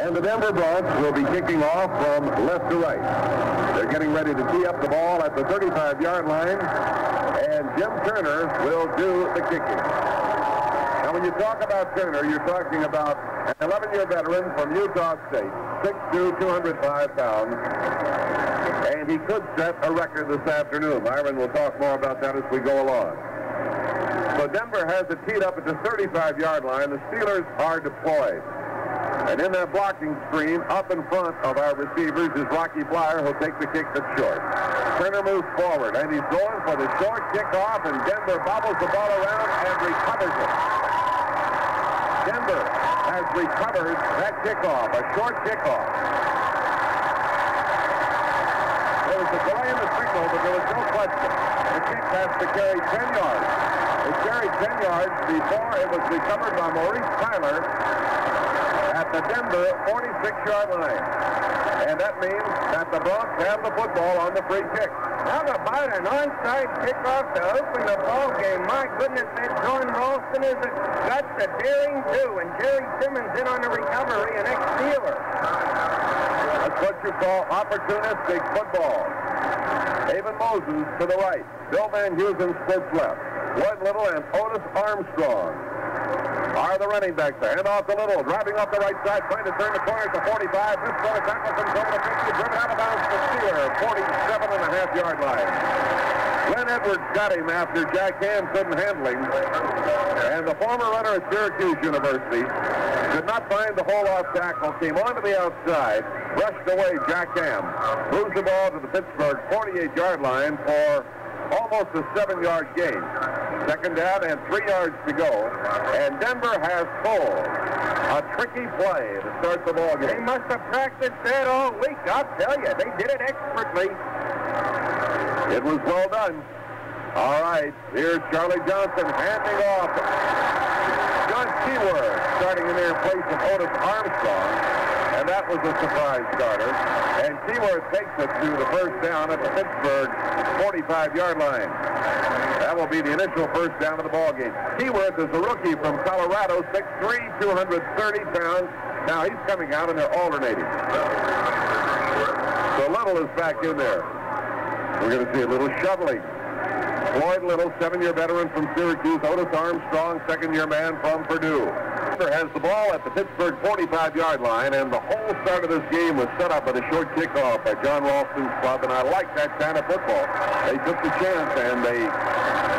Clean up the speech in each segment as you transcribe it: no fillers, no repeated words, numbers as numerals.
And the Denver Broncos will be kicking off from left to right. They're getting ready to tee up the ball at the 35-yard line, and Jim Turner will do the kicking. Now, when you talk about Turner, you're talking about an 11-year veteran from Utah State, 6'2", 205 pounds, and he could set a record this afternoon. Myron will talk more about that as we go along. So Denver has it teed up at the 35-yard line. The Steelers are deployed. And in that blocking screen, up in front of our receivers is Rocky Flyer, who'll take the kick that's short. Turner moves forward, and he's going for the short kickoff, and Denver bobbles the ball around and recovers it. Denver has recovered that kickoff, a short kickoff. There was a delay in the signal, but there was no question. The kick has to carry 10 yards. It carried 10 yards before it was recovered by Maurice Tyler at the Denver 46-yard line. And that means that the Broncos have the football on the free kick. How about an onside kickoff to open the ball game? My goodness, that John Ralston is got the daring do, and Jerry Simmons in on the recovery, an ex-Steeler. That's what you call opportunistic football. Haven Moses to the right. Bill Van Heusen splits left. Lloyd Little and Otis Armstrong are the running backs there. Hand off to Little, driving off the right side, trying to turn the corner to 45. This ball tackles him over the 50, driven out of bounds to Steer, 47.5-yard line. Glenn Edwards got him after Jack Ham couldn't handle him. And the former runner at Syracuse University could not find the hold-off tackle, came onto the outside, brushed away Jack Ham, moves the ball to the Pittsburgh 48-yard line for almost a 7-yard gain. Second down and 3 yards to go. And Denver has pulled a tricky play to start the ball game. They must have practiced that all week. I'll tell you, they did it expertly. It was well done. All right, here's Charlie Johnson handing off. John Seaworth starting in there in place of Otis Armstrong. And that was a surprise starter. And Seaworth takes it to the first down at the Pittsburgh 45-yard line. That will be the initial first down of the ball game. Seaworth is a rookie from Colorado, 6'3", 230 pounds. Now he's coming out and they're alternating. So Little is back in there. We're going to see a little shoveling. Floyd Little, 7-year veteran from Syracuse. Otis Armstrong, 2nd-year man from Purdue. Has the ball at the Pittsburgh 45-yard line, and the whole start of this game was set up with a short kickoff by John Ralston's club, and I like that kind of football. They took the chance, and they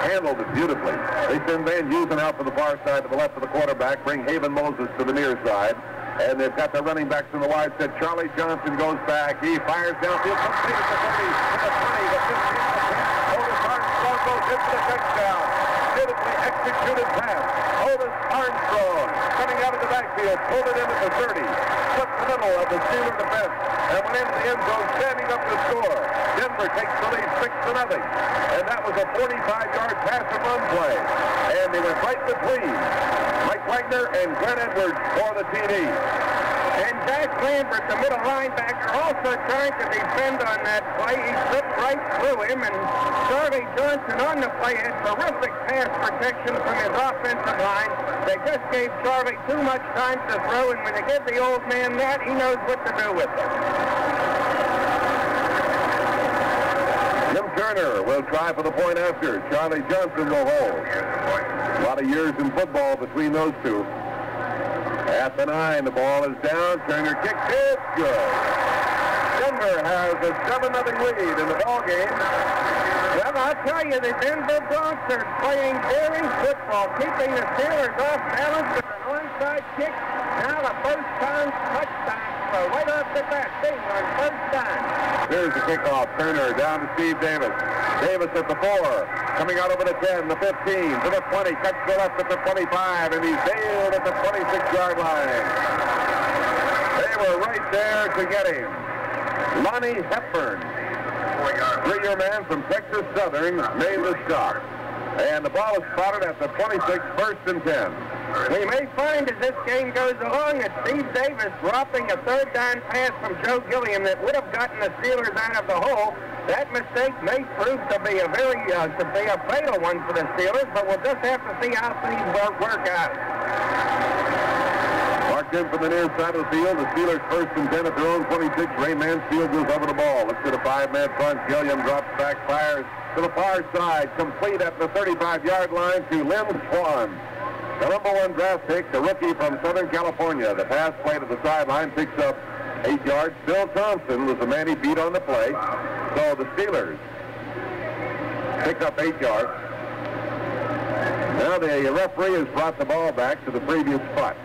handled it beautifully. They send Van Heusen out to the far side to the left of the quarterback, bring Haven Moses to the near side, and they've got their running backs in the wide set. Charlie Johnson goes back. He fires downfield, complete at the 30, to the 20, the 15, the 10. Otis Armstrong goes in for the touchdown. Beautifully executed pass. Otis Armstrong coming out of the backfield, pulled it in at the 30, took the middle of the Steeler defense, and went into the end zone, standing up to score. Denver takes the lead 6-0, and that was a 45-yard pass and run play. And they went right between Mike Wagner and Glenn Edwards for the TD. And Jack Lambert, the middle linebacker, also trying to defend on that play. He slipped right through him, and Charlie Johnson on the play had terrific pass protection from his offensive line. They just gave Charlie too much time to throw, and when they give the old man that, he knows what to do with it. Jim Turner will try for the point after. Charlie Johnson will hold. A lot of years in football between those two. At the 9, the ball is down. Turner kicks it. Good. Denver has a 7-0 lead in the ball game. Well, I'll tell you, the Denver Broncos are playing daring football, keeping the Steelers off balance with an onside kick. Now the first time touchdown. Right off the bat, bing on first down. Here's the kickoff. Turner down to Steve Davis. Davis at the 4, coming out over the 10, the 15, to the 20, cuts to the left at the 25, and he's nailed at the 26-yard line. They were right there to get him. Lonnie Hepburn, 3-year man from Texas Southern, made the stop. And the ball is spotted at the 26, 1st and 10. We may find as this game goes along that Steve Davis dropping a 3rd down pass from Joe Gilliam that would have gotten the Steelers out of the hole. That mistake may prove to be a fatal one for the Steelers, but we'll just have to see how things work out. Mark in from the near side of the field. The Steelers 1st and 10 at their own 26. Ray Mansfield goes over the ball. Looks at a 5-man front. Gilliam drops back, fires to the far side. Complete at the 35-yard line to Lynn Swan. The number 1 draft pick, the rookie from Southern California. The pass play to the sideline picks up 8 yards. Bill Thompson was the man he beat on the play. So the Steelers pick up 8 yards. Now the referee has brought the ball back to the previous spot.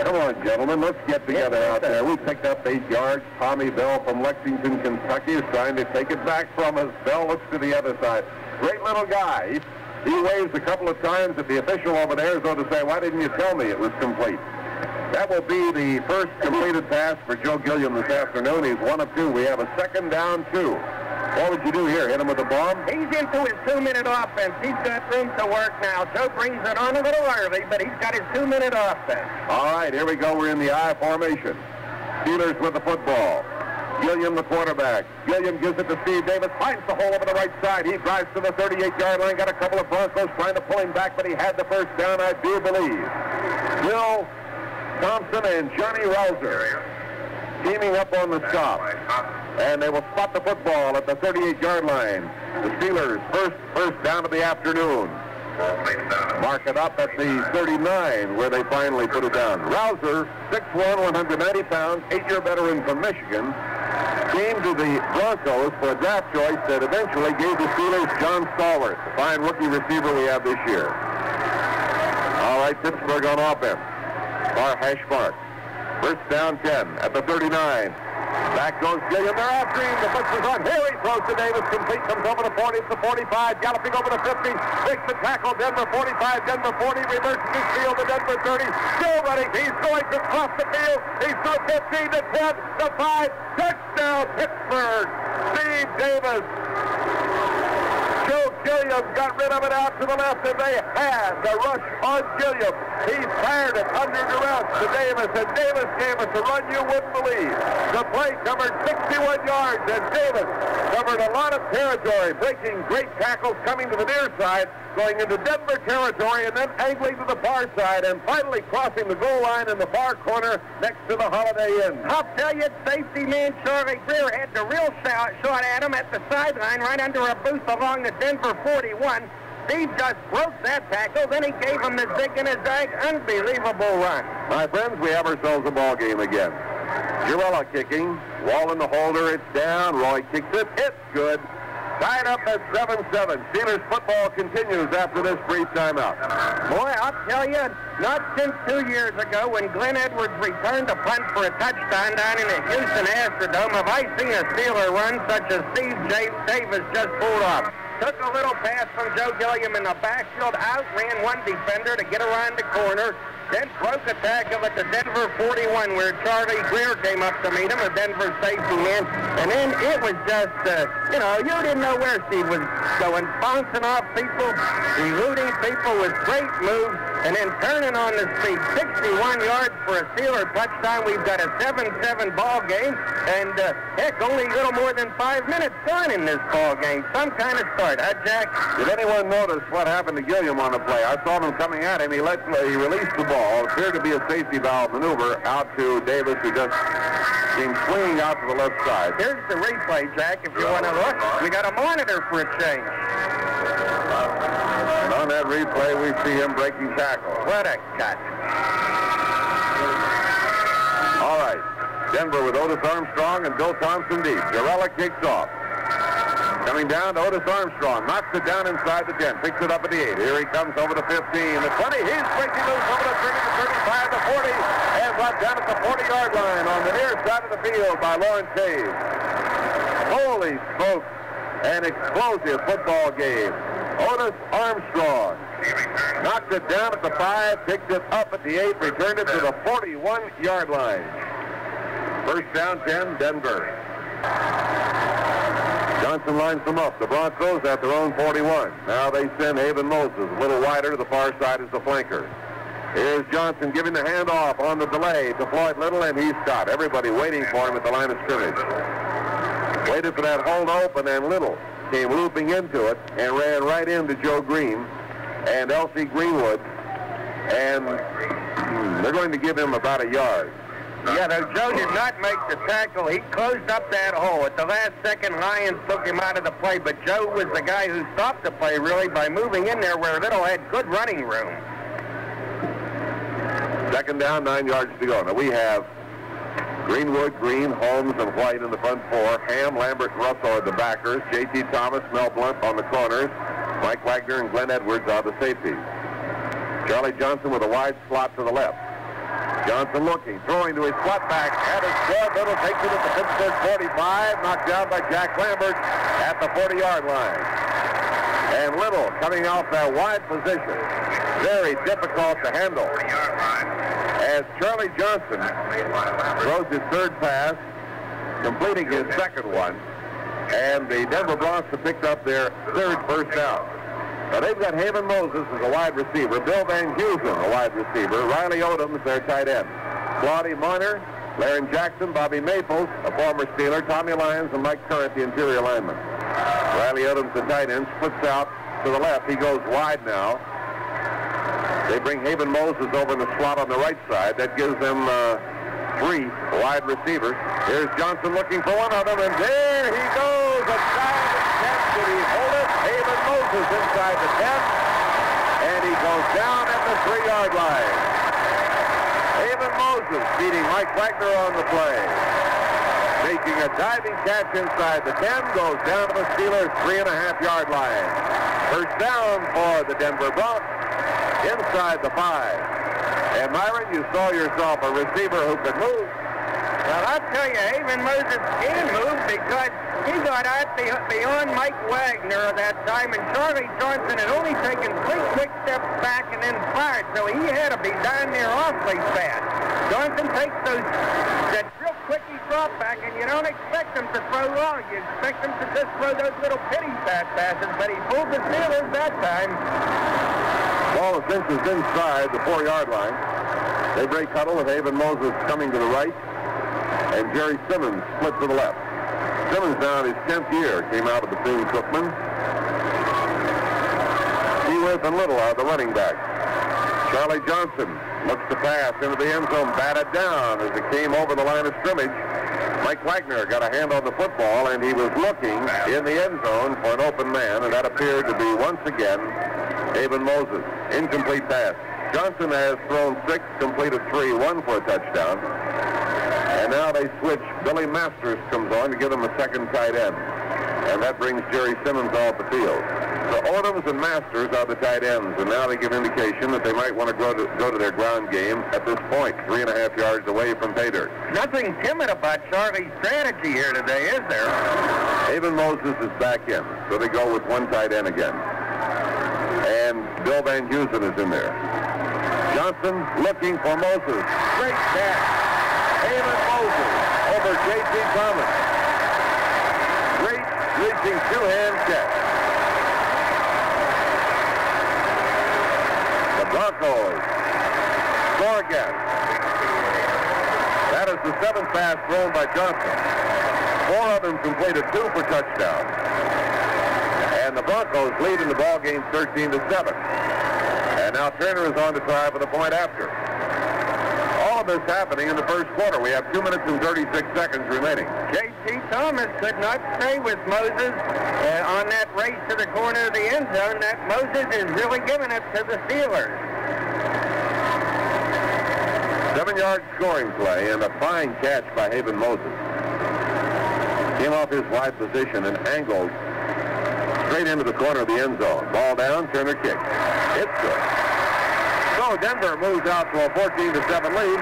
Come on, gentlemen, let's get together out there. We picked up 8 yards. Tommy Bell from Lexington, Kentucky is trying to take it back from us. Bell looks to the other side. Great little guy. He waves a couple of times at the official over there as though to say, why didn't you tell me it was complete? That will be the first completed pass for Joe Gilliam this afternoon. He's 1 of 2. We have a 2nd down 2. What would you do here? Hit him with a bomb? He's into his 2-minute offense. He's got room to work now. Joe brings it on a little early, but he's got his 2-minute offense. All right, here we go. We're in the I formation. Steelers with the football. Gilliam, the quarterback. Gilliam gives it to Steve Davis. Finds the hole over the right side. He drives to the 38-yard line. Got a couple of Broncos trying to pull him back, but he had the first down, I do believe. Bill Thompson and Johnny Rouser teaming up on the stop. And they will spot the football at the 38-yard line. The Steelers first down of the afternoon. Mark it up at the 39 where they finally put it down. Rouser, 6'1", 190 pounds, 8-year veteran from Michigan, came to the Broncos for a draft choice that eventually gave the Steelers John Stallworth, the fine rookie receiver we have this year. All right, Pittsburgh on offense. Far hash mark. First down 10 at the 39. Back goes Gilliam. They're after him. The blitz is on. Here he throws to Davis. Complete. Comes over the 40. It's the 45. Galloping over the 50. Takes the tackle. Denver 45. Denver 40. Reverses his field to Denver 30. Still running. He's going to cross the field. He's through 15 to 10 to 5. Touchdown Pittsburgh. Steve Davis. Joe Gilliam got rid of it out to the left, and they had the rush on Gilliam. He fired it under duress to Davis, and Davis gave us a run you wouldn't believe. The play covered 61 yards, and Davis covered a lot of territory, breaking great tackles, coming to the near side, going into Denver territory, and then angling to the far side, and finally crossing the goal line in the far corner next to the Holiday Inn. I'll tell you, safety man Charlie Greer had the real shot at him at the sideline right under a booth along the Denver 41. Steve just broke that tackle, then he gave him the zig and a zag. Unbelievable run. My friends, we have ourselves a ball game again. Girella kicking. Wall in the holder. It's down. Roy kicks it. It's good. Tied up at 7-7. Steelers football continues after this brief timeout. Boy, I'll tell you, not since 2 years ago when Glenn Edwards returned to punt for a touchdown down in the Houston Astrodome have I seen a Steeler run such as Steve Davis just pulled off. Took a little pass from Joe Gilliam in the backfield, outran one defender to get around the corner, then broke a tackle at the Denver 41 where Charlie Greer came up to meet him, a Denver safety man. And then it was just, you didn't know where Steve was going, bouncing off people, eluding people with great moves, and then turning on the speed. 61 yards for a Steeler touchdown. We've got a 7-7 ball game, and heck, only a little more than 5 minutes gone in this ball game. Some kind of start, huh, Jack? Did anyone notice what happened to Gilliam on the play? I saw him coming at him. He released the ball. It appeared to be a safety valve maneuver out to Davis, who just came swinging out to the left side. Here's the replay, Jack, if you want to look. We got a monitor for a change. And on that replay, we see him breaking tackle. What a cut. All right. Denver with Otis Armstrong and Bill Thompson deep. Girella kicks off. Coming down to Otis Armstrong. Knocks it down inside the 10. Picks it up at the 8. Here he comes over the 15. The 20. He's breaking loose over the 30, the 35, the 40. And brought down at the 40-yard line on the near side of the field by Lawrence Hayes. Holy smoke. An explosive football game. Otis Armstrong knocked it down at the 5, picked it up at the 8, returned it to the 41-yard line. First down 10, Denver. Johnson lines them up. The Broncos at their own 41. Now they send Haven Moses a little wider to the far side as the flanker. Here's Johnson giving the handoff on the delay to Floyd Little, and he's stopped. Everybody waiting for him at the line of scrimmage. Waited for that hold open, and Little came looping into it and ran right into Joe Green and Elsie Greenwood. And They're going to give him about a yard. Yeah, though Joe did not make the tackle. He closed up that hole. At the last second, Lions took him out of the play, but Joe was the guy who stopped the play, really, by moving in there where Little had good running room. Second down, 9 yards to go. Now we have Greenwood, Green, Holmes, and White in the front four. Ham, Lambert, and Russell are the backers. J.T. Thomas, Mel Blunt on the corners. Mike Wagner and Glenn Edwards are the safeties. Charlie Johnson with a wide slot to the left. Johnson looking, throwing to his slot back. That is good. Little takes it at the Pittsburgh 45. Knocked down by Jack Lambert at the 40-yard line. And Little coming off that wide position. Very difficult to handle. As Charlie Johnson throws his third pass, completing his second one. And the Denver Broncos have picked up their third first down. Now they've got Haven Moses as a wide receiver, Bill Van Heusen a wide receiver, Riley Odoms their tight end, Claudia Marner, Laren Jackson, Bobby Maples, a former Steeler, Tommy Lyons, and Mike Current, the interior lineman. Riley Odoms, the tight end, splits out to the left. He goes wide now. They bring Haven Moses over in the slot on the right side. That gives them 3 wide receivers. Here's Johnson looking for one of them, and there he goes. A diving catch. Did he hold it? Haven Moses inside the 10, and he goes down at the 3-yard line. Haven Moses beating Mike Wagner on the play. Making a diving catch inside the 10, goes down to the Steelers' 3.5-yard line. First down for the Denver Broncos inside the 5. And Myron, you saw yourself a receiver who could move. Well, I'll tell you, Haven Moses can move because he got out beyond Mike Wagner at that time, and Charlie Johnson had only taken 3 quick steps back and then fired, so he had to be down there awfully fast. Johnson takes that real quickie drop back, and you don't expect him to throw long. You expect him to just throw those little pity passes, but he pulled the Steelers that time. Ball is inside the 4-yard line. They break huddle with Haven Moses coming to the right, and Jerry Simmons split to the left. Simmons now in his 10th year came out of Bethune Cookman. Seaworth and Little are the running backs. Charlie Johnson looks to pass into the end zone, batted down as it came over the line of scrimmage. Mike Wagner got a hand on the football, and he was looking in the end zone for an open man, and that appeared to be once again Haven Moses. Incomplete pass. Johnson has thrown 6, completed 3, 1 for a touchdown. And now they switch. Billy Masters comes on to give them a second tight end. And that brings Jerry Simmons off the field. So Odoms and Masters are the tight ends, and now they give indication that they might want to go to their ground game at this point, 3.5 yards away from pay dirt. Nothing timid about Charlie's strategy here today, is there? Haven Moses is back in, so they go with 1 tight end again. And Bill Van Heusen is in there. Johnson looking for Moses. Great catch. Haven Moses over J.T. Thomas. Great reaching 2-hand catch. The Broncos score again. That is the 7th pass thrown by Johnson. 4 of them completed, 2 for touchdown. And the Broncos lead in the ball game 13-7. And now Turner is on to try for the point after. All of this happening in the first quarter. We have 2 minutes and 36 seconds remaining. J.T. Thomas could not stay with Moses on that race to the corner of the end zone. That Moses is really giving it to the Steelers. 7-yard scoring play and a fine catch by Haven Moses. Came off his wide position and angled straight into the corner of the end zone. Ball down, Turner kicks. It's good. So Denver moves out to a 14-7 lead.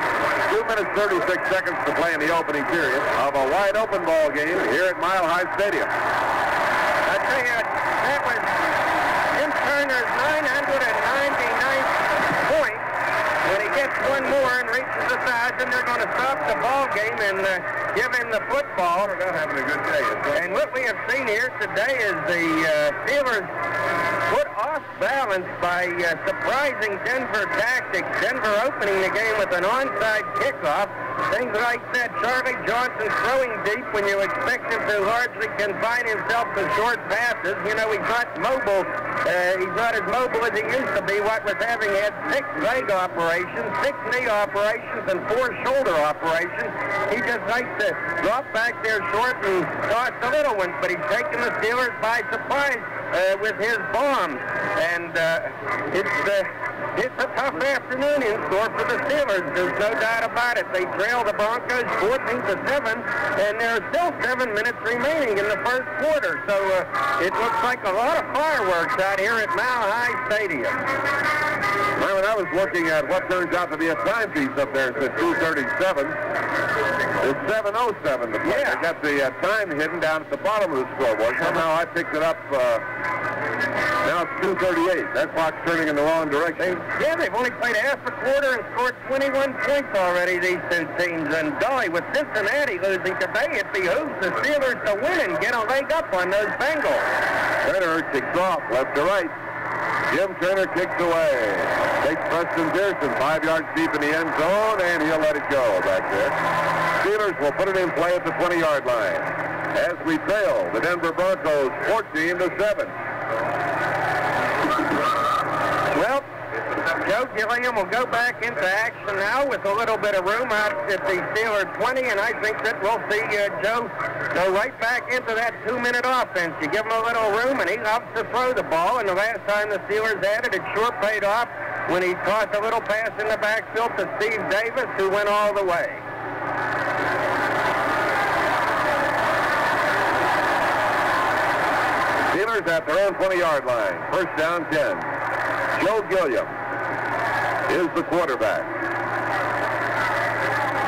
2 minutes, 36 seconds to play in the opening period of a wide-open ball game here at Mile High Stadium. I tell you, that was Jim Turner's 999th point. When he gets one more and reaches the 1,000, they're going to stop the ball game and give him the football. They're not having a good day. And what we have seen here today is the Steelers put off balance by surprising Denver tactics. Denver opening the game with an onside kickoff. things like that. Charlie Johnson throwing deep when you expect him to largely confine himself to short passes. You know, he's not mobile. He's not as mobile as he used to be, what with having had 6 leg operations, 6 knee operations, and 4 shoulder operations. He just likes to drop back there short and toss the little ones, but he's taken the Steelers by surprise with his bombs. And it's a tough afternoon in store for the Steelers. There's no doubt about it. They trail the Broncos 14-7, and there are still 7 minutes remaining in the first quarter. So it looks like a lot of fireworks out here at Mile High Stadium. Myron, I was looking at what turns out to be a timepiece up there. It says 2:37. It's 7:07 to play. Yeah. I got the time hidden down at the bottom of the scoreboard. Somehow I picked it up. Now it's 2:38. That clock's turning in the wrong direction. They've only played half a quarter and scored 21 points already, these two teams. And golly, with Cincinnati losing today, it behooves the Steelers to win and get a leg up on those Bengals. Turner kicks off left to right. Jim Turner kicks away. Takes Preston Pearson 5 yards deep in the end zone, and he'll let it go back there. Steelers will put it in play at the 20-yard line as we trail the Denver Broncos 14-7. Well, Joe Gilliam will go back into action now with a little bit of room out at the Steelers 20, and I think that we'll see Joe go right back into that 2-minute offense. You give him a little room, and he loves to throw the ball, and the last time the Steelers had it, it sure paid off when he tossed a little pass in the backfield to Steve Davis, who went all the way. Steelers at their own 20-yard line. First down 10. Joe Gilliam is the quarterback.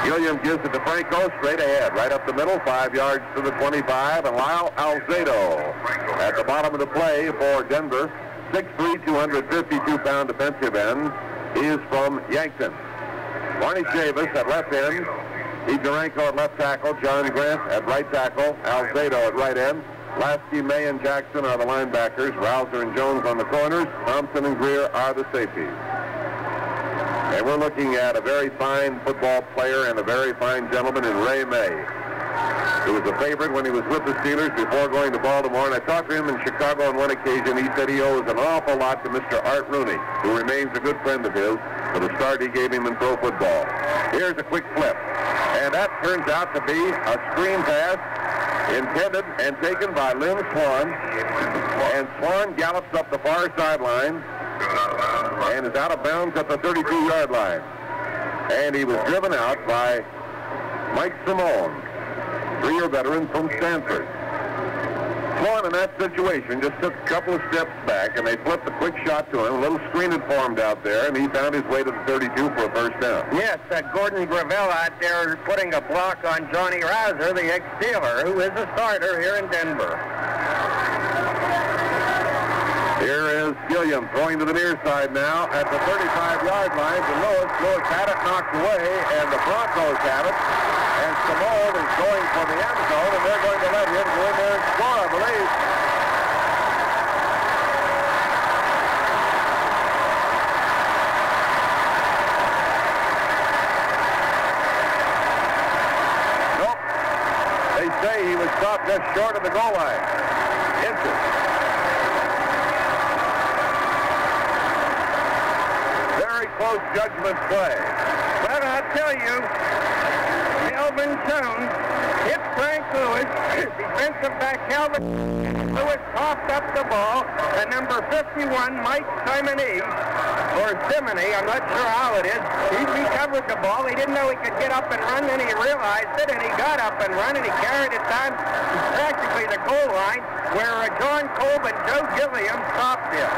Gilliam gives it to Franco straight ahead, right up the middle, 5 yards to the 25, and Lyle Alzado at the bottom of the play for Denver. 6'3", 252-pound defensive end. He is from Yankton. Barney Chavis at left end. Steve Duranko at left tackle. John Grant at right tackle. Alzado at right end. Lasky, May, and Jackson are the linebackers. Rouser and Jones on the corners. Thompson and Greer are the safeties. And we're looking at a very fine football player and a very fine gentleman in Ray May, who was a favorite when he was with the Steelers before going to Baltimore. And I talked to him in Chicago on one occasion. He said he owes an awful lot to Mr. Art Rooney, who remains a good friend of his, for the start he gave him in pro football. Here's a quick flip. And that turns out to be a screen pass intended and taken by Lynn Swan. And Swan gallops up the far sideline and is out of bounds at the 32-yard line. And he was driven out by Mike Simone, 3-year veteran from Stanford. Swan in that situation just took a couple of steps back, and they flipped a quick shot to him. A little screen had formed out there, and he found his way to the 32 for a first down. Yes, Gordon Gravel out there putting a block on Johnny Rouser, the ex-Steeler, who is a starter here in Denver. Here is Gilliam throwing to the near side now at the 35-yard line to Lewis. Lewis had it knocked away, and the Broncos have it. And Simone is going for the end zone, and they're going to let him go in there and score, I believe. Nope. They say he was stopped just short of the goal line. Inches. Very close judgment play. But I'll tell you, Calvin Jones hit Frank Lewis. Defensive back Calvin Lewis coughed up the ball. And number 51, Mike Simony, or Simony, I'm not sure how it is. He recovered the ball. He didn't know he could get up and run. Then he realized it, and he got up and run, and he carried it down to practically the goal line where John Kolb and Joe Gilliam stopped him.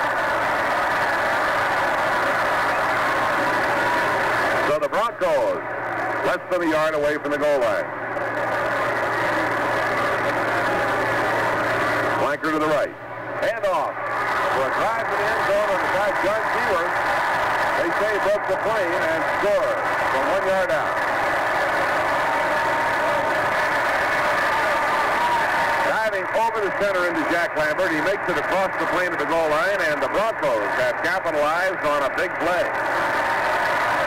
So the Broncos less than a yard away from the goal line. Flanker to the right. Hand off for a drive to the end zone on the side. John Seaworth, they say, broke the plane and scored from 1 yard out. Diving over the center into Jack Lambert. He makes it across the plane to the goal line, and the Broncos have capitalized on a big play.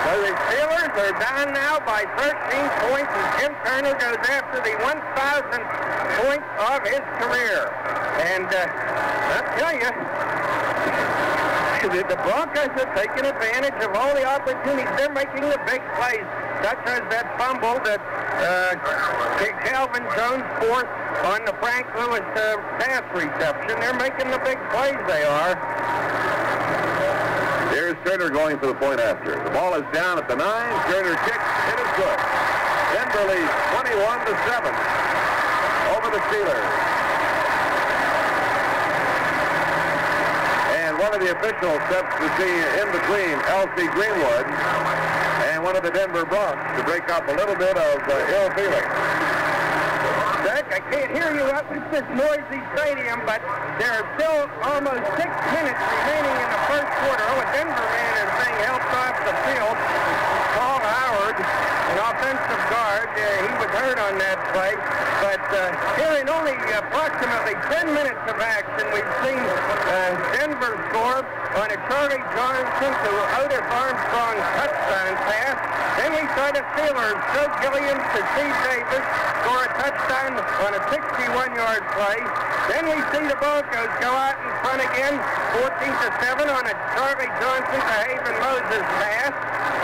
So the Steelers are down now by 13 points, and Tim Turner goes after the 1,000th point of his career. And I'll tell you, the Broncos are taking advantage of all the opportunities. They're making the big plays, such as that fumble that Calvin Jones forced on the Frank Lewis pass reception. They're making the big plays, they are. Here's Turner going for the point after. The ball is down at the 9. Turner kicks. It is good. Denver leads 21-7 over the Steelers. And one of the officials steps to see in between L.C. Greenwood and one of the Denver Broncos to break up a little bit of ill feeling. Jack, I can't hear you up at this noisy stadium, but there are still almost 6 minutes remaining in the first quarter. Oh, a Denver man is being helped off the field. Paul Howard, an offensive guard. He was hurt on that play. But here in only approximately 10 minutes of action, we've seen Denver score on a Charlie Johnson to Otis Armstrong touchdown pass. Then we saw the Steelers, Joe Gilliam to Steve Davis, score a touchdown on a 61-yard play. Then we see the Broncos go out in front again, 14-7 on a Charlie Johnson to Haven Moses pass.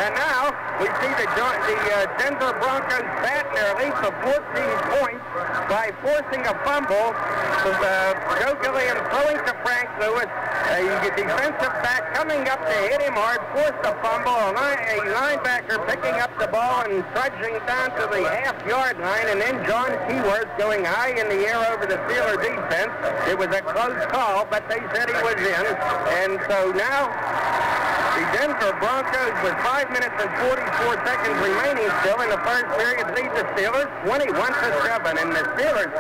And now we see the Denver Broncos batten their lead for 14 points by forcing a fumble. Joe Gilliam throwing to Frank Lewis. A defensive back coming up to hit him hard, forced a fumble. A linebacker picking up the ball and trudging down to the half-yard line. And then John Keyworth going high in the air over the Steeler defense. It was a close call, but they said he was in. And so now the Denver Broncos, with 5 minutes and 44 seconds remaining still in the first period, lead the Steelers 21-7. And the Steelers,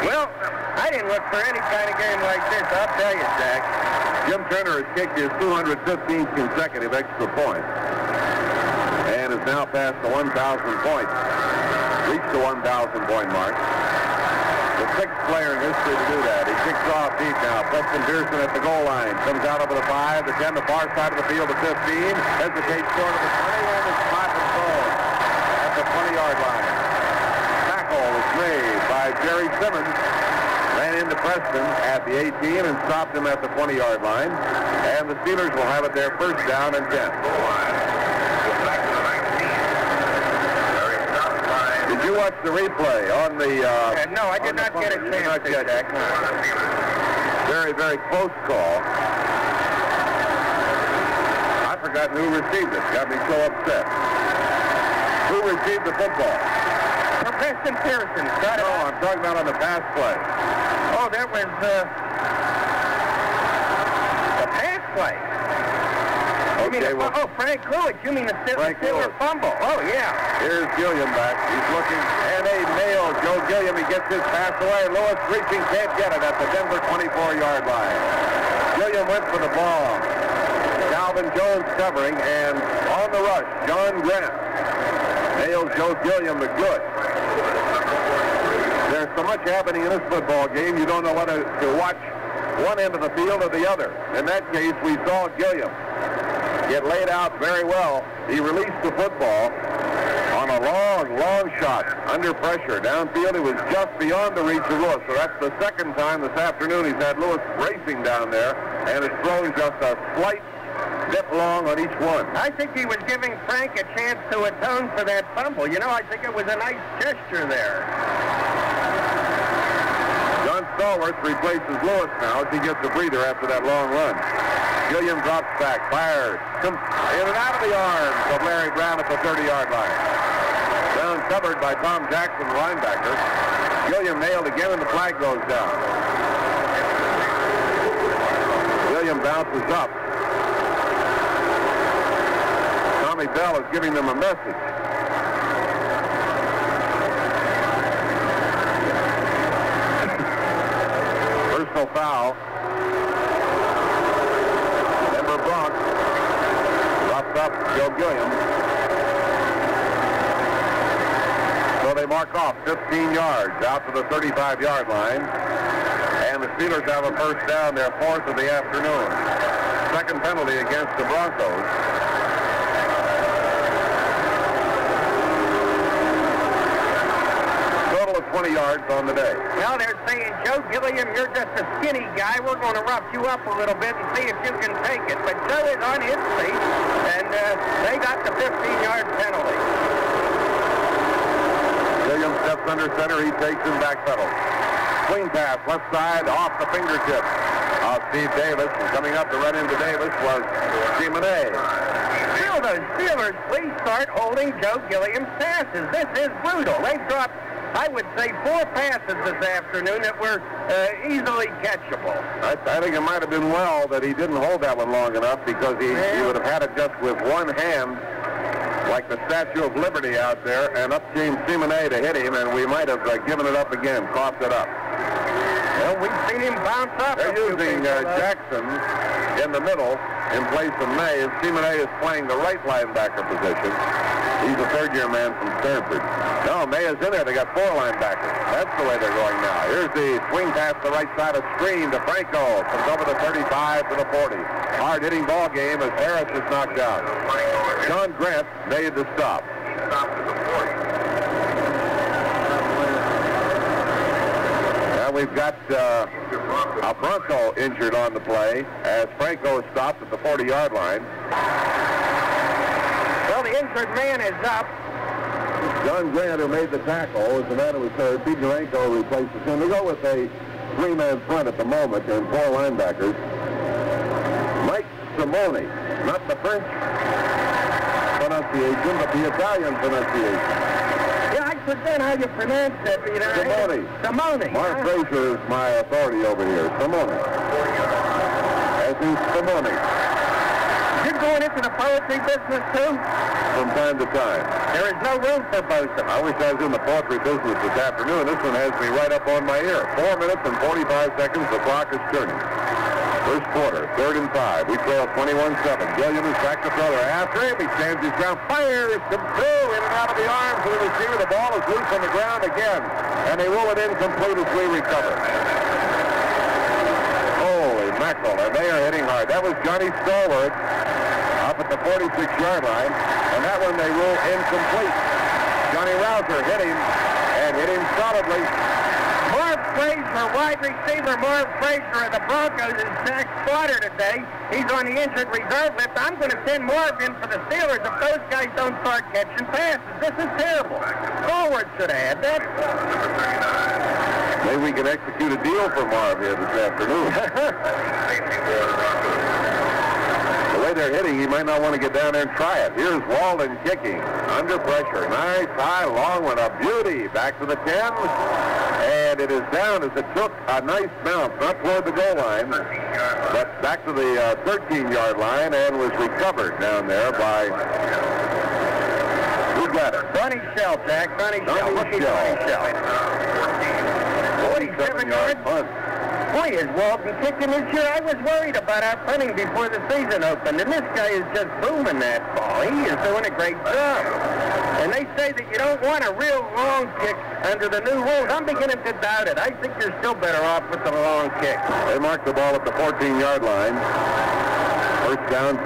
well, I didn't look for any kind of game like this, I'll tell you, Jack. Jim Turner has kicked his 215th consecutive extra point and is now past the 1,000 points, reached the 1,000 point mark. The sixth player in history to do that. He kicks off deep now. Preston Pearson at the goal line. Comes out over the 5, the 10, the far side of the field, the 15. Hesitates short of the 20, and is caught and thrown at the 20-yard line. Tackle was made by Jerry Simmons. Ran into Preston at the 18 and stopped him at the 20-yard line. And the Steelers will have it their first down and 10. Did you watch the replay on the... no, I did not get a chance to, Jack. Very, very close call. I've forgotten who received it. Got me so upset. Who received the football? Preston Pearson. No, I'm talking about on the pass play. Oh, that was the pass play. Okay, Frank Lewis. You mean the Steeler fumble? Oh, yeah. Here's Gilliam back. He's looking, and they nail Joe Gilliam. He gets his pass away. Lewis reaching, can't get it at the Denver 24-yard line. Gilliam went for the ball. Calvin Jones covering, and on the rush, John Grant nails Joe Gilliam to good. There's so much happening in this football game, you don't know whether to watch one end of the field or the other. In that case, we saw Gilliam get laid out very well. He released the football on a long shot under pressure. Downfield, it was just beyond the reach of Lewis. So that's the second time this afternoon he's had Lewis racing down there, and it's thrown just a slight bit long on each one. I think he was giving Frank a chance to atone for that fumble. You know, I think it was a nice gesture there. John Stallworth replaces Lewis now as he gets a breather after that long run. Gilliam drops back, fires, comes in and out of the arms of Larry Brown at the 30-yard line. Brown covered by Tom Jackson, the linebacker. Gilliam nailed again, and the flag goes down. Gilliam bounces up. Tommy Bell is giving them a message. Personal foul. Denver Broncos dropped up Joe Gilliam. So they mark off 15 yards out to the 35-yard line. And the Steelers have a first down, their fourth of the afternoon. Second penalty against the Broncos. 20 yards on the day. Well, they're saying, Joe Gilliam, you're just a skinny guy. We're going to rough you up a little bit and see if you can take it. But Joe is on his feet, and they got the 15-yard penalty. Gilliam steps under center. He takes him back pedal. Swing pass, left side, off the fingertips of Steve Davis. And coming up to run into Davis was Simone. Will the Steelers please start holding Joe Gilliam's passes? This is brutal. They've dropped, I would say, 4 passes this afternoon that were easily catchable. I think it might have been well that he didn't hold that one long enough, because he would have had it just with one hand, like the Statue of Liberty out there, and up came Simone to hit him, and we might have given it up again, coughed it up. Well, we've seen him bounce up. They're using Jackson in the middle in place of May. Simone is playing the right linebacker position. He's a third-year man from Stanford. No, May is in there. They got 4 linebackers. That's the way they're going now. Here's the swing pass to the right side of screen to Franco. Comes over the 35 to the 40. Hard-hitting ball game as Harris is knocked out. John Grant made the stop. He stopped at the 40. Now we've got a Bronco injured on the play as Franco is stopped at the 40-yard line. Well, the injured man is up. John Grant, who made the tackle, is the man who was third. Pete Duranko replaces him. They go with a 3-man front at the moment and 4 linebackers. Mike Simone, not the French pronunciation, but the Italian pronunciation. Yeah, I forget how you pronounce it. You know, Simone. Simone. Mark Frazier is my authority over here. Simone. As in Simone. You're going into the poetry business, too? From time to time. There is no room for both of them. I wish I was in the poetry business this afternoon. This one has me right up on my ear. 4 minutes and 45 seconds. The clock is turning. First quarter, 3rd and 5. We trail 21-7. Gilliam is back to throw. They're after him. He stands his ground. Fires. Comes through. In and out of the arms of the receiver. The ball is loose on the ground again. And they roll it incomplete as we recover. Holy mackerel. And they are hitting hard. That was Johnny Stallworth up at the 46-yard line. And that one they rule incomplete. Johnny Rouser hit him. And hit him solidly. Marv Frazier, wide receiver Marv Frazier of the Broncos, is Zach's spotter today. He's on the injured reserve list. I'm going to send Marv in for the Steelers if those guys don't start catching passes. This is terrible. Forward should have had that. Maybe we can execute a deal for Marv here this afternoon. The way they're hitting, he might not want to get down there and try it. Here's Walden kicking. Under pressure. Nice, high, long one. A beauty. Back to the 10. And it is down as it took a nice bounce, not toward the goal line, but back to the 13-yard line, and was recovered down there by, who got it? Bunny Shell, Jack. Bunny Shell. Bunny Shell. 47-yard punt. Boy, is Walton kicking this year. I was worried about our punting before the season opened, and this guy is just booming that ball. He is doing a great job. And they say that you don't want a real long kick under the new rules. I'm beginning to doubt it. I think you're still better off with the long kick. They mark the ball at the 14-yard line. First down 10.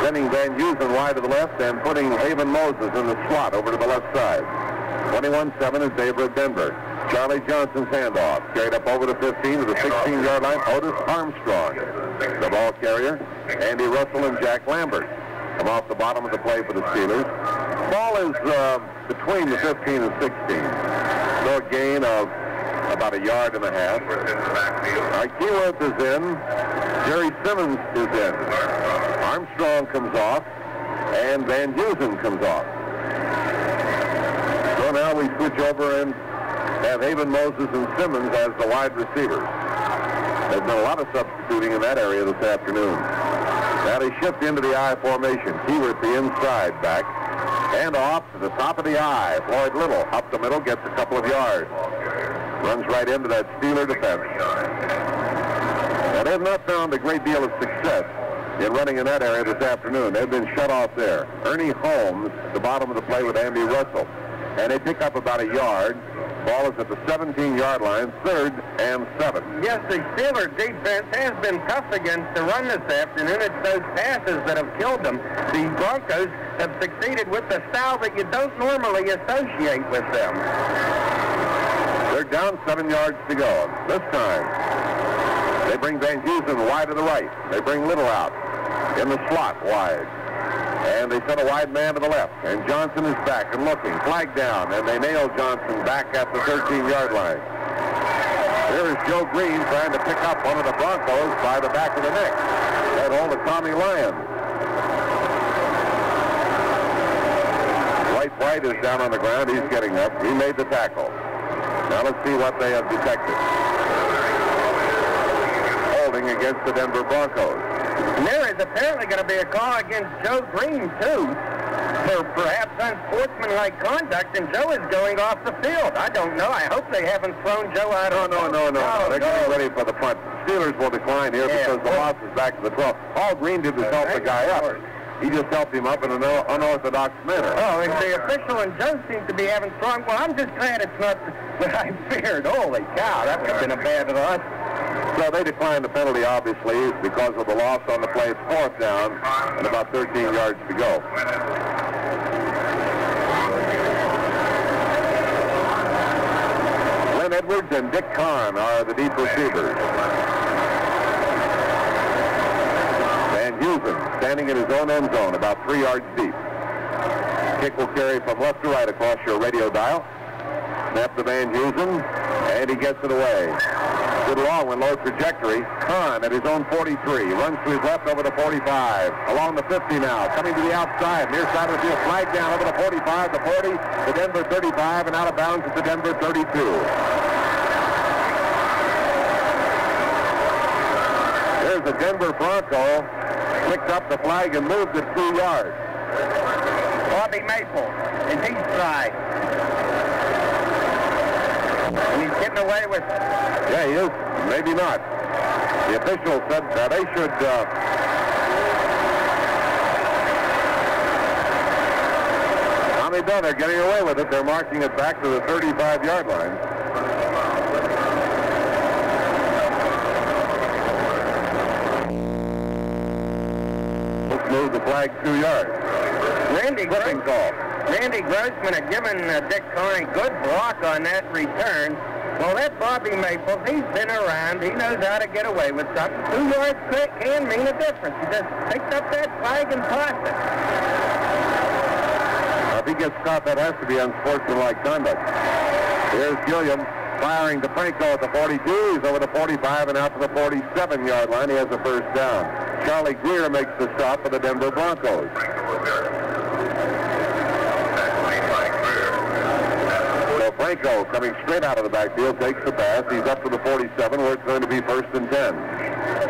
Sending Van Heusen wide to the left and putting Haven Moses in the slot over to the left side. 21-7 is Dave Denver. Charlie Johnson's handoff. Carried up over the 15 to the 16-yard line. Otis Armstrong, the ball carrier. Andy Russell and Jack Lambert come off the bottom of the play for the Steelers. Ball is between the 15 and 16. So a gain of about 1.5 yards. Keyworth is in. Jerry Simmons is in. Armstrong comes off. And Van Heusen comes off. So now we switch over and have Haven Moses and Simmons as the wide receivers. There's been a lot of substituting in that area this afternoon. Now they shift into the I formation. Keyworth the inside back. And off to the top of the I. Floyd Little up the middle, gets a couple of yards. Runs right into that Steeler defense. Now they have not found a great deal of success in running in that area this afternoon. They've been shut off there. Ernie Holmes, the bottom of the play with Andy Russell. and they pick up about a yard. Ball is at the 17-yard line, 3rd and 7. Yes, the Steelers defense has been tough against the run this afternoon. It's those passes that have killed them. The Broncos have succeeded with the style that you don't normally associate with them. They're down 7 yards to go. This time, they bring Van Heusen wide to the right. They bring Little out in the slot wide. And they send a wide man to the left. And Johnson is back and looking. Flag down. And they nail Johnson back at the 13-yard line. Here is Joe Green trying to pick up one of the Broncos by the back of the neck. That hold of Tommy Lyon. White is down on the ground. He's getting up. He made the tackle. Now let's see what they have detected. Holding against the Denver Broncos. And there is apparently going to be a call against Joe Green, too, for perhaps unsportsmanlike conduct, and Joe is going off the field. I don't know. I hope they haven't thrown Joe out. No. They're getting ready for the punt. Steelers will decline here because the loss is back to the 12. All Green did was help the guy up. He just helped him up in an unorthodox manner. Oh, and the official and Joe seem to be having strong... Well, I'm just glad it's not what I feared. Holy cow, that would have been a bad loss. So they declined the penalty, obviously, because of the loss on the play. It's 4th down and about 13 yards to go. Glenn Edwards and Dick Kahn are the deep receivers. Van Heusen standing in his own end zone, about 3 yards deep. Kick will carry from left to right across your radio dial. Snap to Van Heusen, and he gets it away. Good long one, low trajectory. Kahn at his own 43. Runs to his left over the 45. Along the 50 now. Coming to the outside. Near side of the field. Flag down over the 45, the 40, the Denver 35, and out of bounds at the Denver 32. There's the Denver Bronco. Picked up the flag and moved it 2 yards. Bobby Maple in his stride. And he's getting away with it. Yeah, he is. Maybe not. The official said they should... Tommy Dunn, they're getting away with it. They're marking it back to the 35-yard line. Let's move the flag 2 yards. Randy Grossman had given Dick Kahn a good block on that return. Well, that Bobby Maples, he's been around. He knows how to get away with something. 2 yards can mean a difference. He just picked up that flag and tossed it. If he gets caught, that has to be unsportsmanlike conduct. Here's Gilliam firing to Franco at the 42. He's over the 45 and out to the 47-yard line. He has a first down. Charlie Greer makes the stop for the Denver Broncos. Franco coming straight out of the backfield, takes the pass. He's up to the 47 where it's going to be 1st and 10.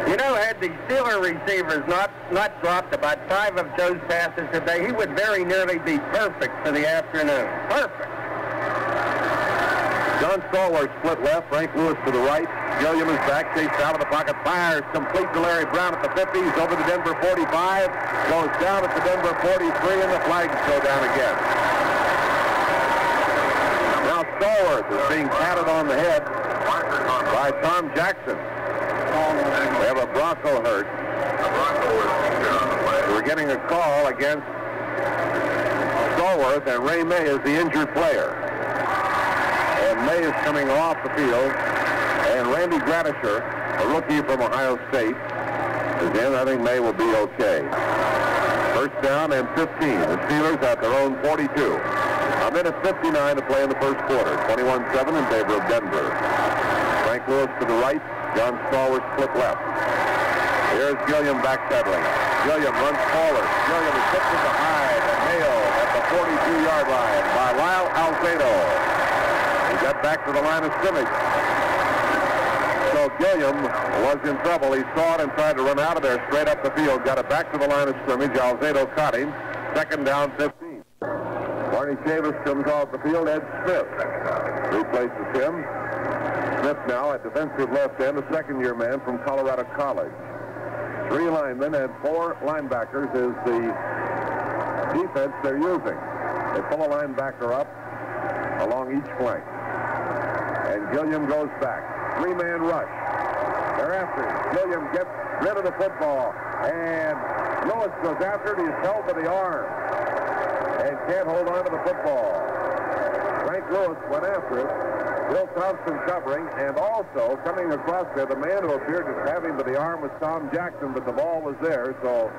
You know, had the Steeler receivers not dropped about 5 of Joe's passes today, he would very nearly be perfect for the afternoon. Perfect. John Stallworth split left, Frank Lewis to the right. Gilliam is back, chased out of the pocket, fires complete to Larry Brown at the 50. He's over the Denver 45, goes down at the Denver 43, and the flags go down again. Stallworth is being patted on the head by Tom Jackson. We have a Bronco hurt. We're getting a call against Stallworth, and Ray May is the injured player. And May is coming off the field, and Randy Gradisher, a rookie from Ohio State, is in. I think May will be okay. First down and 15. The Steelers at their own 42. A minute 59 to play in the first quarter. 21-7 in favor of Denver. Frank Lewis to the right. John Stallworth split left. Here's Gilliam backpedaling. Gilliam runs forward. Gilliam is hit with the hide and nailed at the 42-yard line by Lyle Alzado. He got back to the line of scrimmage. So Gilliam was in trouble. He saw it and tried to run out of there straight up the field. Got it back to the line of scrimmage. Alzado caught him. 2nd down, 15. Barney Chavis comes off the field. Ed Smith replaces him. Smith now at defensive left end, a second-year man from Colorado College. 3 linemen and 4 linebackers is the defense they're using. They pull a linebacker up along each flank. And Gilliam goes back. Three-man rush. They're after him. Gilliam gets rid of the football. And Lewis goes after it. He's held by the arm. And can't hold on to the football. Frank Lewis went after it. Bill Thompson covering. And also coming across there, the man who appeared to have him by the arm was Tom Jackson, but the ball was there. So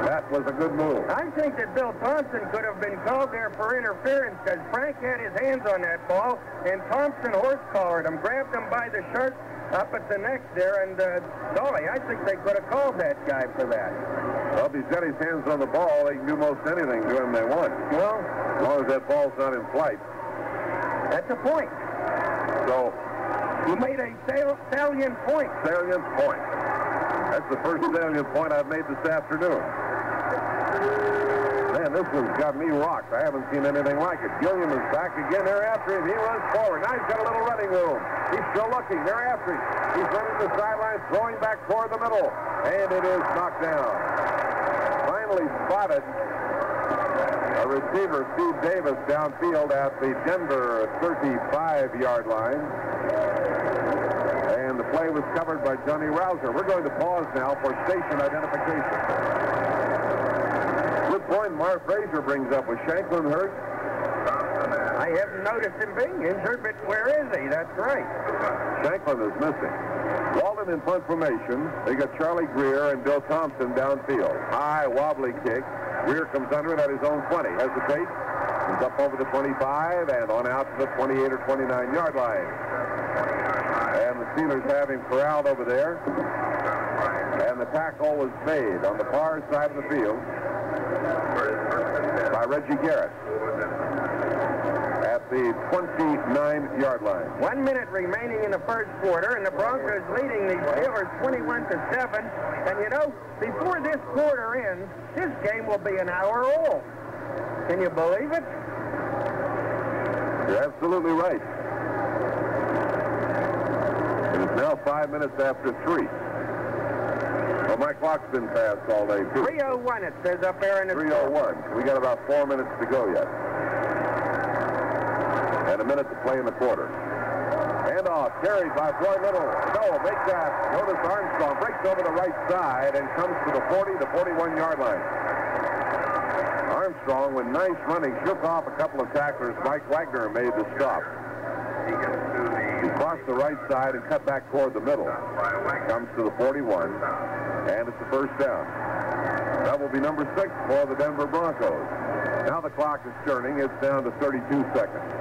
that was a good move. I think that Bill Thompson could have been called there for interference because Frank had his hands on that ball, and Thompson horse-collared him, grabbed him by the shirt up at the neck there, and golly, I think they could have called that guy for that. Well, if he's got his hands on the ball, they can do most anything to him they want. Well, as long as that ball's not in flight. That's a point. So you made a salient point. Salient point. That's the first salient point I've made this afternoon. Man, this one's got me rocked. I haven't seen anything like it. Gilliam is back again. They're after him. He runs forward. Now he's got a little running room. He's still looking. They're after him. He's running the sidelines, throwing back toward the middle. And it is knocked down. Finally spotted a receiver, Steve Davis, downfield at the Denver 35-yard line. And the play was covered by Johnny Rouser. We're going to pause now for station identification. Good point Mark Frazier brings up. Was Shanklin hurt? I haven't noticed him being injured, but where is he? That's right. Shanklin is missing. Walden in punt formation. They got Charlie Greer and Bill Thompson downfield. High, wobbly kick. Greer comes under it at his own 20. Hesitates. Comes up over the 25 and on out to the 28 or 29-yard line. And the Steelers have him corralled over there. And the tackle was made on the far side of the field by Reggie Garrett at the 29-yard line. 1 minute remaining in the first quarter, and the Broncos leading the Steelers 21-7. And you know, before this quarter ends, this game will be an hour old. Can you believe it? You're absolutely right. It is now 5 minutes after 3. Well, my clock's been passed all day, too. 3:01 it says up there in the 3:01. We got about 4 minutes to go yet. And a minute to play in the quarter. Handoff carried by Floyd Little. No, make that. Notice Armstrong breaks over the right side and comes to the 40 to 41-yard line. Armstrong, with nice running, shook off a couple of tacklers. Mike Wagner made the stop. He crossed the right side and cut back toward the middle. Comes to the 41, and it's a first down. That will be number 6 for the Denver Broncos. Now the clock is turning. It's down to 32 seconds.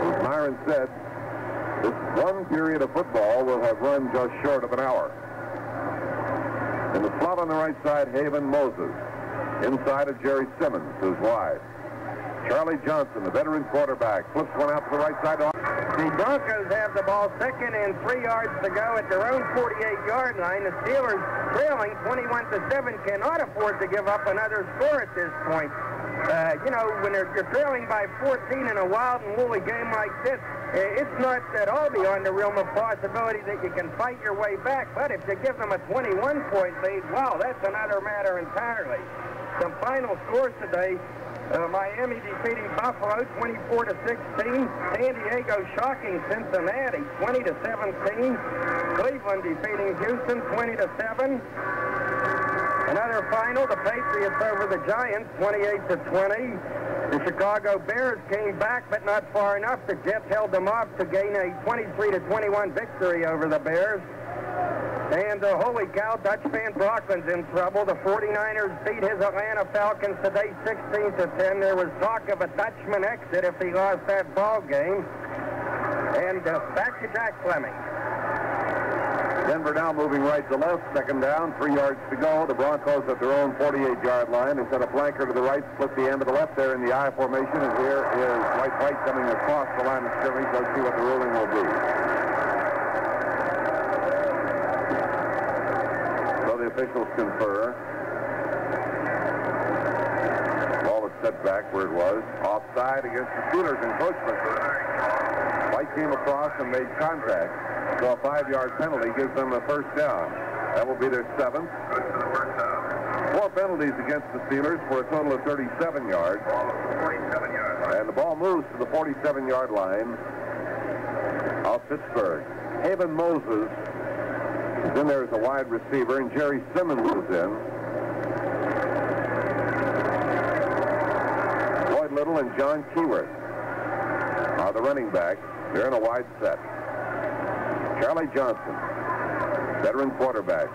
As Myron said, this one period of football will have run just short of an hour. In the slot on the right side, Haven Moses. Inside of Jerry Simmons, who's wide. Charlie Johnson, the veteran quarterback, flips one out to the right side. The Broncos have the ball, 2nd and 3 yards to go at their own 48-yard line. The Steelers, trailing 21-7, cannot afford to give up another score at this point. You know, when you're trailing by 14 in a wild and woolly game like this, it's not at all beyond the realm of possibility that you can fight your way back. But if you give them a 21-point lead, wow, that's another matter entirely. Some final scores today. Miami defeating Buffalo 24-16. San Diego shocking Cincinnati 20-17. Cleveland defeating Houston 20-7. Another final, the Patriots over the Giants 28-20. The Chicago Bears came back, but not far enough. The Jets held them off to gain a 23-21 victory over the Bears. And holy cow, Dutch Van Brocklin's in trouble. The 49ers beat his Atlanta Falcons today 16-10. There was talk of a Dutchman exit if he lost that ball game. And back to Jack Flemming. Denver now moving right to left. 2nd down, 3 yards to go. The Broncos at their own 48-yard line. They set a flanker to the right, split the end to the left there in the I formation. And here is White coming across the line of scrimmage. Let's see what the ruling will be. The officials confer. Ball was set back where it was. Offside against the Steelers encroachment. White came across and made contact. So a 5-yard penalty gives them a first down. That will be their 7th. 4 penalties against the Steelers for a total of 37 yards. And the ball moves to the 47-yard line of Pittsburgh. Haven Moses is in there as a wide receiver, and Jerry Simmons is in. Floyd Little and John Keyworth are the running backs. They're in a wide set. Charlie Johnson, veteran quarterback.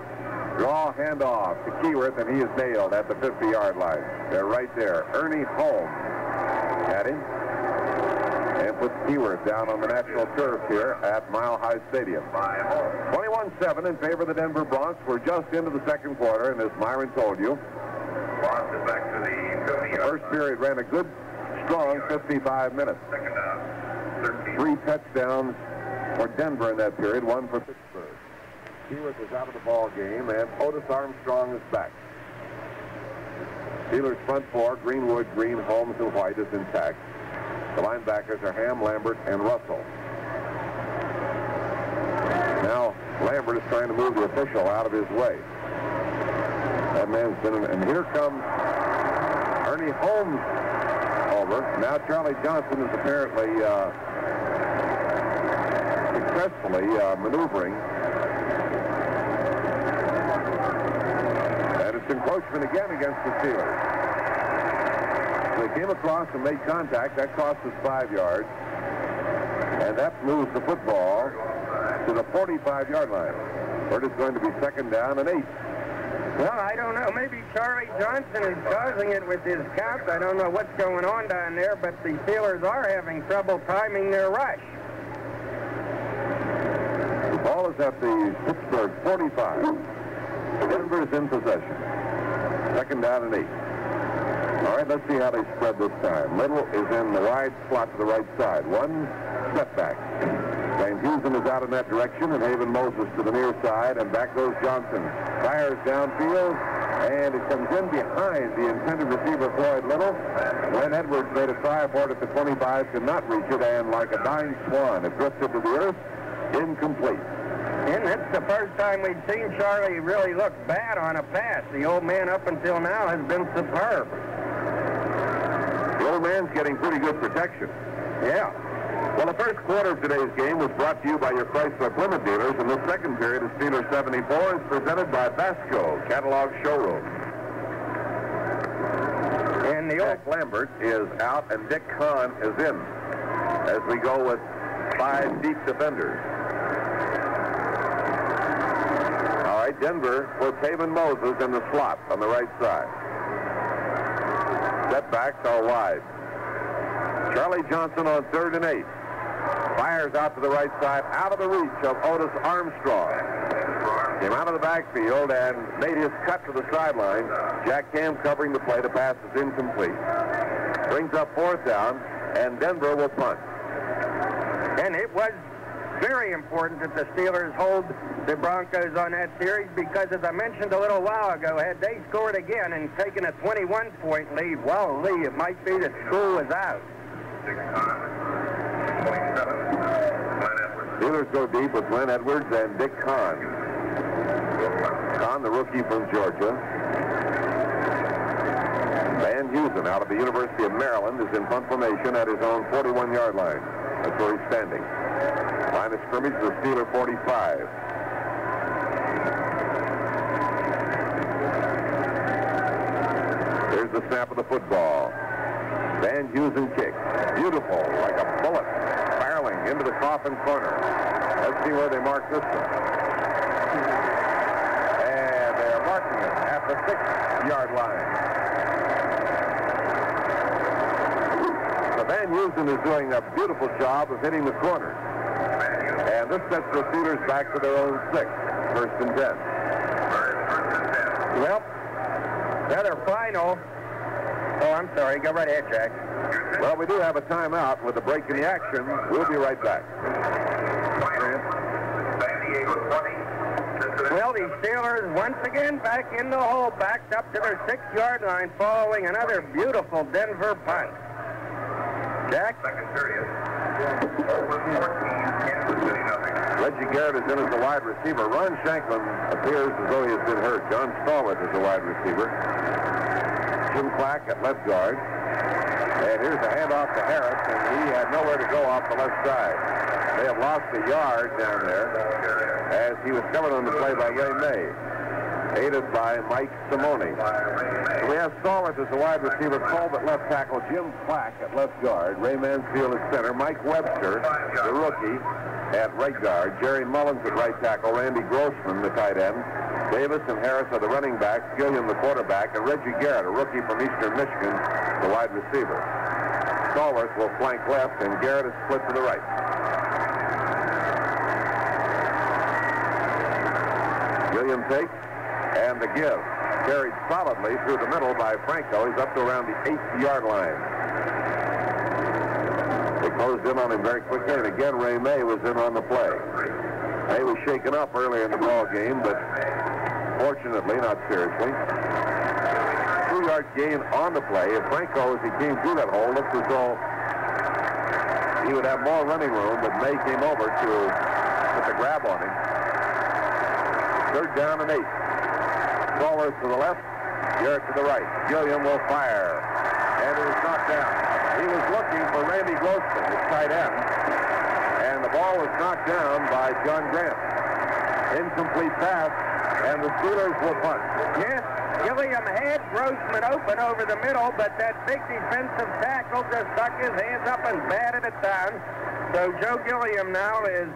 Draw handoff to Keyworth, and he is nailed at the 50-yard line. They're right there. Ernie Holmes at him and puts Keyworth down on the natural turf here at Mile High Stadium. 21-7 in favor of the Denver Broncos. We're just into the second quarter, and as Myron told you, the first period ran a good, strong 55 minutes. 3 touchdowns for Denver in that period, 1 for Pittsburgh. Keyworth is out of the ball game, and Otis Armstrong is back. Steelers front 4, Greenwood, Green, Holmes, and White is intact. The linebackers are Ham, Lambert, and Russell. Now Lambert is trying to move the official out of his way. That man's been in, and here comes Ernie Holmes over. Now Charlie Johnson is apparently successfully maneuvering. And it's encroachment again against the Steelers. They came across and made contact. That cost us 5 yards. And that moves the football to the 45-yard line, where it is going to be 2nd down and 8. Well, I don't know. Maybe Charlie Johnson is causing it with his counts. I don't know what's going on down there, but the Steelers are having trouble timing their rush. The ball is at the Pittsburgh 45. Denver is in possession. 2nd down and 8. All right, let's see how they spread this time. Little is in the wide slot to the right side. 1 step back. Van Heusen is out in that direction, and Haven Moses to the near side, and back goes Johnson. Fires downfield, and it comes in behind the intended receiver, Floyd Little. Glenn Edwards made a try for it at the 25, could not reach it, and like a dying swan, it drifted to the earth, incomplete. And it's the first time we've seen Charlie really look bad on a pass. The old man up until now has been superb. The old man's getting pretty good protection. Yeah. Well, the first quarter of today's game was brought to you by your Chrysler Plymouth dealers, and the second period of Steelers 74 is presented by Basco Catalog Showroom. And the Jack Lambert is out, and Dick Kahn is in, as we go with 5 deep defenders. All right, Denver puts Haven Moses in the slot on the right side. Setbacks are wide. Charlie Johnson on 3rd and 8. Fires out to the right side, out of the reach of Otis Armstrong. Came out of the backfield and made his cut to the sideline. Jack Cam covering the play. The pass is incomplete. Brings up 4th down, and Denver will punt. And it was very important that the Steelers hold the Broncos on that series because, as I mentioned a little while ago, had they scored again and taken a 21-point lead, well, Lee, it might be that school was out. Steelers go deep with Glenn Edwards and Dick Kahn. Kahn, the rookie from Georgia. Van Heusen out of the University of Maryland is in punt formation at his own 41-yard line. That's where he's standing. Line of scrimmage, the Steeler 45. Here's the snap of the football. Van Heusen kick. Beautiful, like a bullet, barreling into the coffin corner. Let's see where they mark this one. And they're marking it at the 6-yard line. So Van Heusen is doing a beautiful job of hitting the corner. And this sets the Steelers back to their own 6, 1st and 10. Well, rather final. Oh, I'm sorry. Go right ahead, Jack. Well, we do have a timeout with a break in the action. We'll be right back. Well, the Steelers once again back in the hole, backed up to their 6-yard line following another beautiful Denver punt. Jack? Second period. Over 14, Kansas City nothing. Reggie Garrett is in as a wide receiver. Ron Shanklin appears as though he has been hurt. John Stallworth is a wide receiver. Jim Clack at left guard. And here's a handoff to Harris, and he had nowhere to go off the left side. They have lost a yard down there as he was covered on the play by Ray May, aided by Mike Simone. So we have Stallworth as a wide receiver, Kolb at left tackle, Jim Clack at left guard, Ray Mansfield at center, Mike Webster, the rookie, at right guard, Jerry Mullins at right tackle, Randy Grossman, the tight end, Davis and Harris are the running backs, Gilliam the quarterback, and Reggie Garrett, a rookie from Eastern Michigan, the wide receiver. Stallworth will flank left, and Garrett is split to the right. Gilliam takes, and the give. Carried solidly through the middle by Franco. He's up to around the 8-yard line. They closed in on him very quickly, and again Ray May was in on the play. May was shaken up earlier in the ball game, but fortunately not seriously. 2-yard gain on the play. If Franco, as he came through that hole, looked as though he would have more running room, but May came over to put the grab on him. 3rd down and 8. Stallworth to the left, Garrett to the right. Gilliam will fire, and it is knocked down. He was looking for Randy Grossman, his tight end, and the ball was knocked down by John Grant. Incomplete pass, and the Steelers will punt. Yes, Gilliam had Grossman open over the middle, but that big defensive tackle just stuck his hands up and batted it down. So Joe Gilliam now is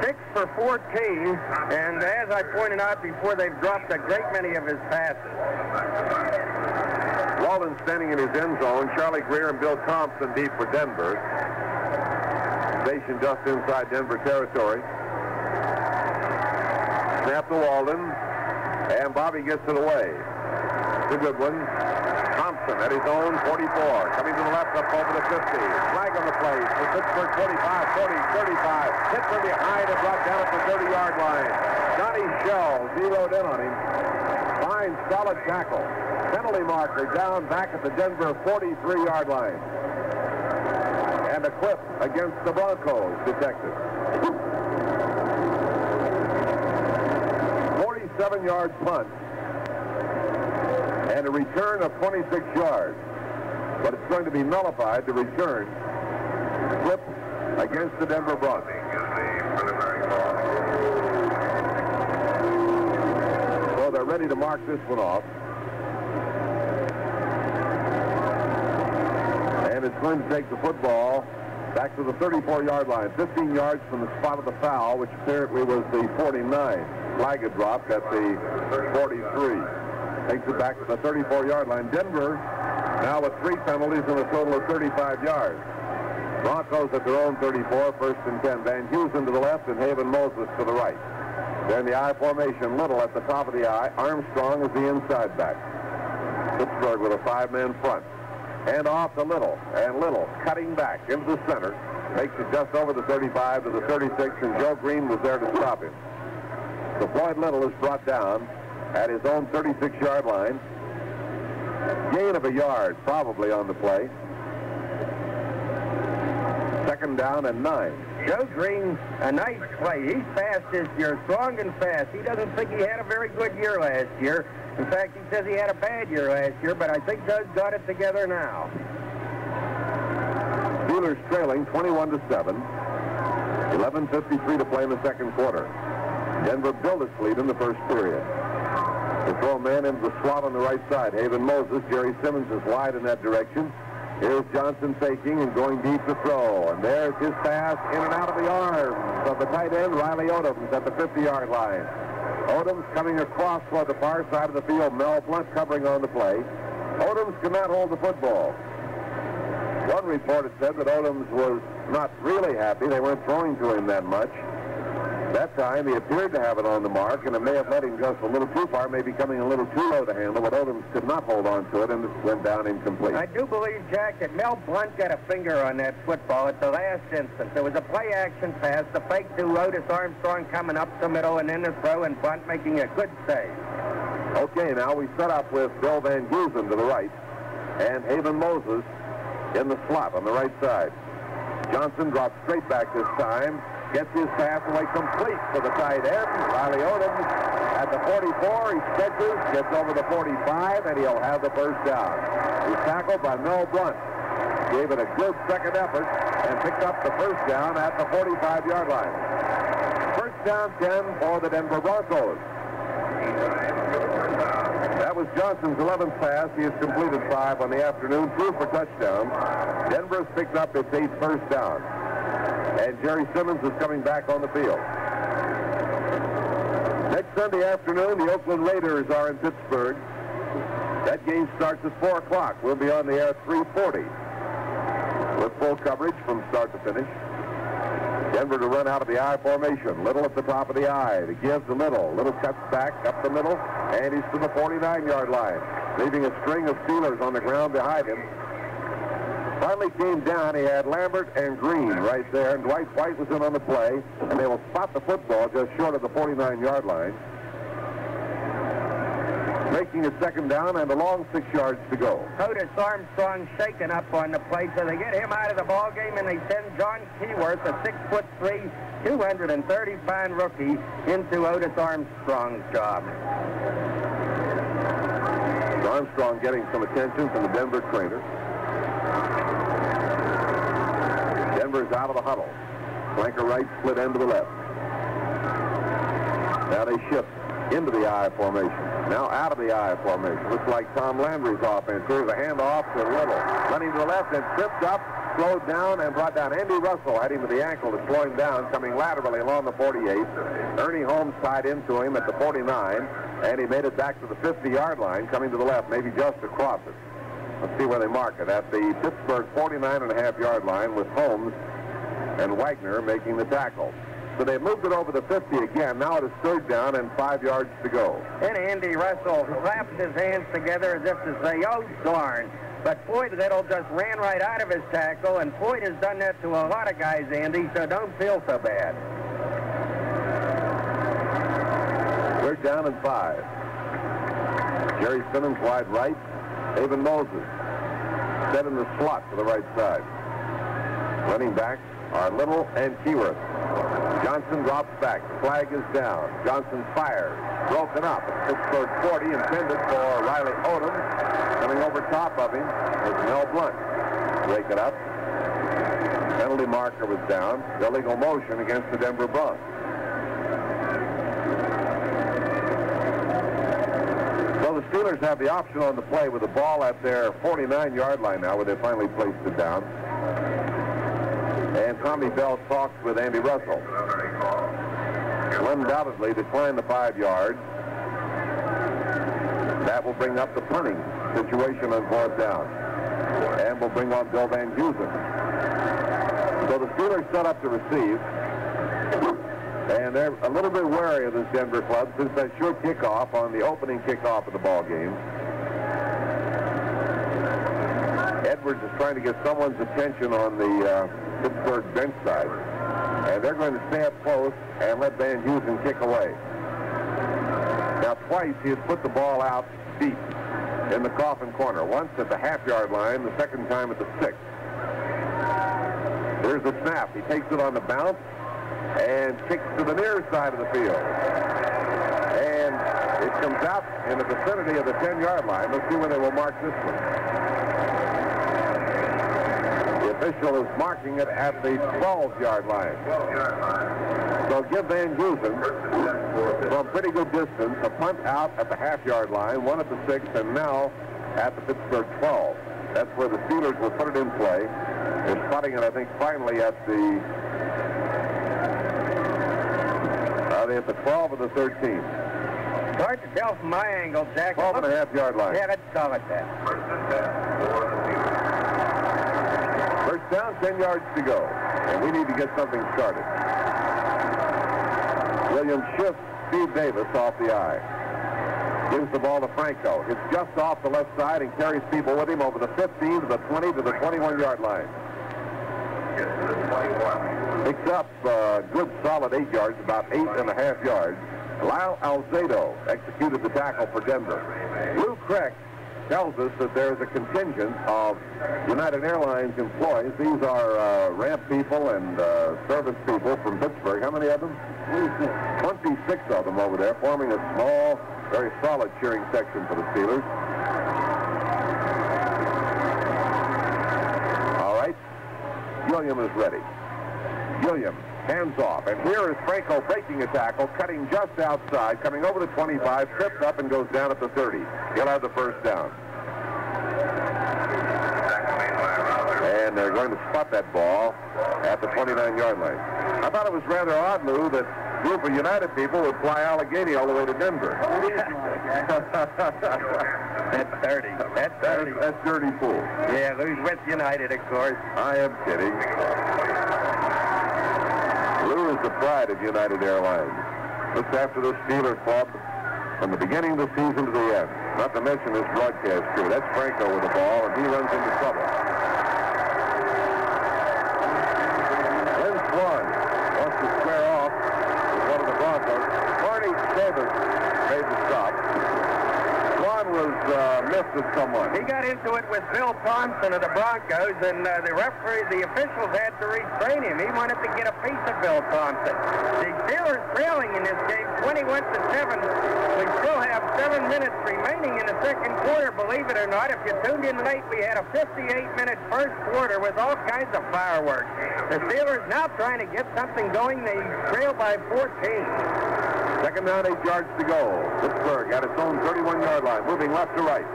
6 for 14, and as I pointed out before, they've dropped a great many of his passes. Walden standing in his end zone. Charlie Greer and Bill Thompson deep for Denver. Stationed just inside Denver territory. Snap to Walden, and Bobby gets it away. It's a good one. Thompson at his own 44, coming to the left up over the 50. Flag on the play for Pittsburgh 45, 40, 35. Hit from behind and brought down at the 30-yard line. Johnny Shell zeroed in on him. Fine, solid tackle. Penalty marker down back at the Denver 43-yard line. And a clip against the Broncos detected. 47-yard punt. And a return of 26 yards. But it's going to be nullified, the return. Flip against the Denver Broncos. So they're ready to mark this one off. And it's going to take the football back to the 34-yard line. 15 yards from the spot of the foul, which apparently was the 49. Flag had dropped at the 43. Takes it back to the 34-yard line. Denver now with 3 penalties and a total of 35 yards. Broncos at their own 34, 1st and 10. Van Heusen to the left and Haven Moses to the right. They're in the I formation. Little at the top of the I. Armstrong is the inside back. Pittsburgh with a 5-man front. And off to Little. And Little cutting back into the center. Makes it just over the 35 to the 36, and Joe Green was there to stop him. So Floyd Little is brought down at his own 36-yard line. Gain of a yard probably on the play. 2nd down and 9. Joe Green, a nice play. He's fast this year, strong and fast. He doesn't think he had a very good year last year. In fact, he says he had a bad year last year, but I think Doug's got it together now. Steelers trailing 21-7. 11:53 to play in the 2nd quarter. Denver built its lead in the 1st period. They throw a man into the slot on the right side. Haven Moses, Jerry Simmons is wide in that direction. Here's Johnson faking and going deep to throw. And there's his pass in and out of the arms of the tight end, Riley Odoms, at the 50-yard line. Odoms coming across toward the far side of the field. Mel Blunt covering on the play. Odoms could not hold the football. One report had said that Odoms was not really happy. They weren't throwing to him that much. That time, he appeared to have it on the mark, and it may have let him just a little too far, maybe coming a little too low to handle, but Odoms could not hold on to it, and it went down incomplete. I do believe, Jack, that Mel Blunt got a finger on that football at the last instant. There was a play-action pass, the fake to Otis Armstrong coming up the middle, and then the throw, and Blunt making a good save. Okay, now we set up with Bill Van Heusen to the right, and Haven Moses in the slot on the right side. Johnson drops straight back this time. Gets his pass away complete for the tight end. Riley Odom at the 44. He stretches, gets over the 45, and he'll have the first down. He's tackled by Mel Blunt. Gave it a good second effort and picked up the first down at the 45-yard line. First down 10 for the Denver Broncos. That was Johnson's 11th pass. He has completed 5 on the afternoon, 2 for touchdowns. Denver has picked up its 8th first down. And Jerry Simmons is coming back on the field. Next Sunday afternoon, the Oakland Raiders are in Pittsburgh. That game starts at 4 o'clock. We'll be on the air at 3:40 with full coverage from start to finish. Denver to run out of the I formation. Little at the top of the I. To give to Little. Little cuts back up the middle, and he's to the 49-yard line, leaving a string of Steelers on the ground behind him. Finally came down. He had Lambert and Green right there, and Dwight White was in on the play, and they will spot the football just short of the 49-yard line, making a second down and a long 6 yards to go. Otis Armstrong shaken up on the play, so they get him out of the ball game, and they send John Keyworth, a 6'3", 230-pound rookie, into Otis Armstrong's job. Armstrong getting some attention from the Denver trainer. Denver's out of the huddle. Flanker right, split end to the left. Now they shift into the I formation. Now out of the I formation. Looks like Tom Landry's offense. Here's a handoff to Little. Running to the left and tripped up, slowed down, and brought down. Andy Russell had him to the ankle to slow him down, coming laterally along the 48. Ernie Holmes tied into him at the 49, and he made it back to the 50-yard line, coming to the left, maybe just across it. Let's see where they mark it. At the Pittsburgh 49.5-yard line with Holmes and Wagner making the tackle. So they moved it over the 50 again. Now it is third down and 5 yards to go. And Andy Russell claps his hands together as if to say, oh, darn. But Floyd Little just ran right out of his tackle, and Floyd has done that to a lot of guys, Andy, so don't feel so bad. Third down and 5. Jerry Simmons wide right. Haven Moses set in the slot to the right side. Running backs are Little and Keyworth. Johnson drops back. The flag is down. Johnson fires. Broken up. Pittsburgh 40 intended for Riley Odom. Coming over top of him is Mel Blunt. Break it up. Penalty marker was down. Illegal motion against the Denver Broncos. So the Steelers have the option on the play with the ball at their 49-yard line now, where they finally placed it down. And Tommy Bell talks with Andy Russell. Will undoubtedly decline the 5 yards. That will bring up the punting situation on 4th down. And will bring on Bill Van Dusen. So the Steelers set up to receive. And they're a little bit wary of this Denver club since that short kickoff on the opening kickoff of the ball game. Edwards is trying to get someone's attention on the Pittsburgh bench side. And they're going to stay up close and let Van Dusen kick away. Now twice he has put the ball out deep in the coffin corner. Once at the half-yard line, the second time at the 6. Here's the snap. He takes it on the bounce and kicks to the near side of the field. And it comes out in the vicinity of the 10-yard line. Let's see where they will mark this one. The official is marking it at the 12-yard line. So give Van Dusen, from pretty good distance, a punt out at the half-yard line, one at the 6, and now at the Pittsburgh 12. That's where the Steelers will put it in play. They're spotting it, I think, finally at the... Are they at the 12 or the 13? Hard to tell from my angle, Jack. 12.5-yard line. Yeah, let's call it that. First down, 10 yards to go. And we need to get something started. Williams shifts Steve Davis off the I. Gives the ball to Franco. It's just off the left side and carries people with him over the 15 to the 20 to the 21-yard line. Picks up a good solid 8 yards, about 8.5 yards. Lyle Alzado executed the tackle for Denver. Lou Kreck tells us that there's a contingent of United Airlines employees. These are ramp people and service people from Pittsburgh. How many of them? 26 of them over there, forming a small, very solid cheering section for the Steelers. All right. Gilliam is ready. Gilliam, hands off. And here is Franco breaking a tackle, cutting just outside, coming over the 25, trips up and goes down at the 30. He'll have the first down. And they're going to spot that ball at the 29-yard line. I thought it was rather odd, Lou, that a group of United people would fly Allegheny all the way to Denver. That's dirty. That's dirty. That's dirty fool. Yeah, Lou's with United, of course. I am kidding. Lou is the pride of United Airlines. Looks after the Steelers club from the beginning of the season to the end. Not to mention his broadcast crew. That's Franco with the ball, and he runs into trouble. Lynn Swan wants to square off with one of the Broncos. Barney Davis made the stop. Swan was lifted somewhat. He got into it with Bill Thompson of the Broncos, and the referee, the officials had to restrain him. He wanted to get a piece of Bill Thompson. The Steelers trailing in this game 21-7. We still have 7 minutes remaining in the second quarter, believe it or not. If you tuned in late, we had a 58-minute first quarter with all kinds of fireworks. The Steelers now trying to get something going. They trail by 14. Second down, 8 yards to go. Pittsburgh at its own 31-yard line, moving left to right.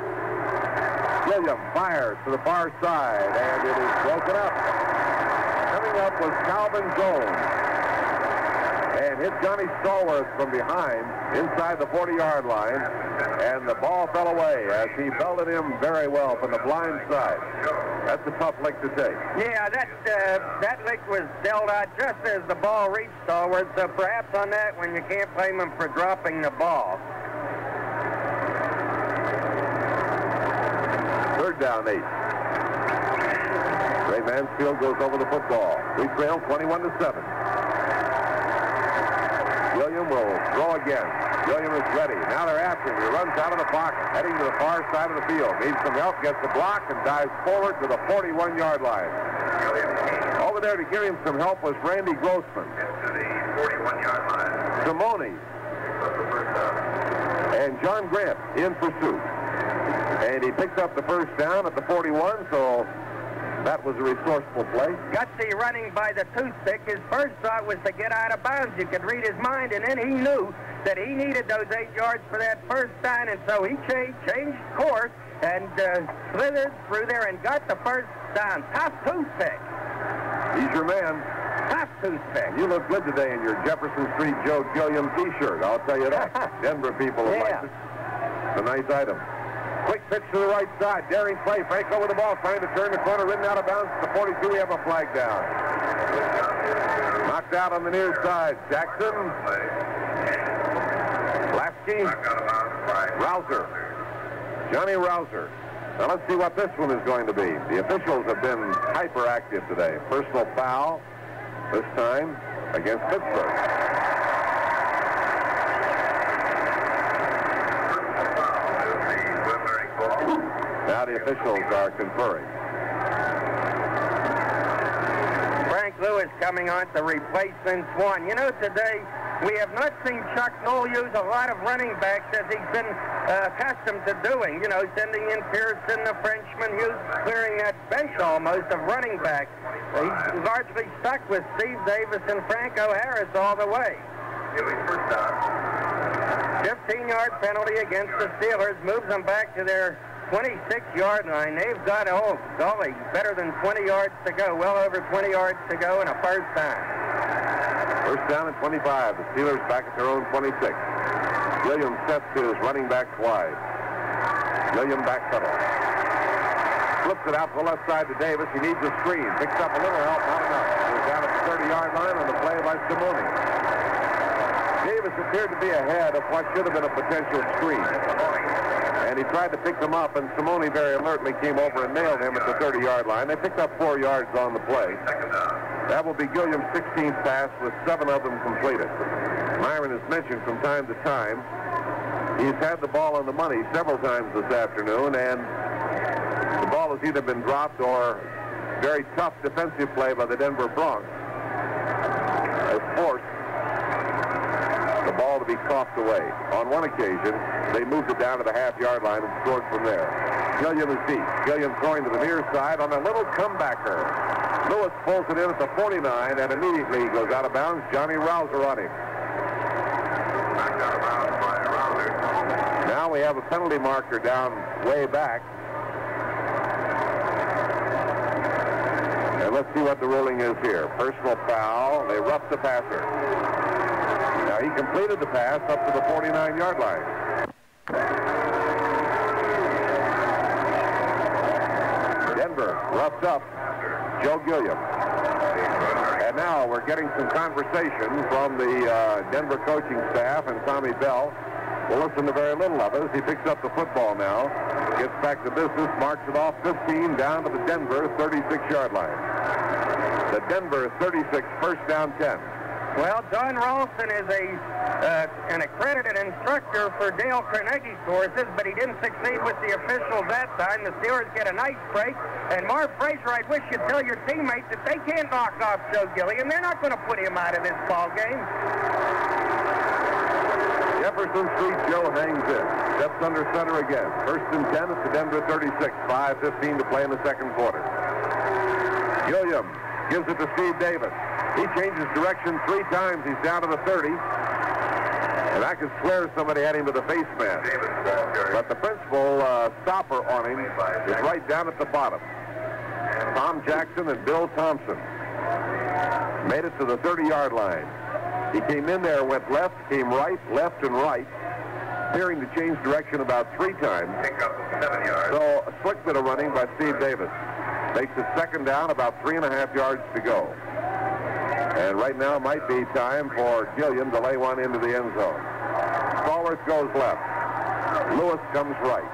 Gilliam fires to the far side, and it is broken up. Coming up was Calvin Jones. And hit Johnny Stallworth from behind inside the 40-yard line, and the ball fell away as he belted him very well from the blind side. That's a tough lick to take. Yeah, that lick was dealt out just as the ball reached Stallworth, so perhaps on that one you can't blame him for dropping the ball. Third down, 8. Ray Mansfield goes over the football. We trail 21-7. Gilliam will throw again. Gilliam is ready. Now they're after him. He runs out of the pocket, heading to the far side of the field. Needs some help, gets the block, and dives forward to the 41-yard line. Over there to give him some help was Randy Grossman. To the 41-yard line. Simone and John Grant in pursuit. And he picked up the first down at the 41, so that was a resourceful play. Gutsy running by the toothpick. His first thought was to get out of bounds. You could read his mind, and then he knew that he needed those 8 yards for that first down, and so he changed course and slithered through there and got the first down. Tough toothpick. He's your man. Tough toothpick. You look good today in your Jefferson Street Joe Gilliam T-shirt. I'll tell you that. Denver people will like it. It's a nice item. Quick pitch to the right side. Daring play. Franco with the ball, trying to turn the corner. Ridden out of bounds to the 42. We have a flag down. Knocked out on the near side. Jackson. Lasky. Rouser. Johnny Rouser. Now let's see what this one is going to be. The officials have been hyperactive today. Personal foul, this time against Pittsburgh. Now the officials are conferring. Frank Lewis coming on to replace Vince Swan. You know, today we have not seen Chuck Noll use a lot of running backs as he's been accustomed to doing. You know, sending in Pearson, the Frenchman, clearing that bench almost of running backs. He's largely stuck with Steve Davis and Franco Harris all the way. 15-yard penalty against the Steelers moves them back to their 26-yard line. They've got, oh, golly, better than 20 yards to go, well over 20 yards to go, and a first down. First down at 25. The Steelers back at their own 26. Williams sets his running back wide. Williams backpedal. Flips it out to the left side to Davis. He needs a screen. Picks up a little help, not enough. He's down at the 30-yard line on the play by Simone. Davis appeared to be ahead of what should have been a potential screen. And he tried to pick them up, and Simone very alertly came over and nailed him at the 30-yard line. They picked up 4 yards on the play. That will be Gilliam's 16th pass with 7 of them completed. Myron has mentioned from time to time He's had the ball on the money several times this afternoon, and the ball has either been dropped or very tough defensive play by the Denver Broncos has forced the ball to be coughed away. On one occasion, they moved it down to the half-yard line and scored from there. Gilliam is deep. Gilliam throwing to the near side on a little comebacker. Lewis pulls it in at the 49 and immediately goes out of bounds. Johnny Rouser on him. Now we have a penalty marker down way back. And let's see what the ruling is here. Personal foul. They roughed the passer. Now he completed the pass up to the 49-yard line. Denver roughed up Joe Gilliam. And now we're getting some conversation from the Denver coaching staff and Tommy Bell. We'll listen to very little of it as he picks up the football now, gets back to business, marks it off 15 down to the Denver 36-yard line. The Denver 36, first down 10. Well, Don Ralston is an accredited instructor for Dale Carnegie's courses, but he didn't succeed with the officials that time. The Steelers get a nice break. And Marv Frazier, I wish you'd tell your teammates that they can't knock off Joe Gilliam. They're not going to put him out of this ball game. Jefferson Street, Joe hangs in. Steps under center again. First and 10 at the Denver 36. 5:15 to play in the second quarter. Gilliam gives it to Steve Davis. He changes direction 3 times. He's down to the 30. And I could swear somebody had him to the face mask. But the principal stopper on him is right down at the bottom. Tom Jackson and Bill Thompson made it to the 30-yard line. He came in there, went left, came right, left, and right, appearing to change direction about 3 times. Pick up 7 yards. So a slick bit of running by Steve Davis. Makes it second down, about 3.5 yards to go. And right now might be time for Gilliam to lay one into the end zone. Stallworth goes left. Lewis comes right.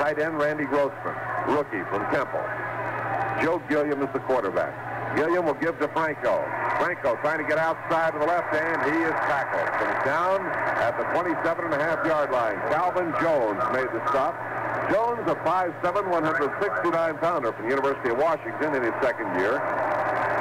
Tight end Randy Grossman, rookie from Temple. Joe Gilliam is the quarterback. Gilliam will give to Franco. Franco trying to get outside of the left hand. He is tackled. Comes down at the 27.5-yard line. Calvin Jones made the stop. Jones, a 5'7", 169-pounder from the University of Washington in his second year.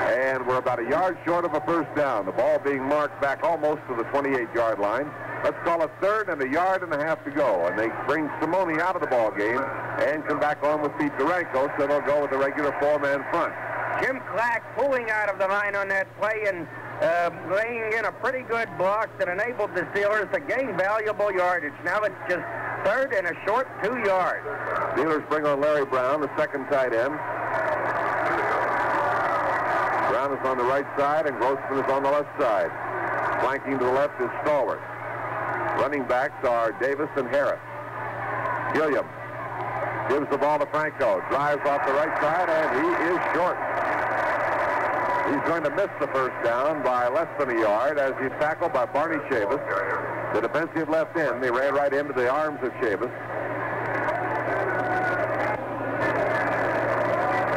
And we're about a yard short of a first down. The ball being marked back almost to the 28-yard line. Let's call it third and 1.5 yards to go. And they bring Simone out of the ball game and come back on with Pete Duranko, so they'll go with the regular 4-man front. Jim Clack pulling out of the line on that play and laying in a pretty good block that enabled the Steelers to gain valuable yardage. Now it's just third and a short 2 yards. Steelers bring on Larry Brown, the second tight end. Brown is on the right side and Grossman is on the left side. Flanking to the left is Stallworth. Running backs are Davis and Harris. Gilliam gives the ball to Franco. Drives off the right side and he is short. He's going to miss the first down by less than 1 yard as he's tackled by Barney Chavis. The defensive left end. They ran right into the arms of Chavis.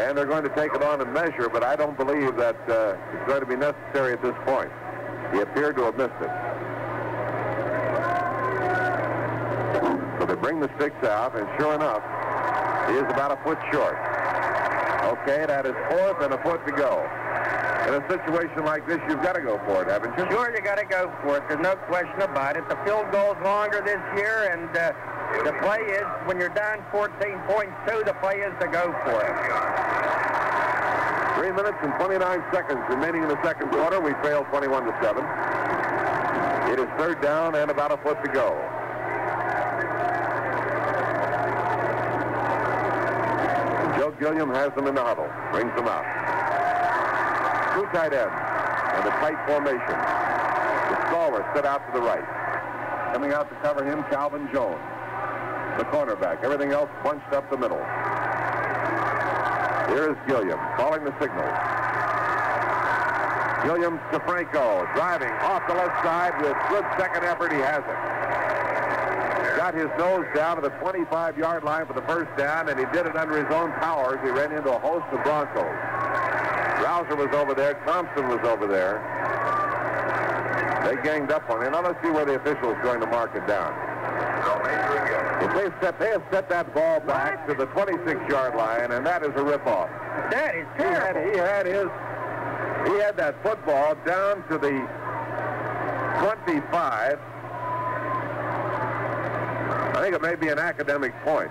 And they're going to take it on and measure, but I don't believe that it's going to be necessary at this point. He appeared to have missed it. So they bring the sticks out, and sure enough, he is about a foot short. Okay, that is fourth and a foot to go. In a situation like this, you've got to go for it, haven't you? Sure, you got to go for it. There's no question about it. The field goal's longer this year, and the play is, when you're down 14.2, the play is to go for it. 3 minutes and 29 seconds remaining in the second quarter. We trail 21-7. It is third down and about a foot to go. Joe Gilliam has them in the huddle. Brings them out. 2 tight ends and a tight formation. The Stallworth set out to the right. Coming out to cover him, Calvin Jones, the cornerback. Everything else bunched up the middle. Here is Gilliam calling the signal. Gilliam to Franco, driving off the left side with good second effort. He has it. Got his nose down to the 25-yard line for the first down, and he did it under his own power as he ran into a host of Broncos. Rouser was over there. Thompson was over there. They ganged up on it. Now let's see where the official's going to mark it down. If they have set that ball back to the 26-yard line, and that is a rip-off. That is terrible. He had that football down to the 25. I think it may be an academic point.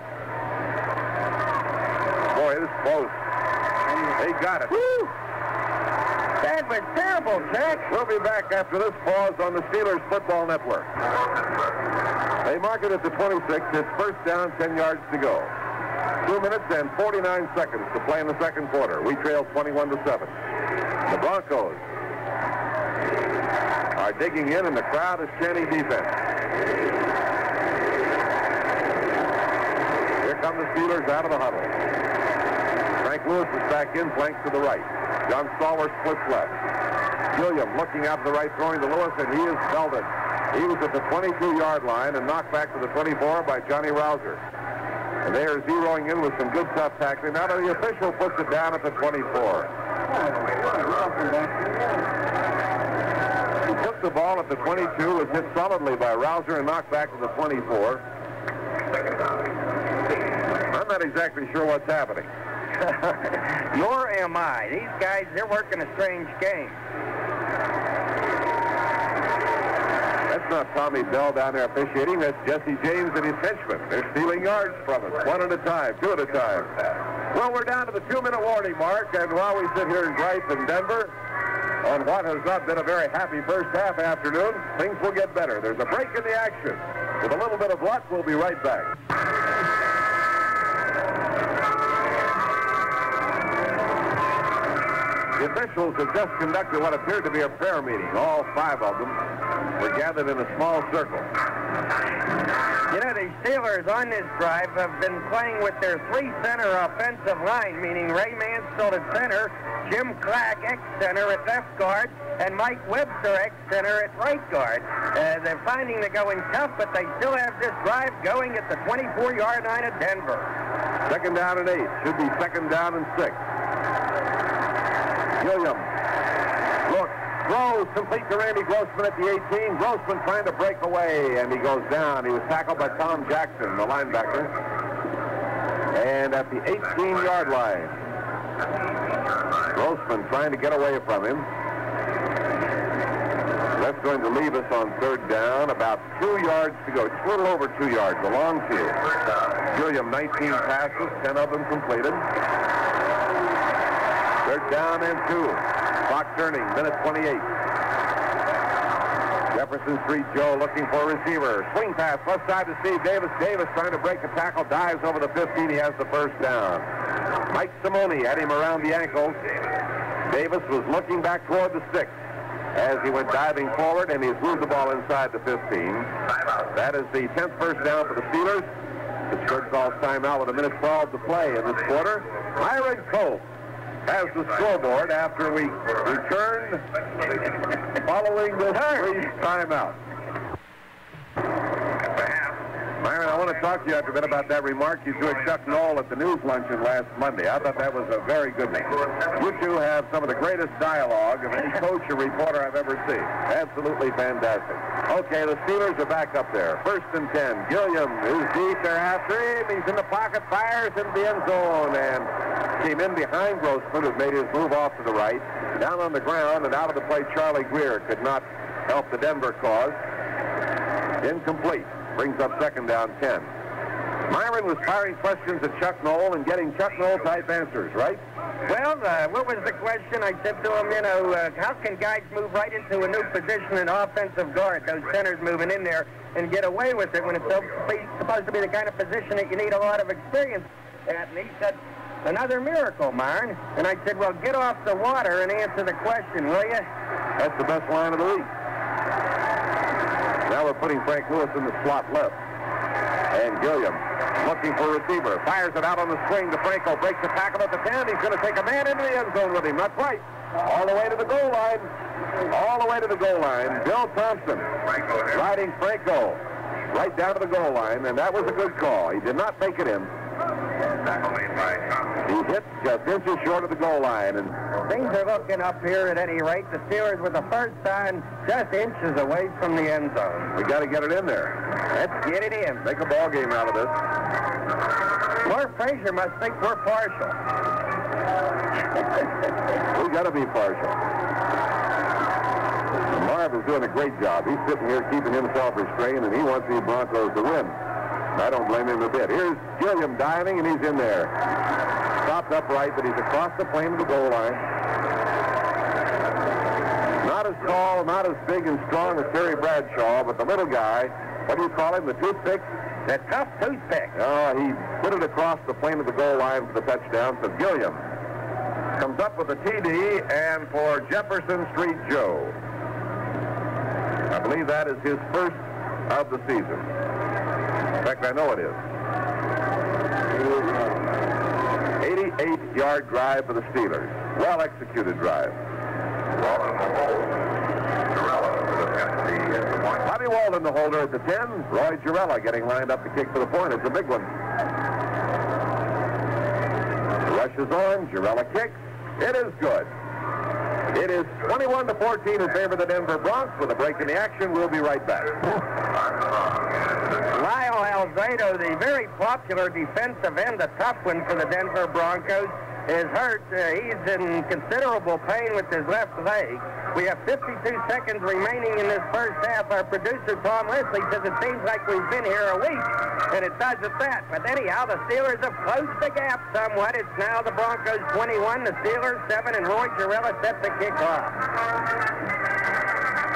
Boy, it is close. They got it. Woo! That was terrible, Jack. We'll be back after this pause on the Steelers Football Network. They mark it at the 26. It's first down, 10 yards to go. 2 minutes and 49 seconds to play in the second quarter. We trail 21-7. The Broncos are digging in, and the crowd is chanting defense. Here come the Steelers out of the huddle. Frank Lewis is back in, flanked to the right. John Stallworth splits left. Gilliam looking out to the right, throwing to Lewis, and he is belted. He was at the 22-yard line and knocked back to the 24 by Johnny Rouser. And they are zeroing in with some good tough tackling. Now the official puts it down at the 24. He took the ball at the 22, was hit solidly by Rouser and knocked back to the 24. I'm not exactly sure what's happening. Nor am I. These guys, they're working a strange game. That's not Tommy Bell down there officiating. That's Jesse James and his henchmen. They're stealing yards from us, one at a time, two at a time. Well, we're down to the 2-minute warning mark, and while we sit here in Gripe in Denver on what has not been a very happy first half afternoon, things will get better. There's a break in the action. With a little bit of luck, we'll be right back. The officials have just conducted what appeared to be a prayer meeting. All 5 of them were gathered in a small circle. You know, the Steelers on this drive have been playing with their 3-center offensive line, meaning Ray Mansfield at center, Jim Clack ex-center at left guard, and Mike Webster ex-center at right guard. They're finding they're going tough, but they still have this drive going at the 24-yard line of Denver. Second down and 8. Should be second down and 6. Gilliam looks, throws complete to Randy Grossman at the 18. Grossman trying to break away, and he goes down. He was tackled by Tom Jackson, the linebacker. And at the 18-yard line, Grossman trying to get away from him. That's going to leave us on third down, about 2 yards to go. Just a little over 2 yards, a long field. Gilliam, 19 passes, 10 of them completed. Third down and 2. Clock turning, minute 28. Jefferson Street Joe looking for a receiver. Swing pass, left side to Steve Davis. Davis trying to break a tackle, dives over the 15. He has the first down. Mike Simone had him around the ankles. Davis was looking back toward the 6 as he went diving forward, and he's moved the ball inside the 15. That is the 10th first down for the Steelers. Pittsburgh calls timeout with a minute 12 to play in this quarter. Myron Cole has the scoreboard after we return following this brief timeout. Myron, I want to talk to you after a bit about that remark you threw at Chuck Knoll at the news luncheon last Monday. I thought that was a very good one. You two have some of the greatest dialogue of any coach or reporter I've ever seen. Absolutely fantastic. Okay, the Steelers are back up there. First and 10. Gilliam is deep. They're after him. He's in the pocket, fires into the end zone, and came in behind Grossman, who made his move off to the right. Down on the ground and out of the play, Charlie Greer could not help the Denver cause. Incomplete. Brings up second down 10. Myron was firing questions at Chuck Knoll and getting Chuck Knoll-type answers, right? Well, what was the question? I said to him, you know, how can guys move right into a new position in offensive guard, those centers moving in there, and get away with it when it's supposed to be the kind of position that you need a lot of experience at? And he said, another miracle, Myron. And I said, well, get off the water and answer the question, will you? That's the best line of the week. Now we're putting Frank Lewis in the slot left. And Gilliam looking for a receiver. Fires it out on the swing to Franco. Breaks the tackle at the 10. He's going to take a man into the end zone with him. Not quite. All the way to the goal line. All the way to the goal line. Bill Thompson riding Franco right down to the goal line. And that was a good call. He did not make it in. Tackle made by Thompson. He hit just inches short of the goal line. And things are looking up here at any rate. The Steelers with the first down just inches away from the end zone. we got to get it in there. Let's get it in. Make a ball game out of this. Mark Frazier must think we're partial. We got to be partial. Marv is doing a great job. He's sitting here keeping himself restrained, and he wants the Broncos to win. I don't blame him a bit. Here's Gilliam diving, and he's in there. Stopped upright, but he's across the plane of the goal line. Not as tall, not as big and strong as Terry Bradshaw, but the little guy, what do you call him, the toothpick? The tough toothpick. Oh, he put it across the plane of the goal line for the touchdown. So Gilliam comes up with a TD, and for Jefferson Street Joe. I believe that is his first of the season. In fact, I know it is. 88-yard drive for the Steelers. Well-executed drive. Bobby Walden, the holder at the 10. Roy Girella getting lined up to kick for the point. It's a big one. The rush is on. Girella kicks. It is good. It is 21-14 in favor of the Denver Broncos. With a break in the action, we'll be right back. Lyle Alzado, the very popular defensive end, a tough one for the Denver Broncos, is hurt. He's in considerable pain with his left leg. We have 52 seconds remaining in this first half. Our producer, Tom Leslie, says it seems like we've been here a week, and it does at that. But anyhow, the Steelers have closed the gap somewhat. It's now the Broncos 21, the Steelers 7, and Roy Girella set the kick off.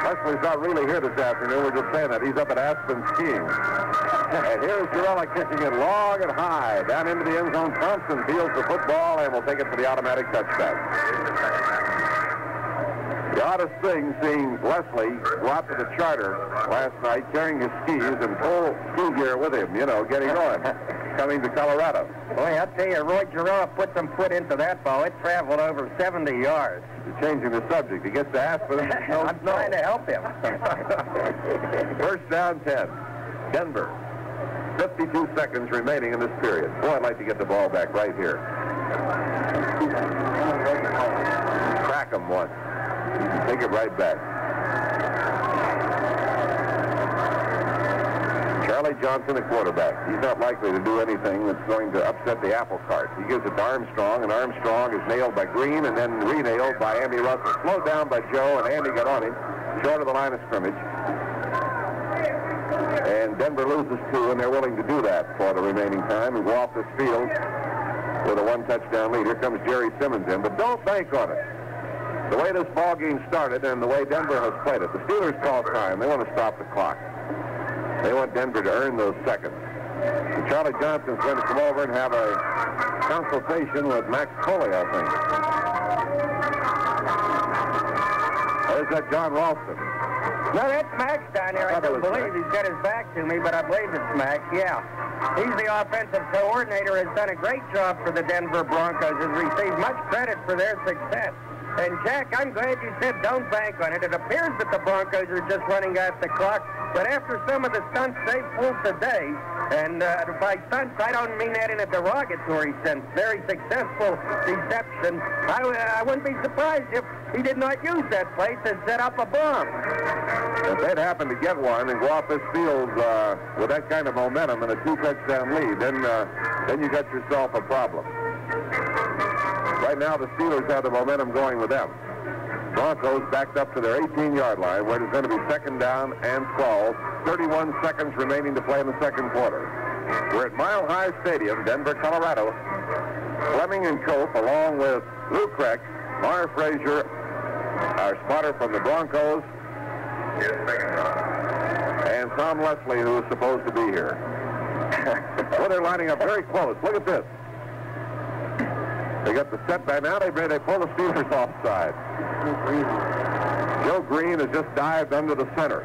Leslie's not really here this afternoon. We're just saying that. He's up at Aspen skiing. And here's Girella kicking it long and high. Down into the end zone. Thompson fields the football and will take it for the automatic touchback. The oddest thing, seeing Leslie go out to the charter last night carrying his skis and full ski gear with him, you know, getting going, coming to Colorado. Boy, I'll tell you, Roy Girella put some foot into that ball. It traveled over 70 yards. You're changing the subject. He gets to Aspen and no I'm trying to help him. First down 10. Denver. 52 seconds remaining in this period. Boy, I'd like to get the ball back right here. Crack him once. Take it right back. Charlie Johnson, the quarterback. He's not likely to do anything that's going to upset the apple cart. He gives it to Armstrong, and Armstrong is nailed by Green and then re-nailed by Andy Russell. Slowed down by Joe, and Andy got on him, short of the line of scrimmage. And Denver loses 2, and they're willing to do that for the remaining time and go off this field with a 1-touchdown lead. Here comes Jerry Simmons in, but don't bank on it. The way this ball game started and the way Denver has played it, the Steelers call time. They want to stop the clock. They want Denver to earn those seconds. And Charlie Johnson's going to come over and have a consultation with Max Coley, I think. There's that John Ralston. No, that's Max down there. I don't believe he's got his back to me, but I believe it's Max, yeah. He's the offensive coordinator, has done a great job for the Denver Broncos, has received much credit for their success. And, Jack, I'm glad you said don't bank on it. It appears that the Broncos are just running out the clock, but after some of the stunts they've pulled today, and by stunts, I don't mean that in a derogatory sense, very successful deception, I wouldn't be surprised if he did not use that play to set up a bomb. If they'd happen to get one and go off this field with that kind of momentum and a 2-touchdown lead, then you got yourself a problem. Right now, the Steelers have the momentum going with them. Broncos backed up to their 18-yard line, where it's going to be second down and 12. 31 seconds remaining to play in the second quarter. We're at Mile High Stadium, Denver, Colorado. Flemming and Cope, along with Lou Kreck, Mara Frazier, our spotter from the Broncos, and Tom Leslie, who is supposed to be here. Well, they're lining up very close. Look at this. They got the setback. Now they pull the Steelers offside. Joe Green has just dived under the center.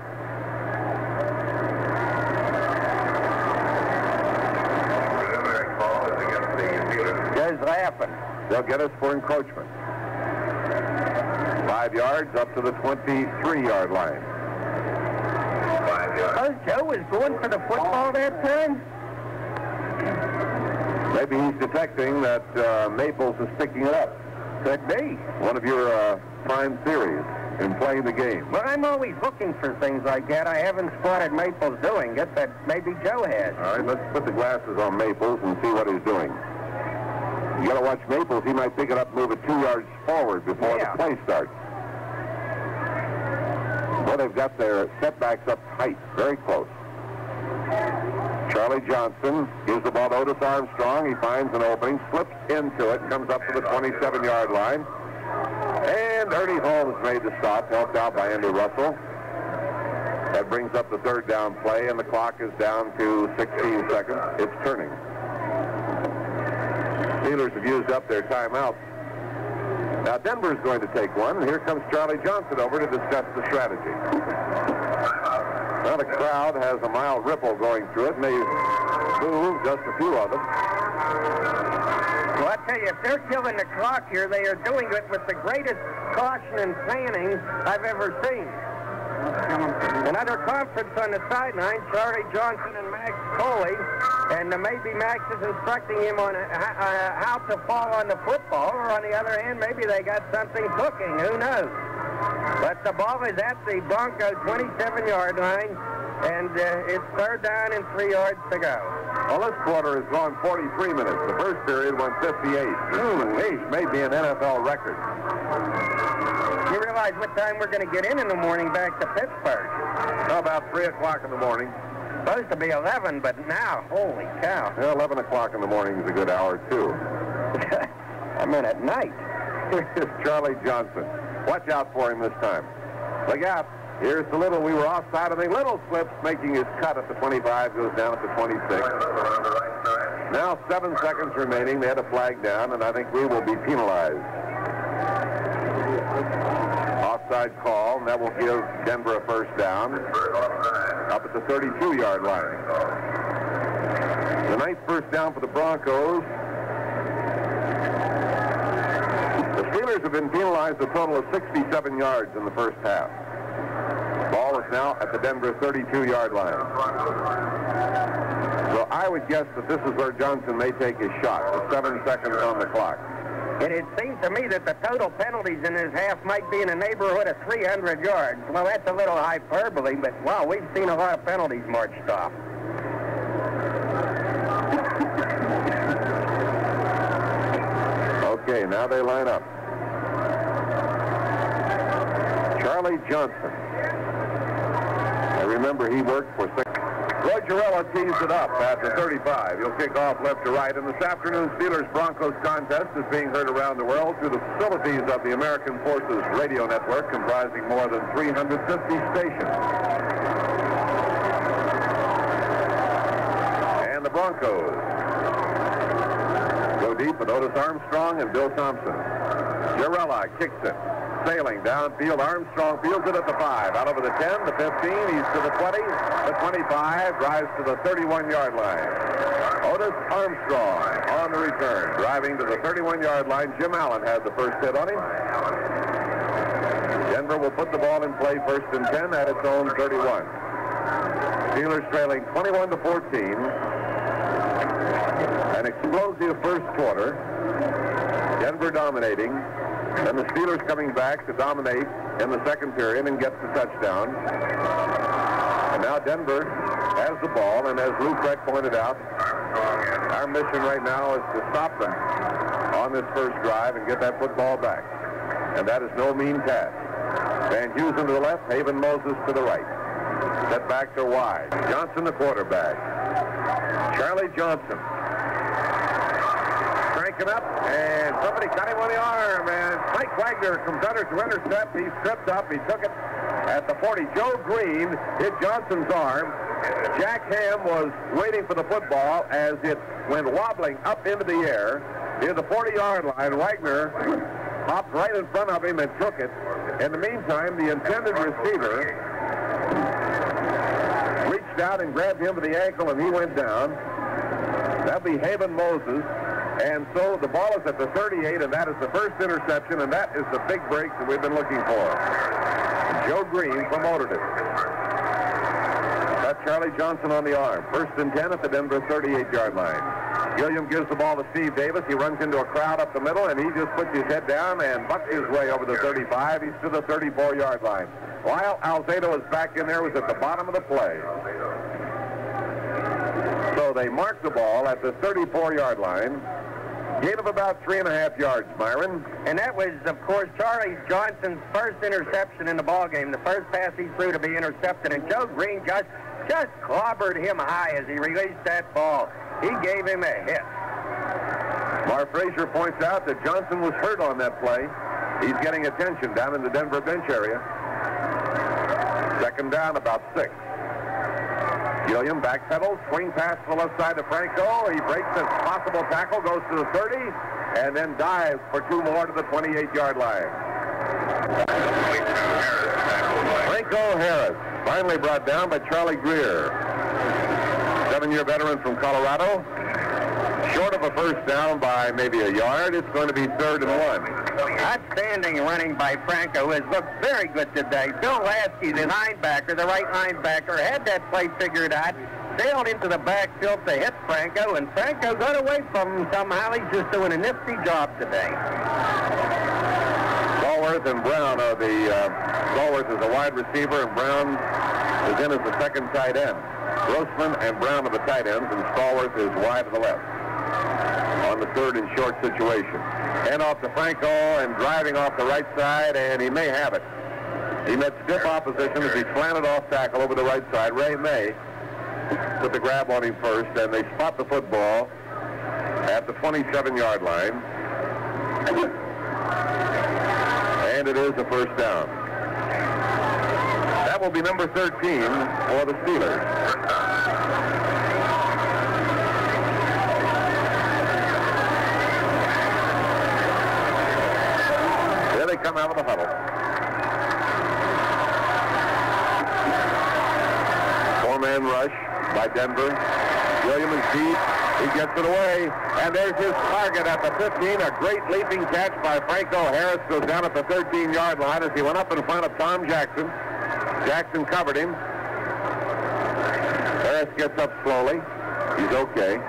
Joe's laughing. They'll get us for encroachment. 5 yards up to the 23-yard line. 5 yards. Oh, Joe was going for the football that time? Maybe he's detecting that Maples is picking it up. Could be. One of your prime theories in playing the game. But I'm always looking for things like that. I haven't spotted Maples doing it, but maybe Joe has. All right, let's put the glasses on Maples and see what he's doing. You got to watch Maples. He might pick it up and move it 2 yards forward before the play starts. Well, they've got their setbacks up tight, very close. Charlie Johnson gives the ball to Otis Armstrong. He finds an opening, slips into it, comes up to the 27-yard line. And Ernie Holmes made the stop, helped out by Andrew Russell. That brings up the third down play, and the clock is down to 16 seconds. It's turning. Steelers have used up their timeouts. Now Denver's going to take one, and here comes Charlie Johnson over to discuss the strategy. Well, the crowd has a mild ripple going through it, and they boo just a few of them. Well, I tell you, if they're killing the clock here, they are doing it with the greatest caution and planning I've ever seen. Another conference on the sideline, Charlie Johnson and Max Coley, and maybe Max is instructing him on how to fall on the football, or on the other hand, maybe they got something cooking, who knows. But the ball is at the Broncos 27-yard line, and it's third down and 3 yards to go. Well, this quarter has gone 43 minutes. The first period went 58. This may be an NFL record. You realize what time we're going to get in the morning back to Pittsburgh? How about 3 o'clock in the morning? Supposed to be 11, but now, holy cow. Well, 11 o'clock in the morning is a good hour, too. I mean, at night. Here's Charlie Johnson. Watch out for him this time. Look out. Here's the Little. We were offside of the Little slips, making his cut at the 25, goes down at the 26. Now 7 seconds remaining. They had a flag down, and I think we will be penalized. Offside call, and that will give Denver a first down up at the 32-yard line. The ninth first down for the Broncos. The Steelers have been penalized a total of 67 yards in the first half. Ball is now at the Denver 32-yard line. So I would guess that this is where Johnson may take his shot, with 7 seconds on the clock. And it seems to me that the total penalties in this half might be in the neighborhood of 300 yards. Well, that's a little hyperbole, but, wow, we've seen a lot of penalties marched off. Okay, now they line up. Charlie Johnson. I remember he worked for Rogerella tees it up at the 35. He'll kick off left to right. And this afternoon's Steelers-Broncos contest is being heard around the world through the facilities of the American Forces Radio Network, comprising more than 350 stations. And the Broncos go deep with Otis Armstrong and Bill Thompson. Jarrella kicks it. Sailing downfield, Armstrong fields it at the 5, out over the 10, the 15, he's to the 20, the 25, drives to the 31-yard line. Otis Armstrong on the return, driving to the 31-yard line. Jim Allen had the first hit on him. Denver will put the ball in play first and 10 at its own 31. Steelers trailing 21-14. An explosive first quarter. Denver dominating. And the Steelers coming back to dominate in the second period and gets the touchdown. And now Denver has the ball, and as Lou Craig pointed out, our mission right now is to stop them on this first drive and get that football back. And that is no mean task. Van Heusen to the left, Haven Moses to the right. Setbacks are wide. Johnson the quarterback. Charlie Johnson. Cranking up, and somebody cut him on the arm, and Mike Wagner comes under to intercept. He tripped up. He took it at the 40. Joe Green hit Johnson's arm. Jack Ham was waiting for the football as it went wobbling up into the air near the 40-yard line. Wagner hopped right in front of him and took it. In the meantime, the intended receiver reached out and grabbed him by the ankle, and he went down. That'll be Haven Moses. And so the ball is at the 38, and that is the first interception, and that is the big break that we've been looking for. Joe Green promoted it. That's Charlie Johnson on the arm. First and 10 at the Denver 38-yard line. Gilliam gives the ball to Steve Davis. He runs into a crowd up the middle, and he just puts his head down and bucks his way over the 35. He's to the 34-yard line. While Alzado is back in there, was at the bottom of the play. So they marked the ball at the 34-yard line. Gain of about 3.5 yards, Myron. And that was, of course, Charlie Johnson's first interception in the ballgame. The first pass he threw to be intercepted. And Joe Green just clobbered him high as he released that ball. He gave him a hit. Mark Frazier points out that Johnson was hurt on that play. He's getting attention down in the Denver bench area. Second down, about 6. Gilliam backpedals, swing pass to the left side to Franco. He breaks a possible tackle, goes to the 30, and then dives for 2 more to the 28-yard line. Franco Harris, finally brought down by Charlie Greer. 7-year veteran from Colorado. Short of a first down by maybe a yard. It's going to be 3rd and 1. Outstanding running by Franco, who has looked very good today. Bill Lasky, the linebacker, the right linebacker, had that play figured out, sailed into the backfield to hit Franco, and Franco got away from him somehow. He's just doing a nifty job today. Stallworth and Brown are the... Stallworth is a wide receiver, and Brown is in as the second tight end. Grossman and Brown are the tight ends, and Stallworth is wide to the left on the 3rd and short situation. Hand off to Franco and driving off the right side, and he may have it. He met stiff opposition as he slanted off tackle over the right side. Ray May put the grab on him first, and they spot the football at the 27-yard line. And it is a first down. That will be number 13 for the Steelers. They come out of the huddle. 4-man rush by Denver. William is deep. He gets it away. And there's his target at the 15. A great leaping catch by Franco Harris. Goes down at the 13-yard line as he went up in front of Tom Jackson. Jackson covered him. Harris gets up slowly. He's okay.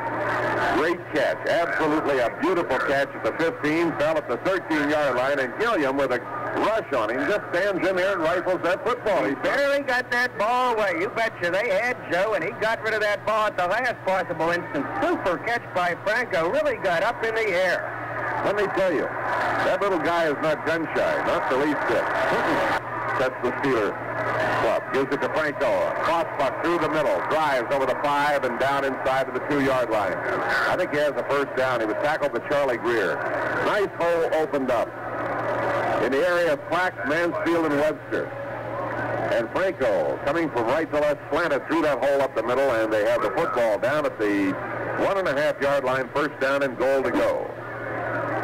Great catch. Absolutely a beautiful catch at the 15. Fell at the 13-yard line, and Gilliam, with a rush on him, just stands in there and rifles that football. He barely got that ball away. You betcha they had Joe, and he got rid of that ball at the last possible instant. Super catch by Franco. Really got up in the air. Let me tell you, that little guy is not gun shy. Not the least bit. That's the Steeler club. Gives it to Franco. Cross puck through the middle. Drives over the 5 and down inside to the 2-yard line. I think he has a first down. He was tackled by Charlie Greer. Nice hole opened up in the area of Clack, Mansfield, and Webster. And Franco, coming from right to left, slanted through that hole up the middle, and they have the football down at the 1.5-yard line. First down and goal to go.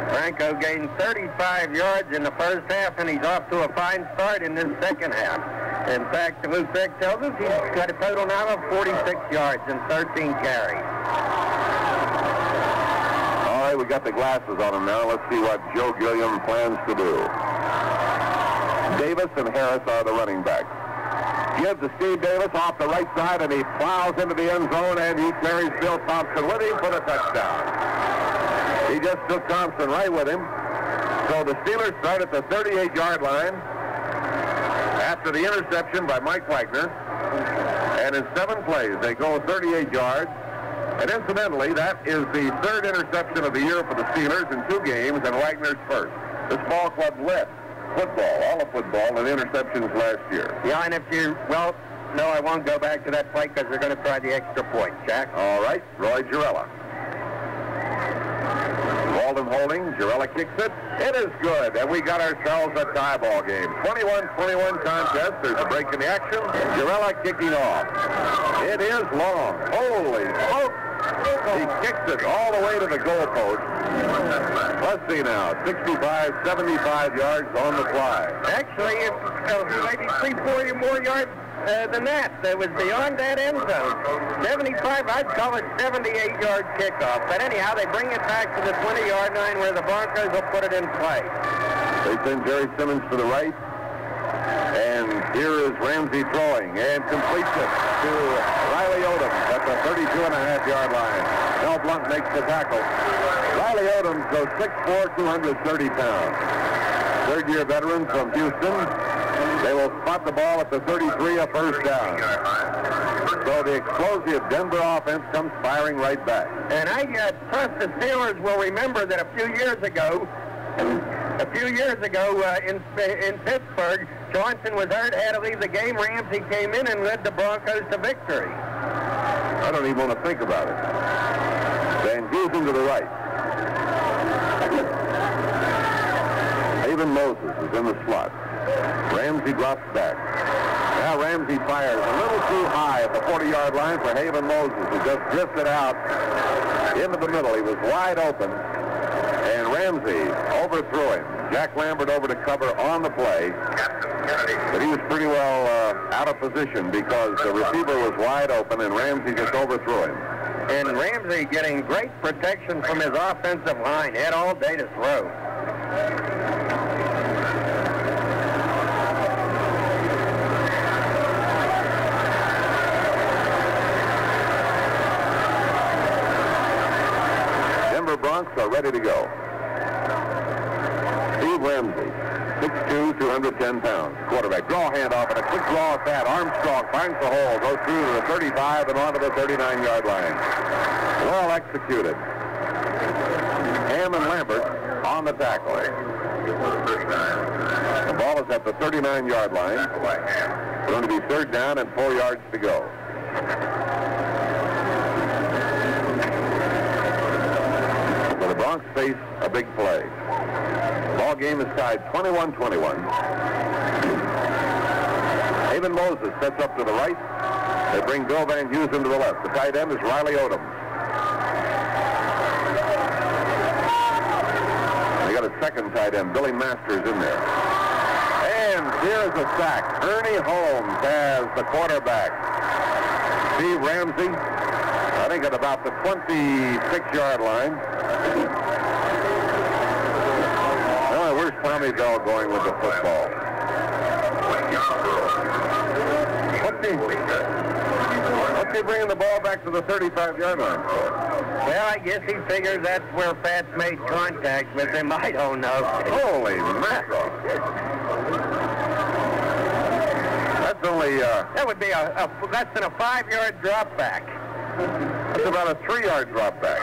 Franco gained 35 yards in the first half, and he's off to a fine start in this second half. In fact, Luke Beck tells us he's got a total now of 46 yards and 13 carries. All right, we got the glasses on him now. Let's see what Joe Gilliam plans to do. Davis and Harris are the running backs. Gives to Steve Davis off the right side, and he plows into the end zone, and he carries Bill Thompson with him for the touchdown. He just took Thompson right with him. So the Steelers start at the 38-yard line after the interception by Mike Wagner. And in 7 plays, they go 38 yards. And incidentally, that is the 3rd interception of the year for the Steelers in 2 games, and Wagner's first. This ball club led football, all of football, in interceptions last year. Yeah, and if you, well, no, I won't go back to that play because they're going to try the extra point, Jack. All right, Roy Girella. Walden holding, Girella kicks it. It is good, and we got ourselves a tie ball game. 21-21 contest. There's a break in the action. Girella kicking off. It is long. Holy smoke! He kicks it all the way to the goal post. Let's see now, 65, 75 yards on the fly. Actually, maybe 3-4 more yards than that. It was beyond that end zone. 75, I'd call it 78-yard kickoff. But anyhow, they bring it back to the 20-yard line where the Broncos will put it in play. They send Jerry Simmons to the right. And here is Ramsey throwing and completes it to Riley Odom at the 32.5-yard line. Mel Blount makes the tackle. Riley Odoms goes 6'4", 230 pounds. Third-year veteran from Houston. They will spot the ball at the 33, a first down. So the explosive Denver offense comes firing right back. And I trust the Steelers will remember that a few years ago in Pittsburgh, Johnson was hurt, had to leave the game. Ramsey came in and led the Broncos to victory. I don't even want to think about it. Van Dusen to the right. Haven Moses is in the slot. Ramsey drops back. Now Ramsey fires a little too high at the 40-yard line for Haven Moses, who just drifted out into the middle. He was wide open, and Ramsey overthrew him. Jack Lambert over to cover on the play, but he was pretty well out of position because the receiver was wide open, and Ramsey just overthrew him. And Ramsey getting great protection from his offensive line. He had all day to throw. Broncos are ready to go. Steve Ramsey, 6'2", 210 pounds. Quarterback. Draw handoff and a quick draw at that. Armstrong finds the hole, goes through to the 35 and onto the 39-yard line. Well executed. Ham and Lambert on the tackle. The ball is at the 39-yard line. It's going to be third down and 4 yards to go. The Bronx face a big play. Ball game is tied 21-21. Haven Moses sets up to the right. They bring Bill Van Heusen to the left. The tight end is Riley Odoms. They got a second tight end, Billy Masters, in there. And here's a sack. Ernie Holmes has the quarterback. Steve Ramsey, I think at about the 26-yard line. Oh, where's Tommy Bell going with the football? What's he bringing the ball back to the 35-yard line for? Well, I guess he figures that's where Fats made contact with him. I don't know. Holy mackerel. That's only... that would be a less than a 5-yard drop back. That's about a 3-yard drop back.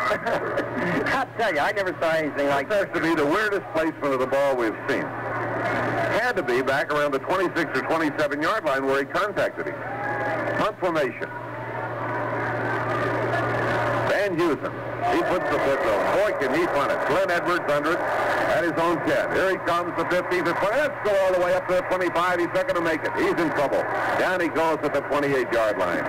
I'll tell you, I never saw anything like that. That has to be the weirdest placement of the ball we've seen. Had to be back around the 26 or 27-yard line where he contacted him. Punt formation. Van Heusen. He puts the foot on. Boy, can he punt it. Glenn Edwards under it at his own 10. Here he comes, the 15, the 20. Let's go all the way up to the 25. He's not going to make it. He's in trouble. Down he goes at the 28-yard line.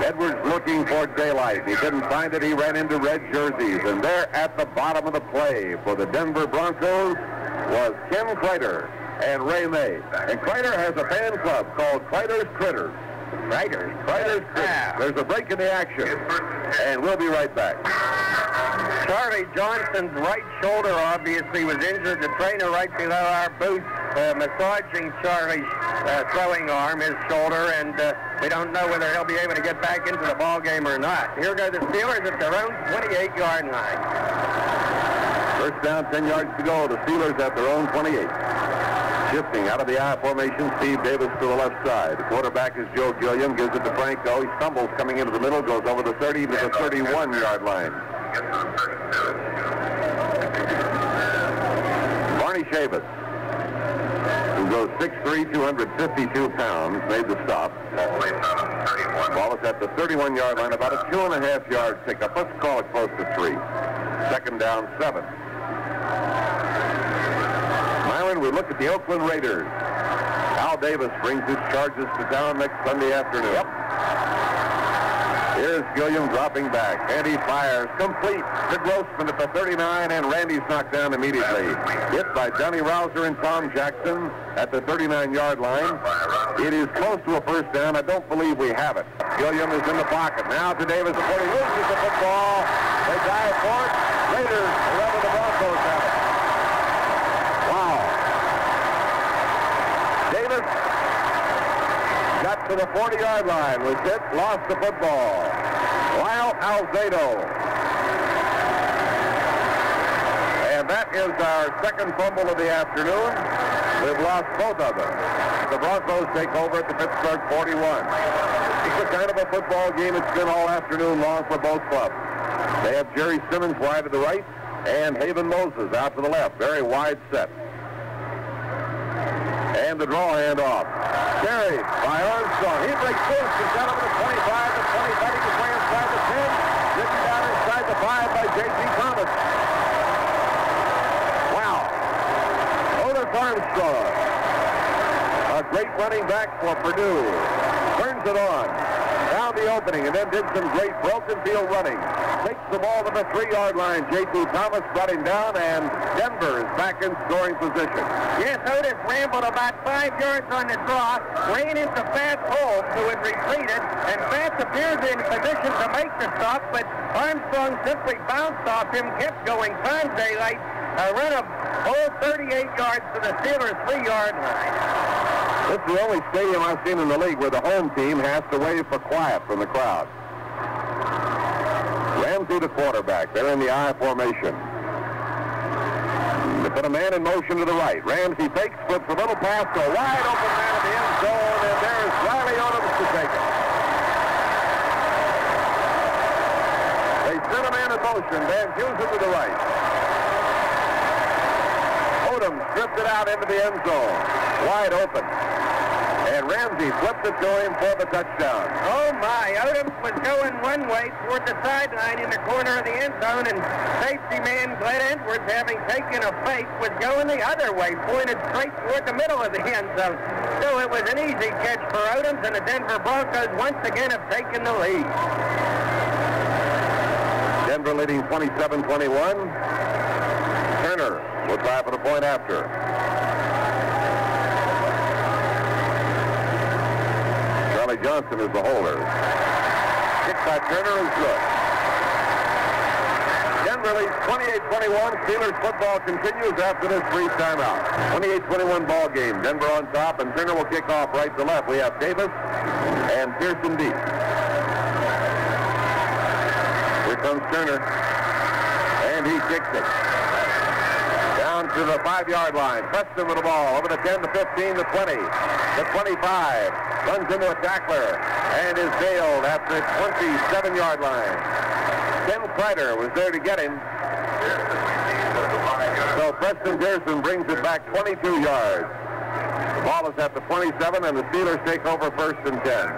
Edwards looking for daylight. He didn't find it. He ran into red jerseys. And there at the bottom of the play for the Denver Broncos was Ken Kreider and Ray May. And Kreider has a fan club called Kreider's Critters. Kreider's Critters. There's a break in the action. And we'll be right back. Charlie Johnson's right shoulder obviously was injured. The trainer right below our booth massaging Charlie's throwing arm, his shoulder, and we don't know whether he'll be able to get back into the ball game or not. Here go the Steelers at their own 28-yard line. First down, 10 yards to go. The Steelers at their own 28. Shifting out of the I formation, Steve Davis to the left side. The quarterback is Joe Gilliam, gives it to Franco. He stumbles coming into the middle, goes over the 30 to the 31-yard line. Barney Chavis, who goes 6'3", 252 pounds, made the stop. Ball is at the 31-yard line, about a 2.5-yard pickup. Let's call it close to 3. Second down, 7. Myron, we look at the Oakland Raiders. Al Davis brings his Chargers to town next Sunday afternoon. Yep. Here's Gilliam dropping back, and he fires complete to Grossman at the 39, and Randy's knocked down immediately. Hit by Johnny Rouser and Tom Jackson at the 39-yard line. It is close to a first down. I don't believe we have it. Gilliam is in the pocket. Now to Davis before he loses the football. They dive for it. Raiders, whoever the Broncos have it. Wow. Davis got to the 40-yard line, was hit, lost the football. Lyle Alzado And that is our second fumble of the afternoon. We've lost both of them. The Broncos take over at the Pittsburgh 41. It's the kind of a football game it's been all afternoon long for both clubs. They have Jerry Simmons wide to the right and Haven Moses out to the left. Very wide set. And the draw handoff. Carried by Armstrong. He breaks loose. He's got him to the 25, the 20, fighting his way inside the 10. Driven down inside the 5 by J.T. Thomas. Wow. Otis Armstrong. A great running back for Purdue. Turns it on. Down the opening and then did some great broken field running. Takes the ball to the 3-yard line. J.T. Thomas brought him down, and Denver is back in scoring position. Yes, Otis rambled about 5 yards on the draw, ran into Fats Holmes, who had retreated, and Fats appears in position to make the stop, but Armstrong simply bounced off him, kept going, found daylight, a run of 38 yards to the Steelers' 3-yard line. This is the only stadium I've seen in the league where the home team has to wave for quiet from the crowd. Ramsey, the quarterback. They're in the I formation. They put a man in motion to the right. Ramsey fakes, flips a little pass to a wide open man in the end zone, and there's Riley Odoms to take it. They sent a man in motion. Van Heusen to the right. Odoms drifted out into the end zone. Wide open. And Ramsey flipped it to him for the touchdown. Oh, my. Odoms was going one way toward the sideline in the corner of the end zone, and safety man Glenn Edwards, having taken a fake, was going the other way, pointed straight toward the middle of the end zone. So it was an easy catch for Odoms, and the Denver Broncos once again have taken the lead. Denver leading 27-21. Turner will try for the point after. Charlie Johnson is the holder. Kick by Turner is good. Denver leads 28-21. Steelers football continues after this brief timeout. 28-21 ball game. Denver on top, and Turner will kick off right to left. We have Davis and Pearson deep. Here comes Turner, and he kicks it. Down to the 5-yard line. Preston with the ball over the 10, the 15, the 20, the 25. Runs into a tackler and is bailed at the 27-yard line. Ken Kreider was there to get him. So Preston Pearson brings it back 22 yards. The ball is at the 27, and the Steelers take over first and 10.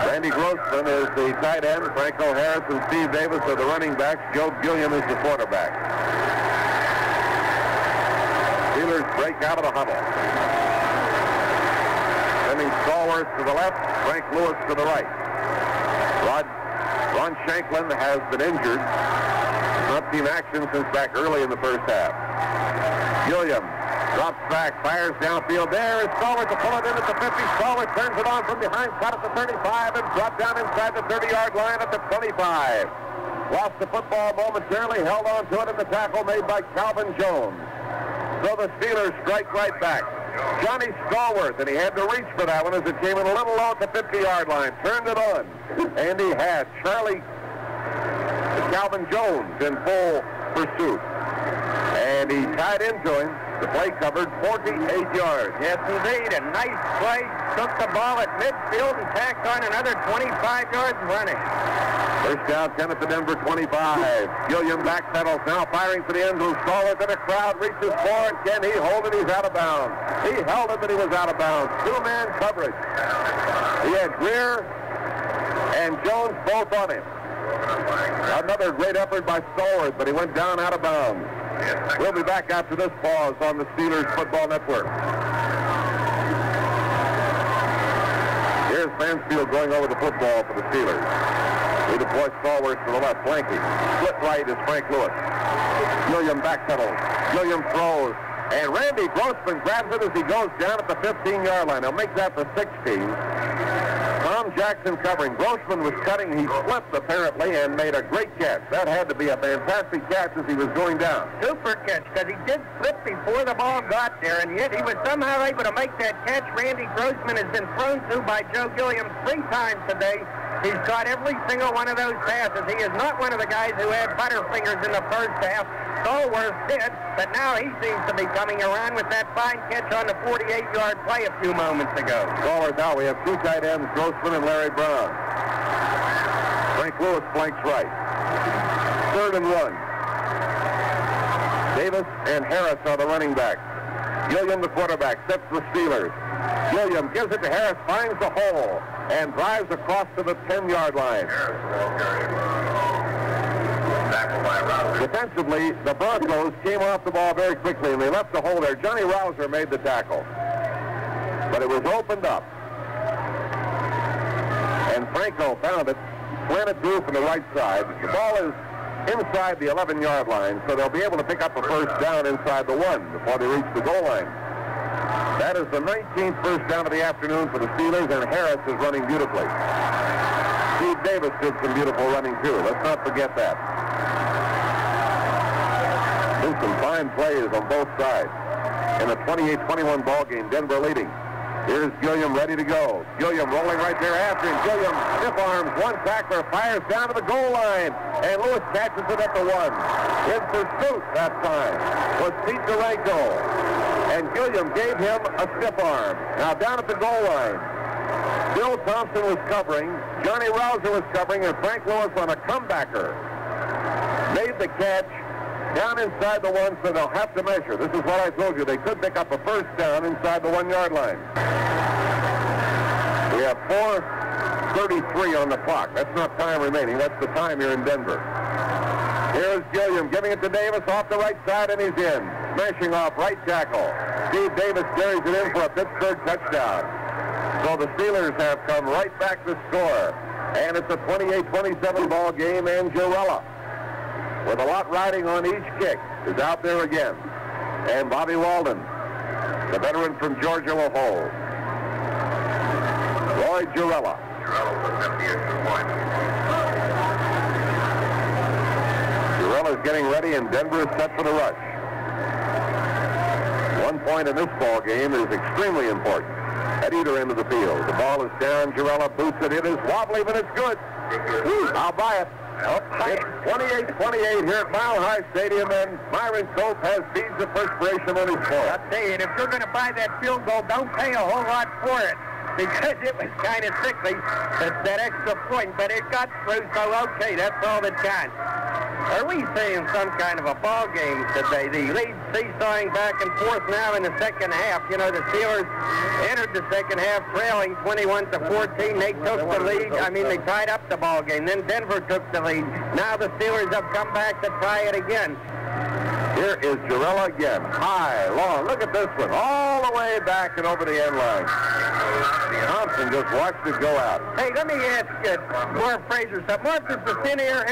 Randy Grossman is the tight end. Franco Harris and Steve Davis are the running backs. Joe Gilliam is the quarterback. Steelers break out of the huddle. Sending Stallworth to the left, Frank Lewis to the right. Ron Shanklin has been injured. Not seen action since back early in the first half. Gilliam drops back, fires downfield. There is Stallworth to pull it in at the 50. Stallworth turns it on from behind, caught at the 35, and dropped down inside the 30-yard line at the 25. Lost the football momentarily, held on to it in the tackle made by Calvin Jones. So the Steelers strike right back. Johnny Stallworth, and he had to reach for that one as it came in a little low at the 50-yard line. Turned it on, and he had Calvin Jones in full pursuit. And he tied into him. The play covered 48 yards. Yes, indeed. A nice play. Took the ball at midfield and tacked on another 25 yards running. First down, 10 at the Denver 25. Gilliam backpedals now, firing for the end zone. Stallworth, and the crowd reaches for it. Can he hold it? He's out of bounds. He held it, but he was out of bounds. Two-man coverage. He had Greer and Jones both on him. Another great effort by Stallworth, but he went down out of bounds. We'll be back after this pause on the Steelers Football Network. Here's Mansfield going over the football for the Steelers. We deploy Stallworth to the left, flanking. Split right is Frank Lewis. Gilliam backpedals. Gilliam throws. And Randy Grossman grabs it as he goes down at the 15-yard line. He'll make that the 16. Tom Jackson covering. Grossman was cutting. He slipped apparently and made a great catch. That had to be a fantastic catch as he was going down. Super catch, because he did slip before the ball got there, and yet he was somehow able to make that catch. Randy Grossman has been thrown to by Joe Gilliam 3 times today. He's caught every single one of those passes. He is not one of the guys who had butterfingers in the first half. Stallworth did, but now he seems to be coming around with that fine catch on the 48-yard play a few moments ago. Stallworth out. We have two tight ends, Grossman and Larry Brown. Frank Lewis flanks right. 3rd and 1. Davis and Harris are the running backs. Gilliam, the quarterback, sets the Steelers. Gilliam gives it to Harris, finds the hole, and drives across to the 10-yard line. Defensively, the Broncos came off the ball very quickly, and they left the hole there. Johnny Rouser made the tackle, but it was opened up. And Franco found it, slanted through from the right side. The ball is inside the 11-yard line, so they'll be able to pick up a first down inside the 1 before they reach the goal line. That is the 19th first down of the afternoon for the Steelers, and Harris is running beautifully. Steve Davis did some beautiful running, too. Let's not forget that. There's some fine plays on both sides. In a 28-21 ball game, Denver leading. Here's Gilliam ready to go. Gilliam rolling right there after him. Gilliam stiff arms, one tackler, fires down to the goal line, and Lewis catches it at the 1. In pursuit that time was Pete Duranko, and Gilliam gave him a stiff arm. Now down at the goal line, Bill Thompson was covering, Johnny Rouser was covering, and Frank Lewis on a comebacker made the catch down inside the 1, so they'll have to measure. This is what I told you. They could pick up a first down inside the 1-yard line. We have 4:33 on the clock. That's not time remaining. That's the time here in Denver. Here's Gilliam giving it to Davis off the right side, and he's in. Smashing off right tackle. Steve Davis carries it in for a Pittsburgh touchdown. So the Steelers have come right back to score. And it's a 28-27 ball game, and Girella, with a lot riding on each kick, is out there again. And Bobby Walden, the veteran from Georgia, will hold. Roy Girella. Girella's getting ready, and Denver is set for the rush. 1 point in this ball game is extremely important at either end of the field. The ball is down. Girella boots it. It is wobbly, but it's good. I'll buy it. It's 28-28 here at Mile High Stadium, and Myron Cope has beads of perspiration on his forehead. I'll tell you, if you're going to buy that field goal, don't pay a whole lot for it, because it was kind of sickly, that extra point, but it got through, so okay, that's all that counts. Are we seeing some kind of a ball game today? The lead seesawing back and forth now in the second half. You know, the Steelers entered the second half trailing 21-14. They took the lead. I mean, they tied up the ball game. Then Denver took the lead. Now the Steelers have come back to tie it again. Here is Girella again. High, long. Look at this one. All the way back and over the end line. Thompson just watched it go out. Hey, let me ask Marv Fraser something. Marv, does the thin air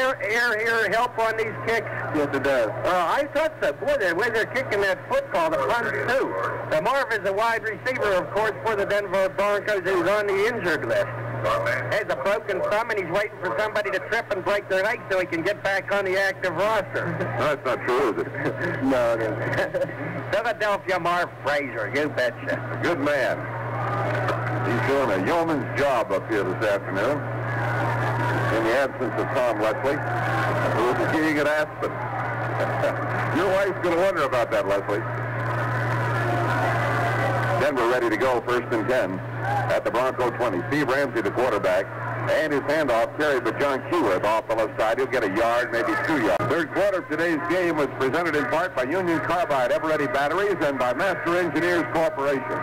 here help on these kicks? Yes, it does. I thought so. Boy, the way they're kicking that football, the punts too. Now, Marv is a wide receiver, of course, for the Denver Broncos, who's on the injured list. Has a broken thumb, and he's waiting for somebody to trip and break their leg so he can get back on the active roster. No, that's not true, is it? No, it isn't. Philadelphia Marv Fraser, you betcha. Good man. He's doing a yeoman's job up here this afternoon in the absence of Tom Leslie, who was skiing at Aspen. Your wife's going to wonder about that, Leslie. Denver ready to go, 1st and 10 at the Bronco 20. Steve Ramsey, the quarterback, and his handoff carried by John Keyworth off the left side. He'll get a yard, maybe 2 yards. Third quarter of today's game was presented in part by Union Carbide Ever-Ready Batteries and by Master Engineers Corporation.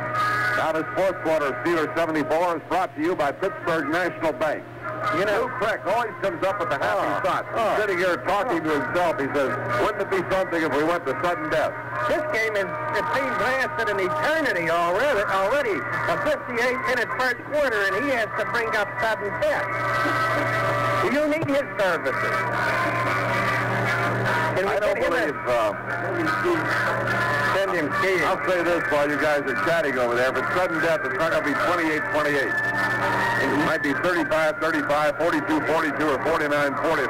Now this fourth quarter of Steelers 74 is brought to you by Pittsburgh National Bank. You know, Lou Craig always comes up with the happy thought. He's sitting here talking to himself. He says, wouldn't it be something if we went to sudden death? This game is, it seems, lasted an eternity already. A 58-minute first quarter, and he has to bring up sudden death. You need his services. I don't believe... Send him skiing. I'll say this while you guys are chatting over there. If it's sudden death, it's not going to be 28-28. It might be 35-35, 42-42, or 49-49.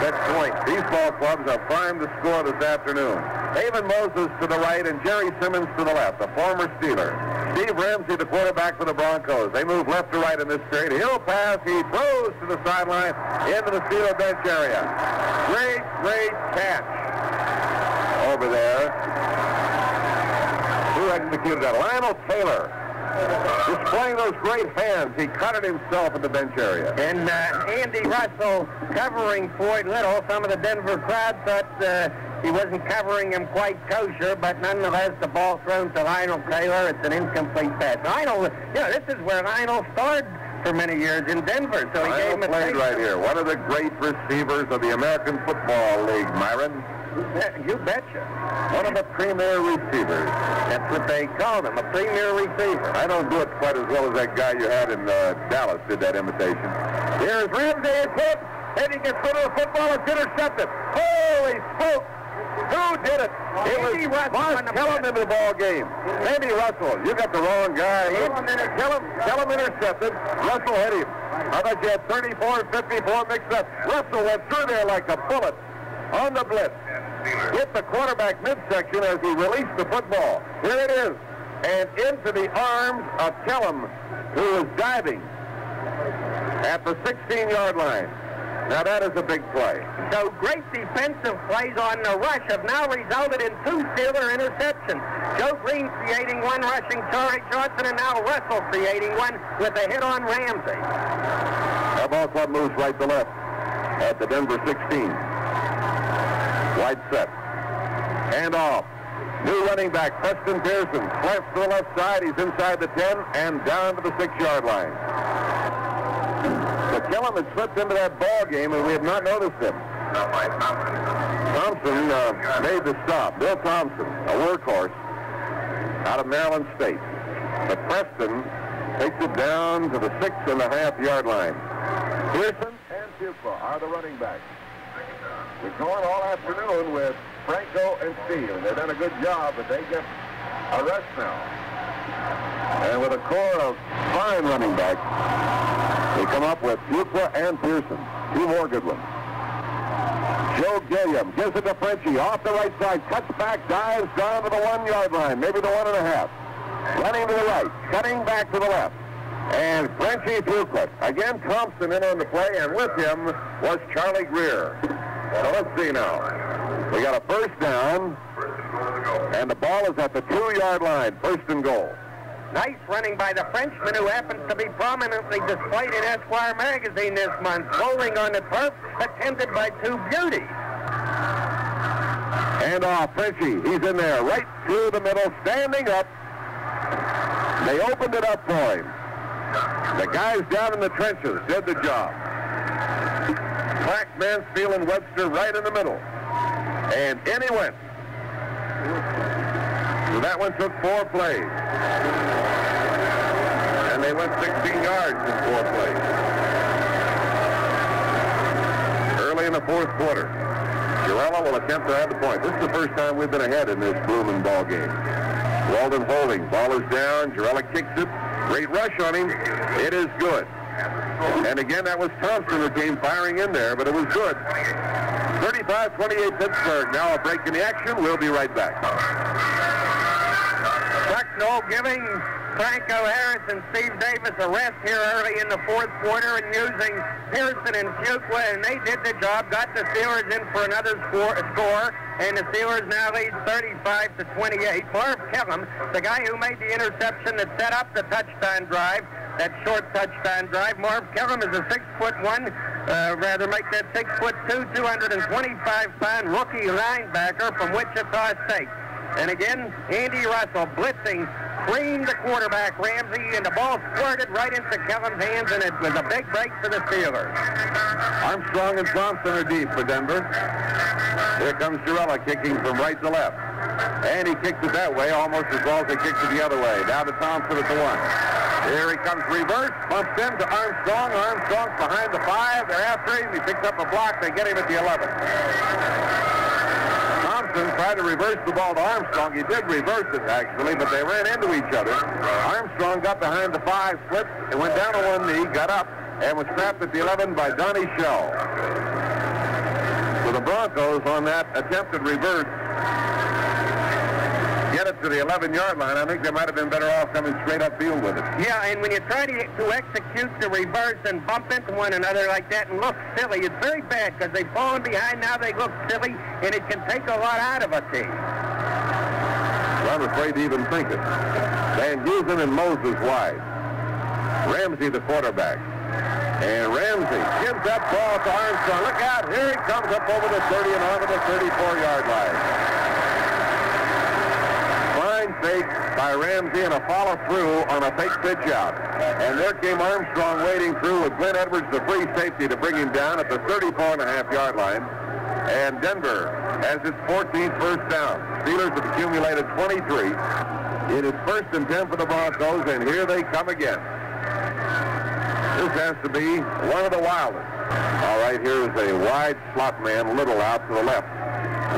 That's point. These ball clubs are primed to score this afternoon. David Moses to the right and Jerry Simmons to the left, a former Steeler. Steve Ramsey, the quarterback for the Broncos. They move left to right in this straight. He'll pass. He throws to the sideline into the Steeler bench area. Great catch over there. Who executed that? Lionel Taylor. Displaying those great hands. He cut it himself in the bench area. And Andy Russell covering Floyd Little. Some of the Denver crowd thought he wasn't covering him quite kosher, but nonetheless, the ball thrown to Lionel Taylor. It's an incomplete pass. Lionel, this is where Lionel starred for many years in Denver. So he gave him a played right here. One of the great receivers of the American Football League, Myron. You betcha. One of the premier receivers. That's what they called him, a premier receiver. I don't do it quite as well as that guy you had in Dallas did that imitation. Here's Ramsey. It's hit. And he gets rid of the football. It's intercepted. Holy smoke. Who did it? It was Mark Kellum in the ball game. Maybe Russell. You got the wrong guy. Kellum intercepted. Russell hit him. I bet you had 34 and 54 mixed up. Russell went through there like a bullet on the blitz. Hit the quarterback midsection as he released the football. Here it is. And into the arms of Kellum, who was diving at the 16-yard line. Now that is a big play. So great defensive plays on the rush have now resulted in 2 Steeler interceptions. Joe Green creating one rushing Torrey Johnson, and now Russell creating one with a hit on Ramsey. That ball club moves right to left at the Denver 16. Wide set. Hand off. New running back, Preston Pearson. Slants to the left side. He's inside the 10 and down to the 6-yard line. So Kellum had slipped into that ball game, and we had not noticed him. Thompson made the stop. Bill Thompson, a workhorse out of Maryland State. But Preston takes it down to the 6.5-yard line. Pearson and Fuqua are the running backs. We've gone all afternoon with Franco and Steve, and they've done a good job, but they get a rest now. And with a core of fine running backs, they come up with Fuqua and Pearson. 2 more good ones. Joe Gilliam gives it to Frenchie off the right side, cuts back, dives down to the 1-yard line, maybe the 1.5. Running to the right, cutting back to the left. And Frenchie Fuqua. Again, Thompson in on the play, and with him was Charlie Greer. So let's see now. We got a first down, and the ball is at the 2-yard line, first and goal. Nice running by the Frenchman, who happens to be prominently displayed in Esquire magazine this month, bowling on the turf, attended by 2 beauties. And off, Frenchie. He's in there, right through the middle, standing up. They opened it up for him. The guys down in the trenches did the job. Clack, Mansfield, and Webster right in the middle. And in he went. So that one took 4 plays. And they went 16 yards in 4 plays. Early in the 4th quarter, Girella will attempt to add the point. This is the first time we've been ahead in this Blooming ball game. Walden holding. Ball is down. Girella kicks it. Great rush on him. It is good. And again, that was Thompson who came firing in there, but it was good. 35-28 Pittsburgh. Now a break in the action. We'll be right back. Bucknell giving Franco Harris and Steve Davis a rest here early in the 4th quarter and using Pearson and Fuqua, and they did the job, got the Steelers in for another score, and the Steelers now lead 35-28. Marv Kellum, the guy who made the interception that set up the touchdown drive, that short touchdown drive. Marv Kellum is a 6'1", make that 6'2", 225-pound rookie linebacker from Wichita State. And again, Andy Russell blitzing, creamed the quarterback, Ramsey, and the ball squirted right into Kellum's hands, and it was a big break for the Steelers. Armstrong and Thompson are deep for Denver. Here comes Girella kicking from right to left. And he kicks it that way almost as well as he kicks it the other way. Down to Thompson at the 1. Here he comes reverse, bumps into Armstrong. Armstrong's behind the 5. They're after him. He picks up a block. They get him at the 11. Thompson tried to reverse the ball to Armstrong. He did reverse it, actually, but they ran into each other. Armstrong got behind the 5, slipped, and went down on one knee, got up, and was snapped at the 11 by Donnie Shell. So the Broncos on that attempted reverse get it to the 11-yard line. I think they might have been better off coming straight upfield with it. Yeah, and when you try to execute the reverse and bump into one another like that and look silly, it's very bad because they've fallen behind. Now they look silly, and it can take a lot out of a team. Well, I'm afraid to even think it. Van Dusen and Moses wide. Ramsey, the quarterback. And Ramsey gives that ball to Armstrong. Look out. Here he comes up over the 30 and onto the 34-yard line. Fine fake by Ramsey and a follow-through on a fake pitch out. And there came Armstrong wading through with Glenn Edwards, the free safety, to bring him down at the 34.5-yard line. And Denver has its 14th first down. Steelers have accumulated 23. It is 1st and 10 for the Broncos, and here they come again. This has to be one of the wildest. All right, here's a wide slot man, Little, out to the left.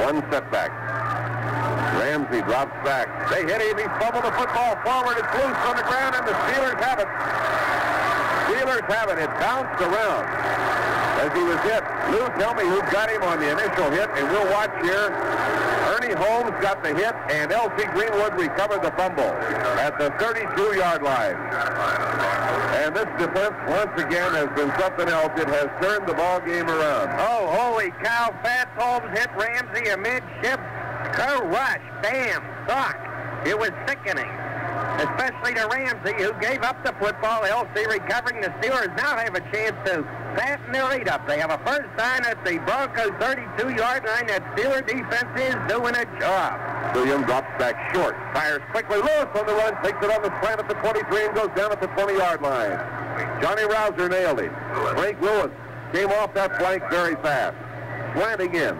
One setback. Ramsey drops back. They hit him. He fumbled the football forward. It's loose on the ground, and the Steelers have it. Steelers have it. It bounced around as he was hit. Lou, tell me who got him on the initial hit, and we'll watch here. Ernie Holmes got the hit, and L.C. Greenwood recovered the fumble at the 32-yard line. And this defense, once again, has been something else. It has turned the ball game around. Oh, holy cow. Fats Holmes hit Ramsey amidship. Crush. Bam. Sock. It was sickening. Especially to Ramsey, who gave up the football. L.C. recovering. The Steelers now have a chance to fatten their lead up. They have a first down at the Broncos' 32-yard line. That Steeler defense is doing a job. Williams drops back short. Fires quickly. Lewis on the run. Takes it on the slant at the 23 and goes down at the 20-yard line. Johnny Rouser nailed him. Frank Lewis came off that flank very fast. Slanting in.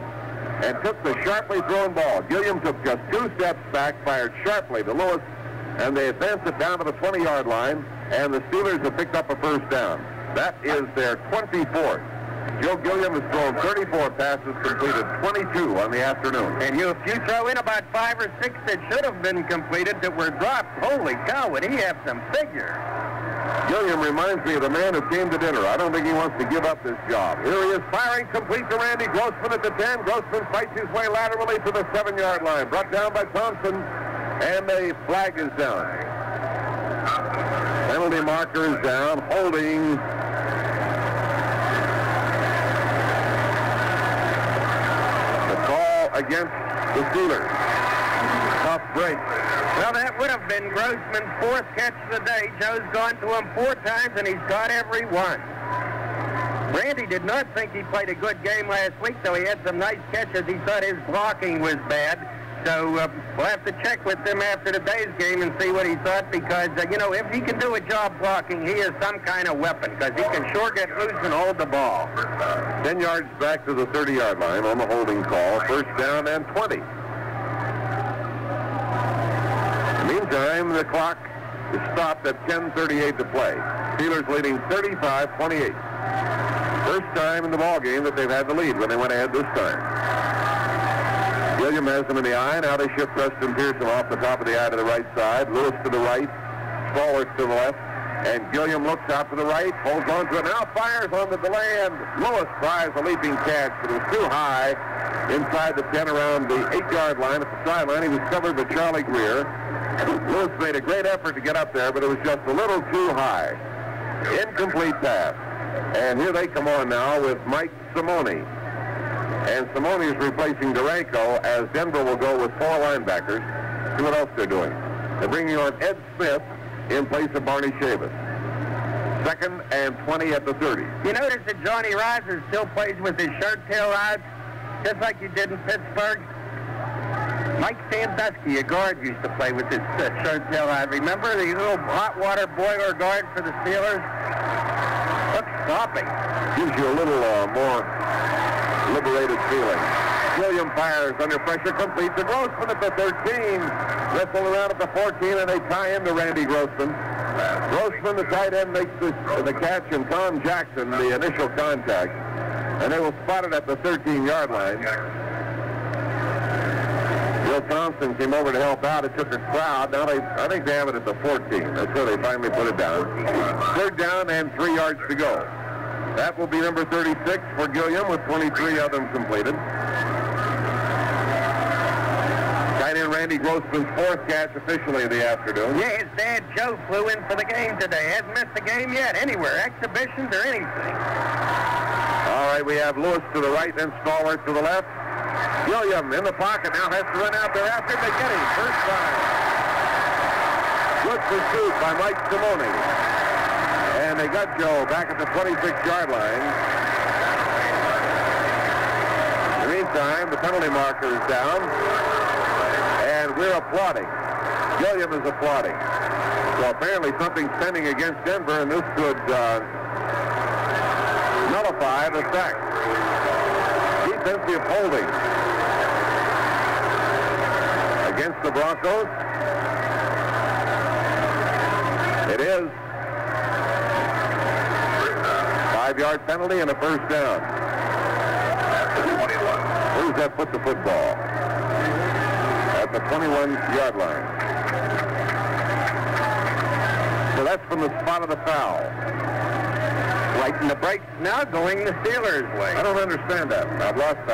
And took the sharply thrown ball. Gilliam took just 2 steps back. Fired sharply to Lewis. And they advance it down to the 20-yard line. And the Steelers have picked up a first down. That is their 24th. Joe Gilliam has thrown 34 passes, completed 22 on the afternoon. And if you throw in about 5 or 6 that should have been completed that were dropped, holy cow, would he have some figure. Gilliam reminds me of the man who came to dinner. I don't think he wants to give up this job. Here he is firing complete to Randy Grossman at the 10. Grossman fights his way laterally to the 7-yard line. Brought down by Thompson, and the flag is down. Penalty marker is down, holding the call against the Steelers. Tough break. Well, that would have been Grossman's 4th catch of the day. Joe's gone to him 4 times, and he's got every one. Randy did not think he played a good game last week, though he had some nice catches. He thought his blocking was bad. So we'll have to check with him after today's game and see what he thought, because, you know, if he can do a job blocking, he is some kind of weapon, because he can sure get loose and hold the ball. 10 yards back to the 30-yard line on the holding call. First down and 20. Meantime, the clock is stopped at 10:38 to play. Steelers leading 35-28. First time in the ball game that they've had the lead when they went ahead this time. William has them in the eye. Now they shift Preston Pearson off the top of the eye to the right side. Lewis to the right. Stallworth to the left. And Gilliam looks out to the right. Holds on to it. Now fires on the delay. And Lewis tries a leaping catch. But it was too high inside the 10 around the 8-yard line at the sideline. He was covered by Charlie Greer. Lewis made a great effort to get up there, but it was just a little too high. Incomplete pass. And here they come on now with Mike Simone. And Simone is replacing Duranko as Denver will go with 4 linebackers. See what else they're doing. They're bringing on Ed Smith in place of Barney Chavis. 2nd and 20 at the 30. You notice that Johnny Riser still plays with his shirt tail out, just like you did in Pittsburgh. Mike Sandusky, a guard, used to play with his shirt tail out. Remember the little hot water boiler guard for the Steelers? Looks sloppy. Gives you a little more liberated feeling. William fires under pressure, complete to Grossman at the 13. Wrestle around at the 14, and they tie into Randy Grossman. Grossman, the tight end, makes the catch, and Tom Jackson, the initial contact. And they will spot it at the 13-yard line. Bill Thompson came over to help out. It took a crowd. Now I think they have it at the 14. That's where they finally put it down. 3rd down and 3 yards to go. That will be number 36 for Gilliam with 23 of them completed. Tight end Randy Randy Grossman's fourth catch officially in the afternoon. Yeah, his dad, Joe, flew in for the game today. Hasn't missed a game yet anywhere, exhibitions or anything. All right, we have Lewis to the right, then Stallworth to the left. William in the pocket now has to run out there after they get him. First time. Good pursuit by Mike Simone. And they got Joe back at the 26-yard line. In the meantime, the penalty marker is down. And we're applauding. William is applauding. So apparently something's pending against Denver, and this could nullify the sack. Defensive holding against the Broncos. It is 5-yard penalty and a first down. Where's that put the football? At the 21-yard line. So that's from the spot of the foul. Lighting the brakes now, going the Steelers' way. I don't understand that. I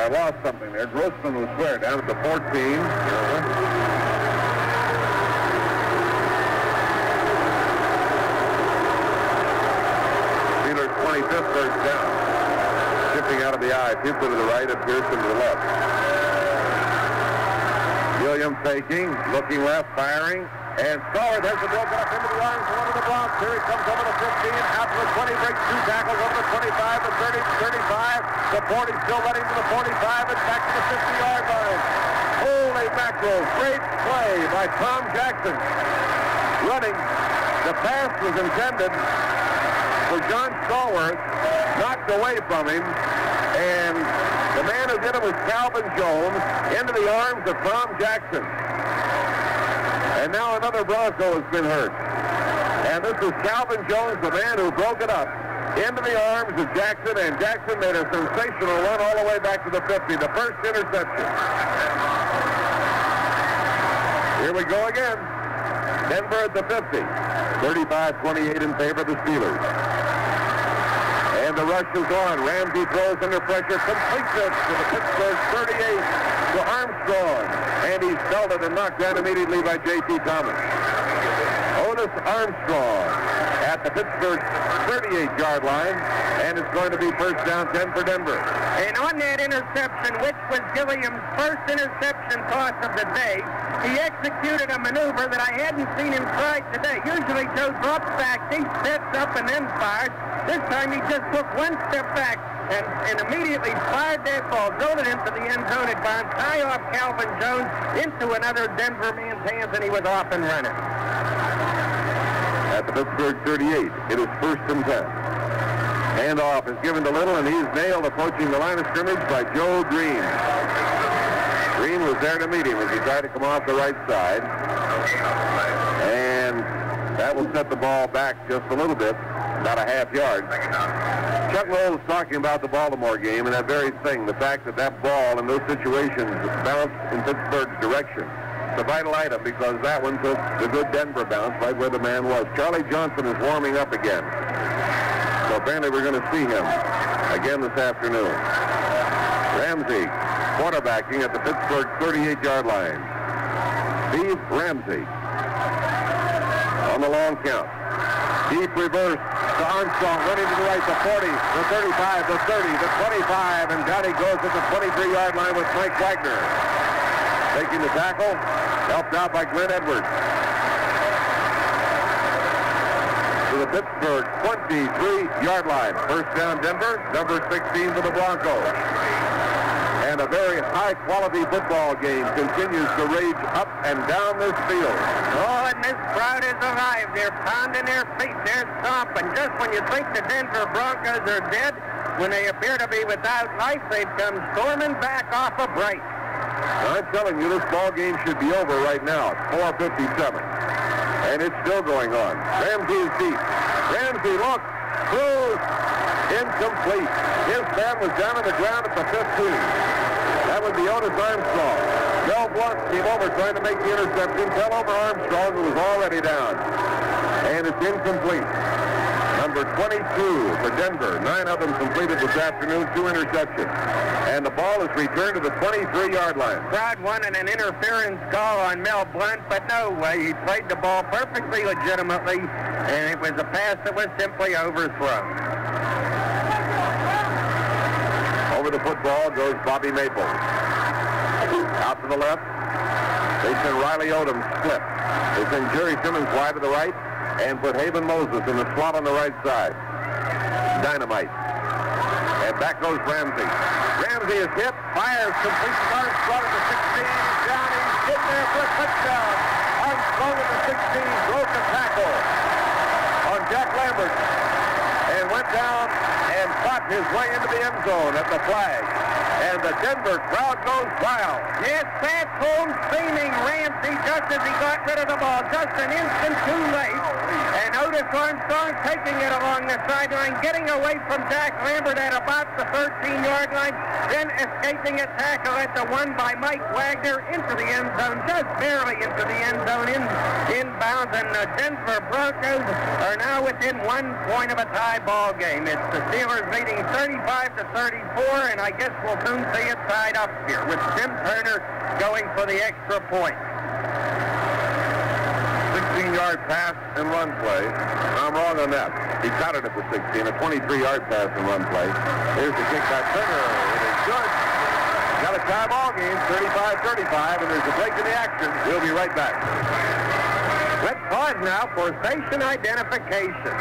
lost something there. Grossman was where? Down at the 14. Steelers 25th first down. Shifting out of the eye. People to the right and Pearson to the left. Williams faking, looking left, firing. And Stallworth has the ball got up into the arms of one of the Bronx. Here he comes over the 15, out to the 20, breaks 2 tackles over the 25, the 30, 35. The 40 still running to the 45 and back to the 50-yard line. Holy mackerel, great play by Tom Jackson. Running. The pass was intended for John Stallworth, knocked away from him, and the man who did it was Calvin Jones into the arms of Tom Jackson. And now another Bronco has been hurt. And this is Calvin Jones, the man who broke it up, into the arms of Jackson, and Jackson made a sensational run all the way back to the 50, the first interception. Here we go again. Denver at the 50. 35-28 in favor of the Steelers. And the rush is on. Ramsey throws under pressure, completes it to the Pittsburgh 38 to Armstrong. And he's belted and knocked down immediately by J.T. Thomas. Otis Armstrong at the Pittsburgh 38-yard line. And it's going to be first down 10 for Denver. And on that interception, which was Gilliam's first interception toss of the day, he executed a maneuver that I hadn't seen him try today. Usually Joe drops back, he steps up and then fires. This time he just took one step back and immediately fired that ball, drove it into the end zone. It bounced high off Calvin Jones into another Denver man's hands, and he was off and running. At the Pittsburgh 38, it is first and 10. Handoff is given to Little, and he's nailed approaching the line of scrimmage by Joe Green. Green was there to meet him as he tried to come off the right side. And that will set the ball back just a little bit, about a half yard. Chuck Lowell was talking about the Baltimore game and that very thing, the fact that that ball in those situations bounced in Pittsburgh's direction. It's a vital item because that one took the good Denver bounce right where the man was. Charlie Johnson is warming up again. So apparently we're going to see him again this afternoon. Ramsey quarterbacking at the Pittsburgh 38-yard line. Steve Ramsey on the long count. Deep reverse to Armstrong, running to the right, the 40, the 35, the 30, the 25, and down he goes at the 23-yard line with Mike Wagner. Taking the tackle, helped out by Glenn Edwards. To the Pittsburgh 23-yard line. First down Denver, number 16 for the Broncos. And a very high-quality football game continues to rage up and down this field. Oh, and this crowd is alive. They're pounding their feet. They're stomping. Just when you think the Denver Broncos are dead, when they appear to be without life, they've come storming back off a break. I'm telling you, this ball game should be over right now. It's 4:57. And it's still going on. Ramsey is deep. Ramsey, look, throws, incomplete. His man was down on the ground at the 15. That would be Otis Armstrong. Mel Blunt came over trying to make the interception. Fell over Armstrong, who was already down. And it's incomplete. Number number 22 for Denver. 9 of them completed this afternoon, 2 interceptions. And the ball is returned to the 23-yard line. Crowd wanted an interference call on Mel Blunt, but no way. He played the ball perfectly legitimately, and it was a pass that was simply overthrown. Over the football goes Bobby Maple. Out to the left. They send Riley Odom split. They send Jerry Simmons wide to the right and put Haven Moses in the slot on the right side. Dynamite. And back goes Ramsey. Ramsey is hit, fires, complete start, slot at the 16, down, he's hit there for a touchdown. Armstrong at the 16, broke the tackle on Jack Lambert and went down and fought his way into the end zone at the flag. And the Denver crowd goes wild. Yes, Pat Holmes beaming Ramsey just as he got rid of the ball, just an instant too late. And Otis Armstrong taking it along the sideline, getting away from Jack Lambert at about the 13-yard line, then escaping a tackle at the 1 by Mike Wagner into the end zone, just barely into the end zone, inbounds. And the Denver Broncos are now within 1 point of a tie ball game. It's the Steelers leading 35-34, and I guess we'll soon see it tied up here with Jim Turner going for the extra point. 16-yard pass and run play. I'm wrong on that. He caught it at the 16, a 23-yard pass and run play. Here's the kick by Turner. It is good. Got a tie ball game, 35-35, and there's a break in the action. We'll be right back. Let's pause now for station identification.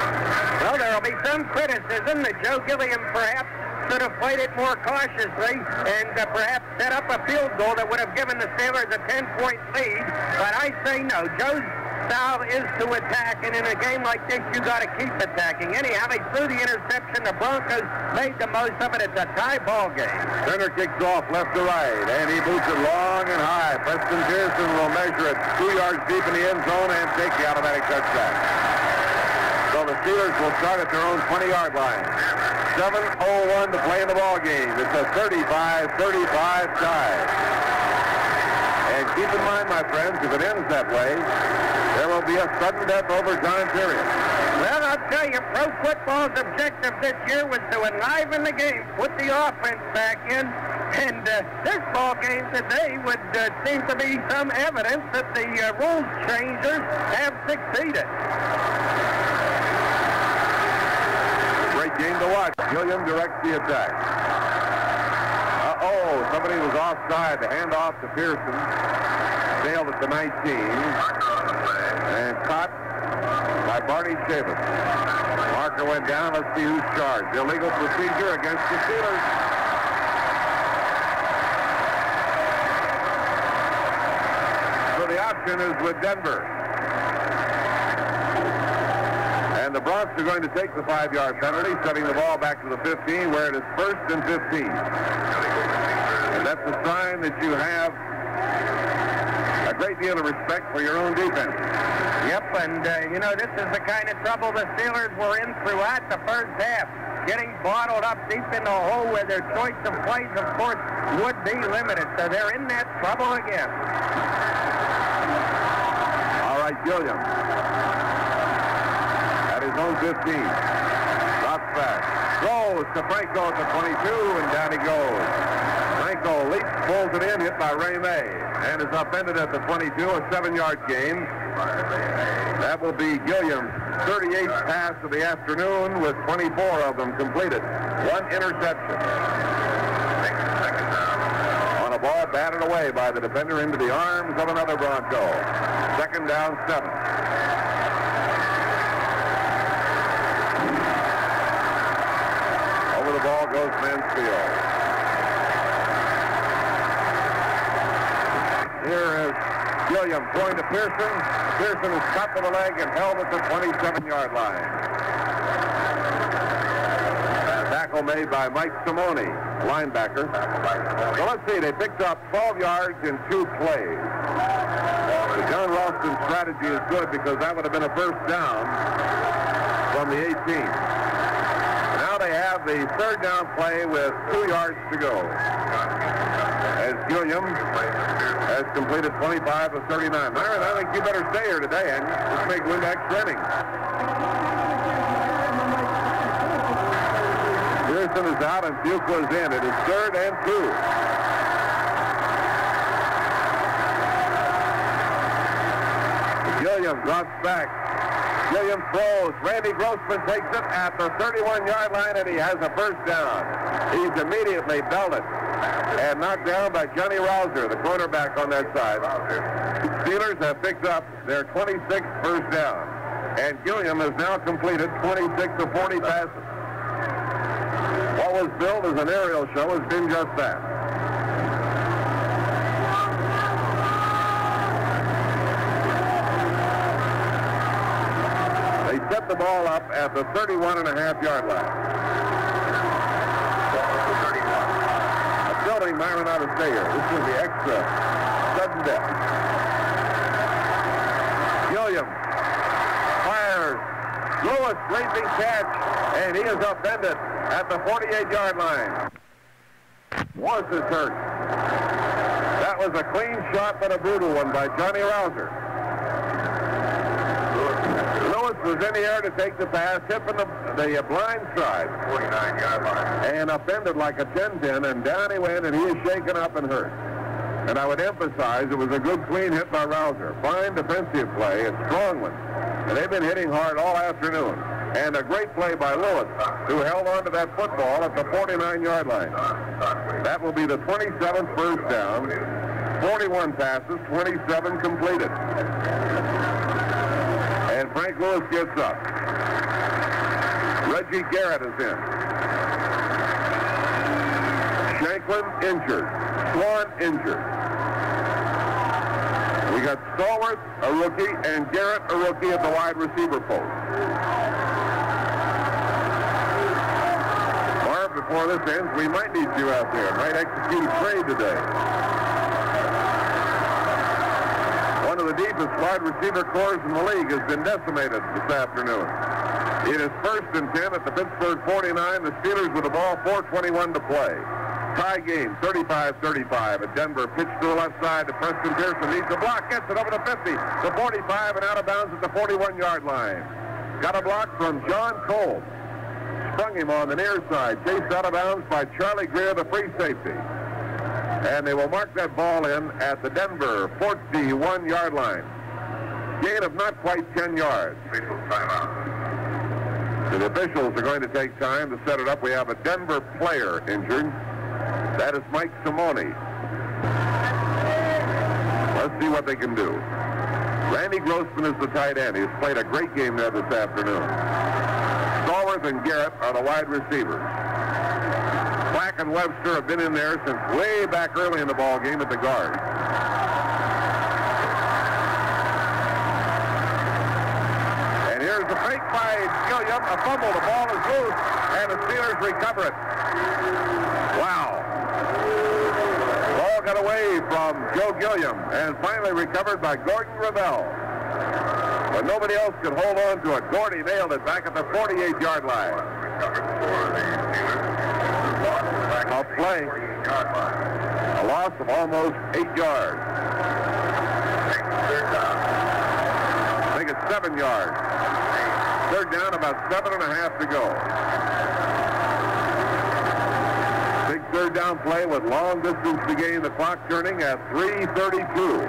Well, there will be some criticism that Joe Gilliam perhaps should have played it more cautiously and perhaps set up a field goal that would have given the Steelers a 10-point lead. But I say no. Joe's style is to attack, and in a game like this, you got to keep attacking. Anyhow, they threw the interception. The Broncos made the most of it. It's a tie ball game. Turner kicks off left to right, and he boots it long and high. Preston Pearson will measure it 2 yards deep in the end zone and take the automatic touchdown. So the Steelers will start at their own 20-yard line. 7:01 to play in the ball game. It's a 35-35 tie. And keep in mind, my friends, if it ends that way, there will be a sudden death overtime period. Well, I'll tell you, pro football's objective this year was to enliven the game, put the offense back in, and this ball game today would seem to be some evidence that the rules changers have succeeded. Great game to watch. Gilliam directs the attack. Somebody was offside. The handoff to Pearson. Sailed at the 19. And caught by Barney Chavis. Marker went down. Let's see who's charged. Illegal procedure against the Steelers. So the option is with Denver. And the Broncos are going to take the 5-yard penalty, setting the ball back to the 15, where it is 1st and 15. That's a sign that you have a great deal of respect for your own defense. Yep, and, this is the kind of trouble the Steelers were in throughout the first half. Getting bottled up deep in the hole where their choice of plays, of course, would be limited. So they're in that trouble again. All right, Gilliam. At his own 15. Drops back. Throws to Franco at the 22, and down he goes. Franco leaps, pulls it in, hit by Ray May, and is upended at the 22, a 7-yard gain. That will be Gilliam's 38th pass of the afternoon, with 24 of them completed. 1 interception. On a ball batted away by the defender into the arms of another Bronco. 2nd down, 7. Over the ball goes Mansfield. Here is Gilliam throwing to Pearson. Pearson is cut to the leg and held at the 27-yard line. A tackle made by Mike Simone, linebacker. So let's see, they picked up 12 yards in 2 plays. The John Ralston strategy is good because that would have been a 1st down from the 18. Now they have the 3rd down play with 2 yards to go. As Gilliam has completed 25 of 39. Myron, I think you better stay here today, and let's make win extra innings. Jackson is out and Fuqua is in. It is 3rd and 2. Gilliam drops back. Gilliam throws. Randy Grossman takes it at the 31-yard line, and he has a first down. He's immediately belted and knocked down by Johnny Rouser, the cornerback on that side. Steelers have picked up their 26th first down, and Gilliam has now completed 26 of 40 passes. What was billed as an aerial show has been just that. They set the ball up at the 31.5-yard line. Building Myron out of stay here. This is the extra sudden death. Gilliam fires. Lewis leaping catch, and he is upended at the 48-yard line. Morse is hurt. That was a clean shot, but a brutal one by Johnny Rouser. Lewis was in the air to take the pass, hit from the blind side. 49-yard line. And upended like a 10-10, and down he went, and he is shaken up and hurt. And I would emphasize it was a good, clean hit by Rouser. Fine defensive play, a strong one. And they've been hitting hard all afternoon. And a great play by Lewis, who held on to that football at the 49-yard line. That will be the 27th first down. 41 passes, 27 completed. And Frank Lewis gets up. Reggie Garrett is in. Shanklin injured. Swan injured. We got Stallworth, a rookie, and Garrett, a rookie at the wide receiver post. Marv, before this ends, we might need you out there. Might execute a trade today. One of the deepest wide receiver corps in the league has been decimated this afternoon. It is 1st and 10 at the Pittsburgh 49. The Steelers with the ball, 4:21 to play. Tie game, 35-35 at Denver. Pitch to the left side to Preston Pearson. Needs a block. Gets it over to 50. The 45 and out of bounds at the 41-yard line. Got a block from John Cole. Sprung him on the near side. Chased out of bounds by Charlie Greer, the free safety. And they will mark that ball in at the Denver 41-yard line. Gain of not quite 10 yards. So the officials are going to take time to set it up. We have a Denver player injured. That is Mike Simone. Let's see what they can do. Randy Grossman is the tight end. He's played a great game there this afternoon. Stallworth and Garrett are the wide receivers. Black and Webster have been in there since way back early in the ball game at the guard. And here's the fake by Gilliam. A fumble. The ball is loose, and the Steelers recover it. Wow. Ball got away from Joe Gilliam and finally recovered by Gordon Revelle. But nobody else could hold on to it. Gordy nailed it back at the 48-yard line. A play. A loss of almost 8 yards. I think it's 7 yards. Third down, about 7.5 to go. Big third down play with long distance to gain, the clock turning at 3:32.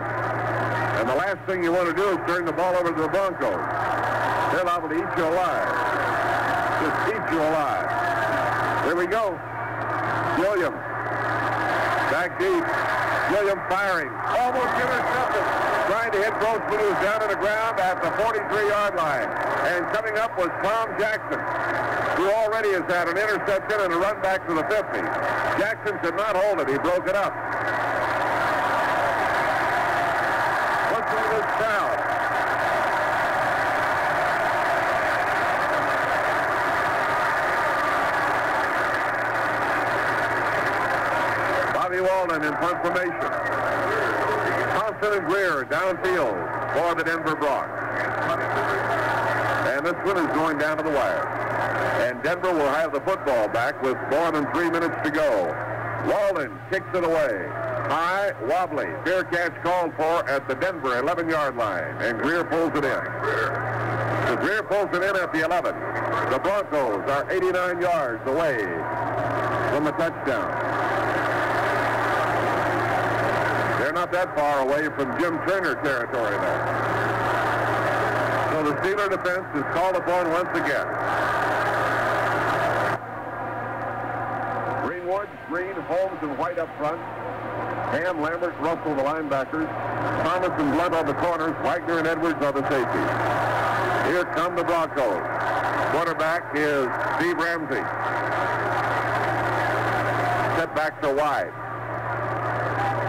And the last thing you want to do is turn the ball over to the Broncos. They're liable to eat you alive. Just eat you alive. Here we go. Gilliam. Back deep. Gilliam firing. Almost intercepted. Trying to hit Grossman, who's down on the ground at the 43-yard line. And coming up was Tom Jackson, who already has had an interception and a run back to the 50. Jackson could not hold it. He broke it up. Listen to this crowd. Bobby Walden in front formation. Thompson and Greer downfield for the Denver Broncos. And this one is going down to the wire. And Denver will have the football back with more than 3 minutes to go. Walden kicks it away. High, wobbly. Fair catch called for at the Denver 11-yard line. And Greer pulls it in. The The Greer pulls it in at the 11. The Broncos are 89 yards away from the touchdown. They're not that far away from Jim Turner territory now. So the Steeler defense is called upon once again. Greenwood, Green, Holmes, and White up front. Ham, Lambert, Russell, the linebackers. Thomas and Blunt on the corners. Wagner and Edwards are the safeties. Here come the Broncos. Quarterback is Steve Ramsey. Setbacks are wide.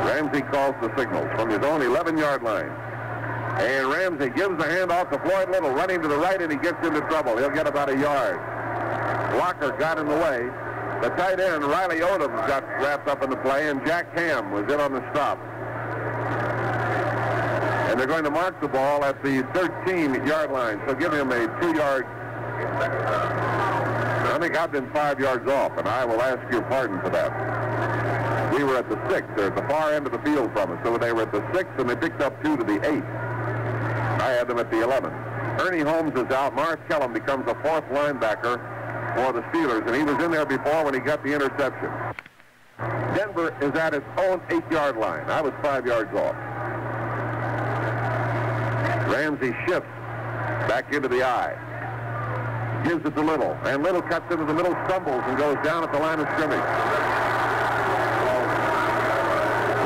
Ramsey calls the signals from his own 11-yard line. And Ramsey gives the handoff to Floyd Little, running to the right, and he gets into trouble. He'll get about a yard. Blocker got in the way. The tight end, Riley Odom, got wrapped up in the play, and Jack Ham was in on the stop. And they're going to mark the ball at the 13-yard line, so give him a 2-yard. I think I've been 5 yards off, and I will ask your pardon for that. We were at the 6. They're at the far end of the field from us, so they were at the 6, and they picked up 2 to the 8. I had them at the 11. Ernie Holmes is out. Morris Kellum becomes a 4th linebacker for the Steelers, and he was in there before when he got the interception. Denver is at its own 8-yard line. I was 5 yards off. Ramsey shifts back into the I. Gives it to Little, and Little cuts into the middle, stumbles, and goes down at the line of scrimmage.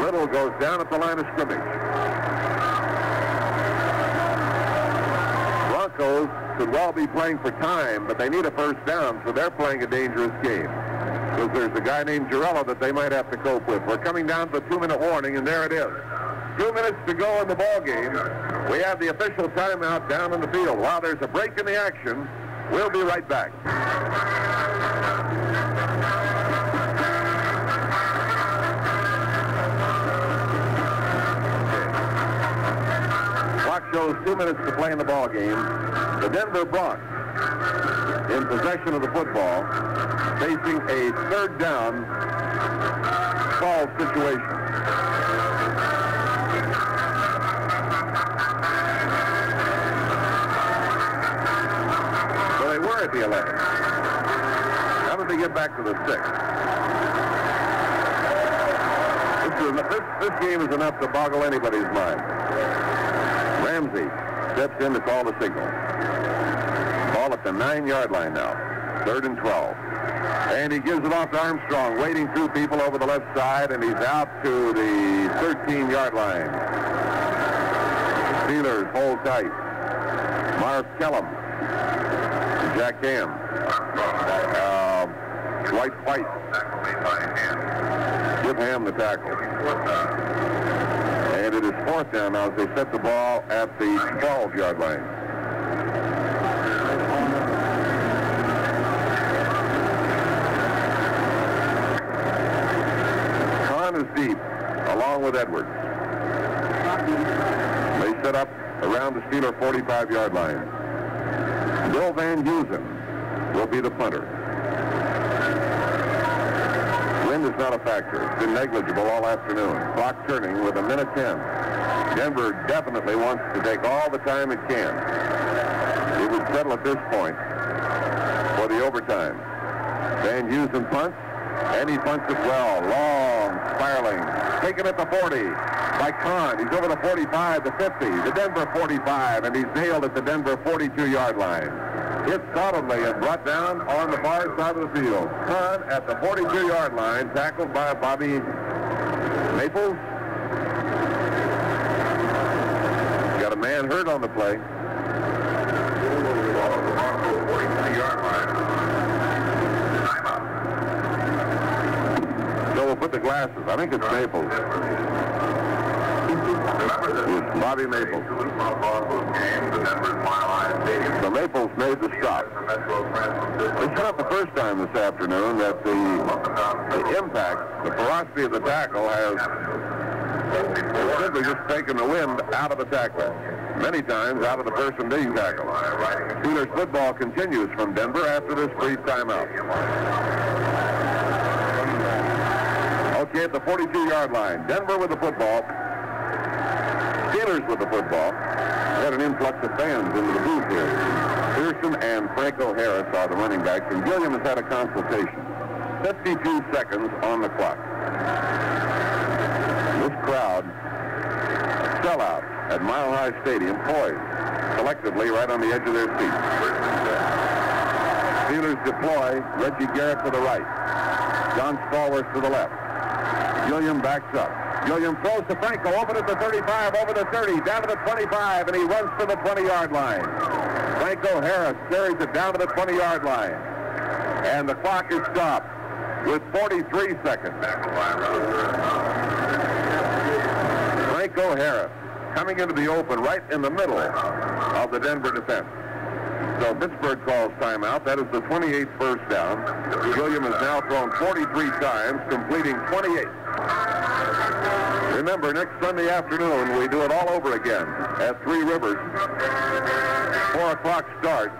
Little goes down at the line of scrimmage. Broncos could well be playing for time, but they need a first down, so they're playing a dangerous game. Because there's a guy named Girello that they might have to cope with. We're coming down to the 2-minute warning, and there it is. 2 minutes to go in the ball game. We have the official timeout down in the field. While there's a break in the action, we'll be right back. Clock shows 2 minutes to play in the ball game. The Denver Broncos in possession of the football, facing a 3rd down ball situation. So they were at the 11. How did they get back to the 6? This game is enough to boggle anybody's mind. Ramsey steps in to call the signal. Ball at the 9-yard line now. 3rd and 12. And he gives it off to Armstrong, wading through people over the left side, and he's out to the 13-yard line. Steelers hold tight. Morris Kellum. Jack Ham. White. Give Ham the tackle. And it is 4th down now as they set the ball at the 12-yard line. Kahn is deep, along with Edwards. They set up around the Steeler 45-yard line. Bill Van Dusen will be the punter. Wind is not a factor. It's been negligible all afternoon. Clock turning with 1:10. Denver definitely wants to take all the time it can. It would settle at this point for the overtime. Van Dusen punts, and he punts it well. Long, spiraling. Taken at the 40 by Kahn. He's over the 45, the 50, the Denver 45, and he's nailed at the Denver 42-yard line. Hit solidly and brought down on the far side of the field. Kahn at the 42-yard line, tackled by Bobby Maples. Got a man hurt on the play. 42-yard line. So we'll put the glasses. I think it's Maples. It's Bobby Maples. So Maples made the stop. It's not the first time this afternoon that the impact, the ferocity of the tackle has simply just taken the wind out of the tackler. Many times out of the person being tackled. Steelers football continues from Denver after this brief timeout. Okay, at the 42-yard line. Denver with the football. Steelers Steelers with the football. We had an influx of fans into the booth here. Pearson and Franco Harris are the running backs, and Gilliam has had a consultation. 52 seconds on the clock. This crowd, sellout at Mile High Stadium, poised collectively right on the edge of their seats. Steelers deploy. Reggie Garrett to the right. John Stallworth to the left. Gilliam backs up. Gilliam throws to Franco, over to the 35, over the 30, down to the 25, and he runs to the 20-yard line. Franco Harris carries it down to the 20-yard line. And the clock is stopped with 43 seconds. Franco Harris coming into the open right in the middle of the Denver defense. So Pittsburgh calls timeout. That is the 28th first down. Gilliam has now thrown 43 times, completing 28. Remember, next Sunday afternoon, we do it all over again at Three Rivers. 4 o'clock start.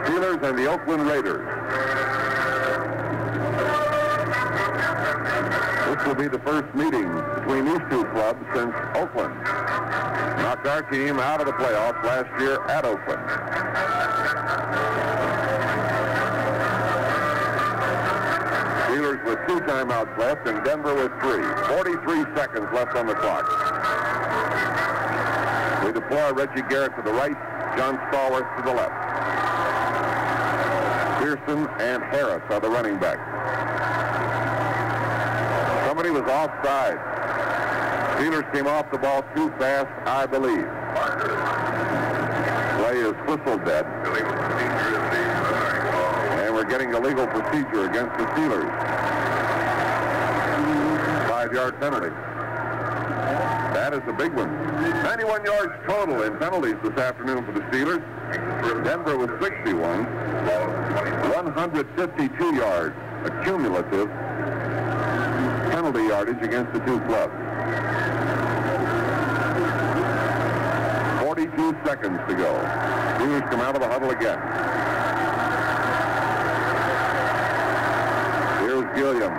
Steelers and the Oakland Raiders. This will be the first meeting between these two clubs since Oakland knocked our team out of the playoffs last year at Oakland. Steelers with 2 timeouts left and Denver with 3. 43 seconds left on the clock. We deploy Reggie Garrett to the right, John Stallworth to the left. Pearson and Harris are the running backs. Somebody was offside. Steelers came off the ball too fast, I believe. Play is whistled dead. And we're getting a legal procedure against the Steelers. 5-yard penalty. That is a big one. 91 yards total in penalties this afternoon for the Steelers. Denver with 61. 152 yards accumulative penalty yardage against the two clubs. 42 seconds to go. Steelers come out of the huddle again. Here's Gilliam.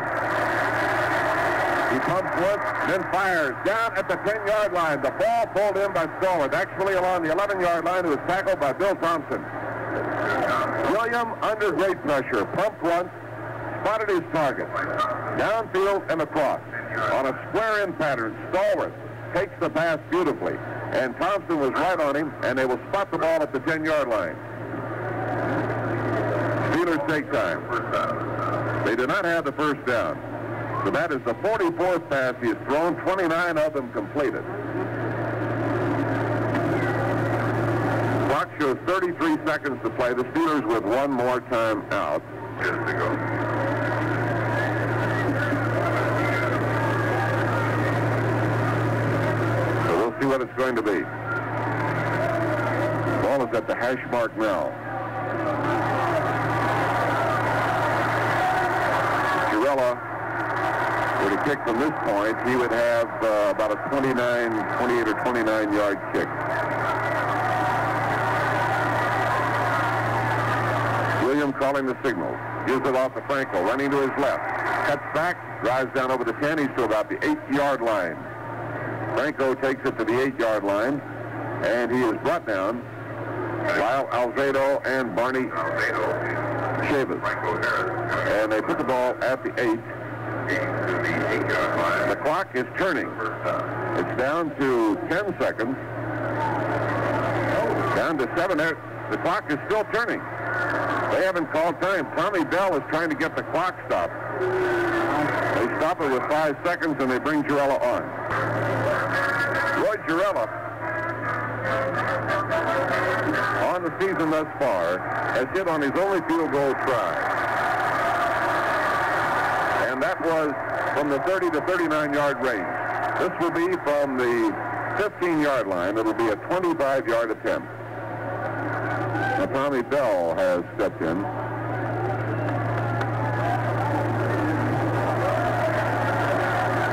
He pumps once, then fires down at the 10-yard line. The ball pulled in by Stallworth, actually along the 11-yard line. It was tackled by Bill Thompson. Gilliam under great pressure, pumped once, spotted his target. Downfield and across. On a square-in pattern, Stallworth takes the pass beautifully. And Thompson was right on him, and they will spot the ball at the 10-yard line. Steelers take time. They do not have the first down. So that is the 44th pass he has thrown, 29 of them completed. Clock shows 33 seconds to play. The Steelers with 1 more time out. Just to go. So we'll see what it's going to be. Ball is at the hash mark now. Girella, were to kick from this point, he would have about a 28 or 29-yard kick. William calling the signal. Gives it off to Franco, running to his left. Cuts back, drives down over the 10. He's to about the 8-yard line. Franco takes it to the 8-yard line, and he is brought down by Alzado and Barney Chavis. And they put the ball at the 8. The clock is turning. It's down to 10 seconds. Down to 7. The clock is still turning. They haven't called time. Tommy Bell is trying to get the clock stopped. They stop it with 5 seconds, and they bring Girella on. Roy Girella, on the season thus far, has hit on his only field goal try. And that was from the 30 to 39-yard range. This will be from the 15-yard line. It will be a 25-yard attempt. Now, Tommy Bell has stepped in.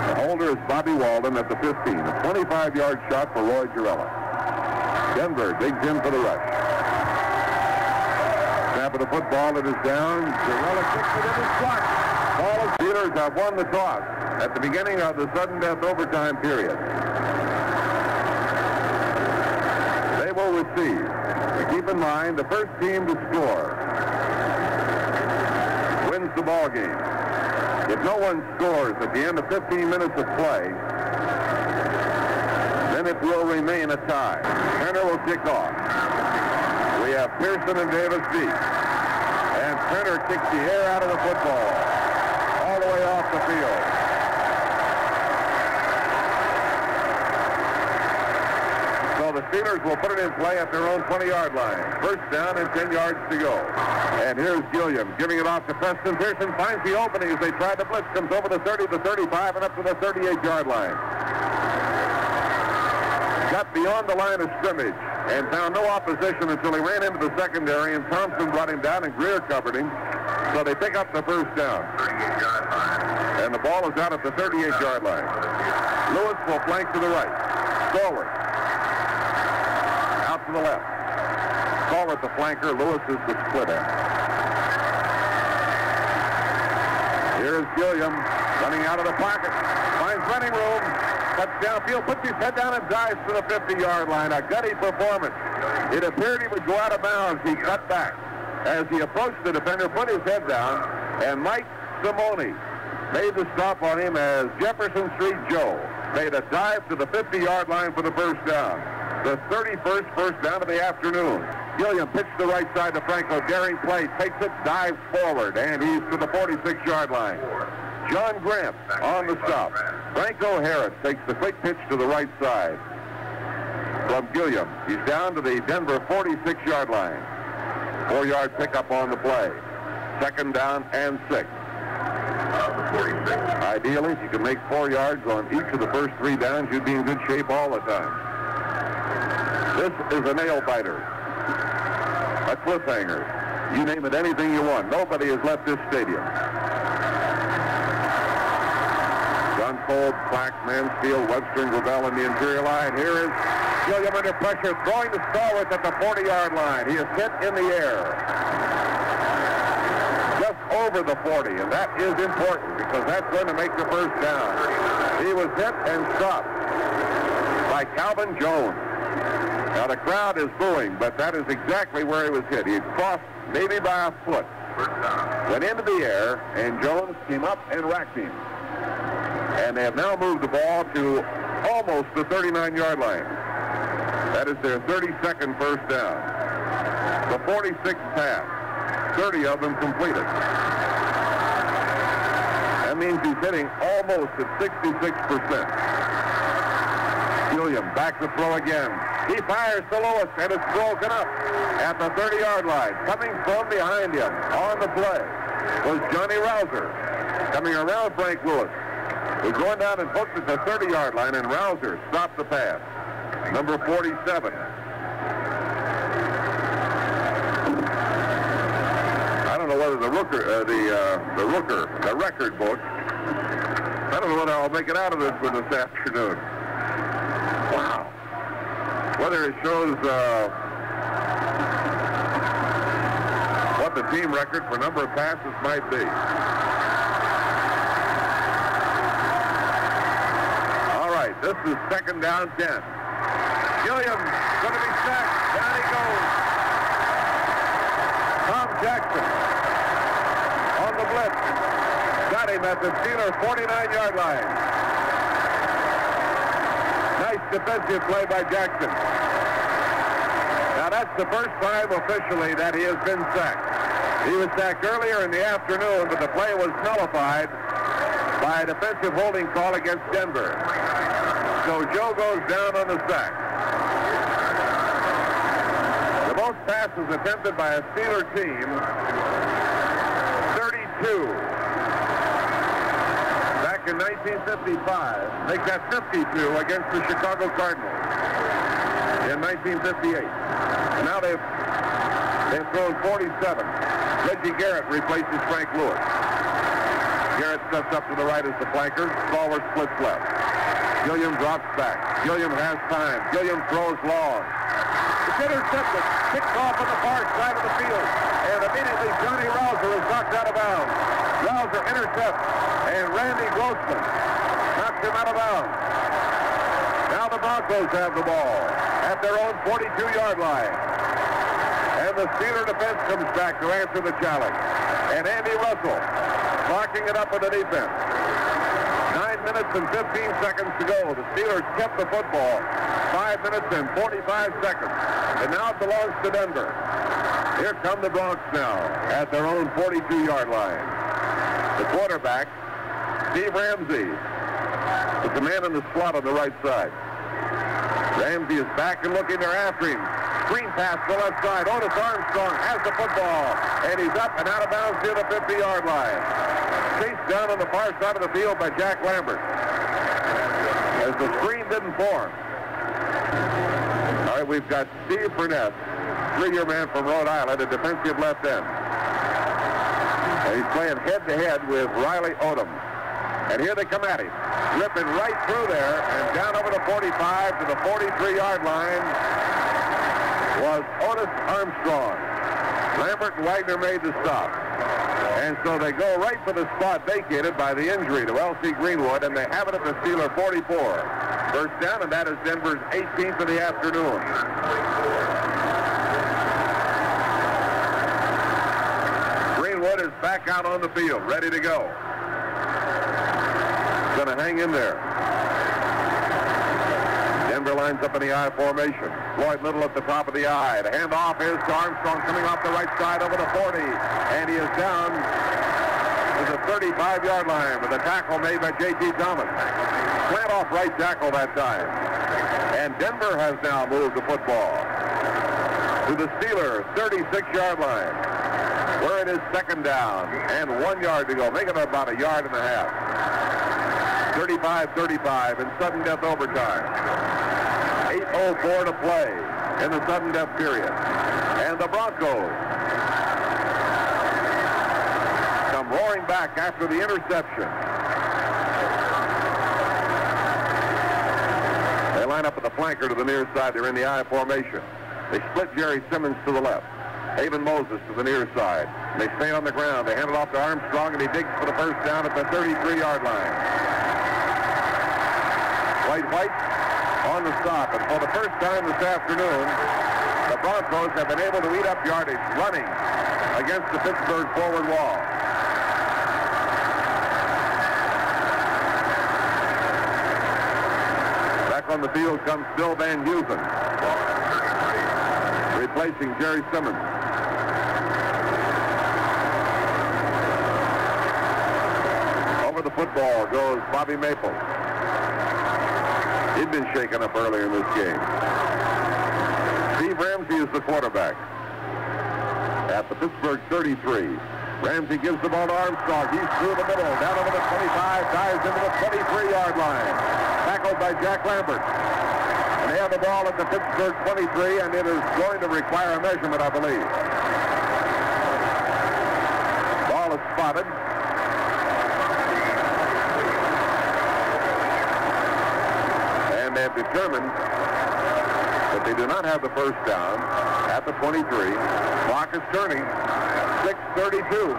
The holder is Bobby Walden at the 15. A 25-yard shot for Roy Girella. Denver digs in for the rush. Snap of the football, it is down. Girella kicks it in his block. All the Steelers have won the toss at the beginning of the sudden death overtime period. will receive. But keep in mind, the first team to score wins the ball game. If no one scores at the end of 15 minutes of play, then it will remain a tie. Turner will kick off. We have Pearson and Davis deep. And Turner kicks the air out of the football all the way off the field. So the Steelers will put it in play at their own 20-yard line. First down and 10 yards to go. And here's Gilliam giving it off to Preston. Pearson finds the opening as they try to blitz. Comes over the 30, the 35, and up to the 38-yard line. Got beyond the line of scrimmage and found no opposition until he ran into the secondary, and Thompson brought him down and Greer covered him. So they pick up the first down. 38-yard line. And the ball is out at the 38-yard line. Lewis will flank to the right. Forward. Out to the left. Forward the flanker. Lewis is the split end. Here's Gilliam running out of the pocket. Finds running room. Cuts downfield, puts his head down and dives to the 50-yard line. A gutty performance. It appeared he would go out of bounds. He cut back. As he approached the defender, put his head down, and Mike Simone made the stop on him as Jefferson Street Joe made a dive to the 50-yard line for the first down. The 31st first down of the afternoon. Gilliam pitched the right side to Franco. Daring play, takes it, dives forward, and he's to the 46-yard line. John Grant on the stop. Franco Harris takes the quick pitch to the right side from Gilliam. He's down to the Denver 46-yard line. 4-yard pickup on the play. Second down and 6. Ideally, if you can make 4 yards on each of the first 3 downs, you'd be in good shape all the time. This is a nail-biter. A cliffhanger. You name it, anything you want. Nobody has left this stadium. Gunfold, Black, Mansfield, Webster, and Gravel in the interior line. Here is Gilliam under pressure, throwing to Stallworth at the 40-yard line. He is hit in the air. Just over the 40, and that is important because that's going to make the first down. He was hit and stopped by Calvin Jones. Now the crowd is booing, but that is exactly where he was hit. He crossed maybe by a foot. Went into the air, and Jones came up and racked him. And they have now moved the ball to almost the 39-yard line. That is their 32nd first down. The 46th pass, 30 of them completed. That means he's hitting almost at 66%. Gilliam back to throw again. He fires to Lewis, and it's broken up at the 30-yard line. Coming from behind him on the play was Johnny Rouser. Coming around Frank Lewis. He's going down and hooked at the 30-yard line, and Rouser stopped the pass. Number 47. I don't know whether the record book. I don't know whether I'll make it out of this one this afternoon. Wow. Whether it shows what the team record for number of passes might be. This is second down 10. Gilliam going to be sacked. Down he goes. Tom Jackson on the blitz. Got him at the Steelers' 49-yard line. Nice defensive play by Jackson. Now that's the first time officially that he has been sacked. He was sacked earlier in the afternoon, but the play was nullified by a defensive holding call against Denver. So Joe goes down on the sack. The most passes attempted by a Steeler team, 32. Back in 1955, make that 52 against the Chicago Cardinals in 1958. And now they've thrown 47. Reggie Garrett replaces Frank Lewis. Garrett steps up to the right as the flanker. Stallworth splits left. Gilliam drops back. Gilliam has time. Gilliam throws long. It's intercepted. Kicked off on the far side of the field. And immediately Johnny Rouser is knocked out of bounds. Rouser intercepts. And Randy Grossman knocks him out of bounds. Now the Broncos have the ball at their own 42-yard line. And the Steeler defense comes back to answer the challenge. And Andy Russell locking it up with the defense. 9 minutes and 15 seconds to go. The Steelers kept the football 5 minutes and 45 seconds. And now it belongs to Denver. Here come the Broncos now at their own 42-yard line. The quarterback, Steve Ramsey, is the man in the slot on the right side. Ramsey is back and looking. They're after him. Screen pass to the left side. Otis Armstrong has the football. And he's up and out of bounds near the 50-yard line. Chased down on the far side of the field by Jack Lambert. As the screen didn't form. All right, we've got Steve Burnett, 3-year man from Rhode Island, a defensive left end. And he's playing head-to-head with Riley Odom. And here they come at him. Ripping right through there and down over the 45 to the 43-yard line was Otis Armstrong. Lambert and Wagner made the stop. And so they go right for the spot vacated by the injury to L.C. Greenwood, and they have it at the Steeler 44. First down, and that is Denver's 18th of the afternoon. Greenwood is back out on the field, ready to go. Going to hang in there. Denver lines up in the I formation. Floyd Little at the top of the I. The handoff is to Armstrong coming off the right side over the 40. And he is down to the 35-yard line with a tackle made by J.T. Thomas. Slant off right tackle that time. And Denver has now moved the football to the Steelers' 36-yard line, where it is second down and 1 yard to go. Make it about a yard and a half. 35-35 in sudden death overtime. 8:04 to play in the sudden death period. And the Broncos come roaring back after the interception. They line up at the flanker to the near side. They're in the I formation. They split Jerry Simmons to the left. Haven Moses to the near side. They stay on the ground. They hand it off to Armstrong, and he digs for the first down at the 33-yard line. White on the stop, and for the first time this afternoon, the Broncos have been able to eat up yardage running against the Pittsburgh forward wall. Back on the field comes Bill Van Heusen, replacing Jerry Simmons. Over the football goes Bobby Maple. He'd been shaken up earlier in this game. Steve Ramsey is the quarterback at the Pittsburgh 33. Ramsey gives the ball to Armstrong. He's through the middle, down over the 25, dives into the 23-yard line. Tackled by Jack Lambert. And they have the ball at the Pittsburgh 23, and it is going to require a measurement, I believe. Ball is spotted. They have determined that they do not have the first down at the 23. Clock is turning. 6:32.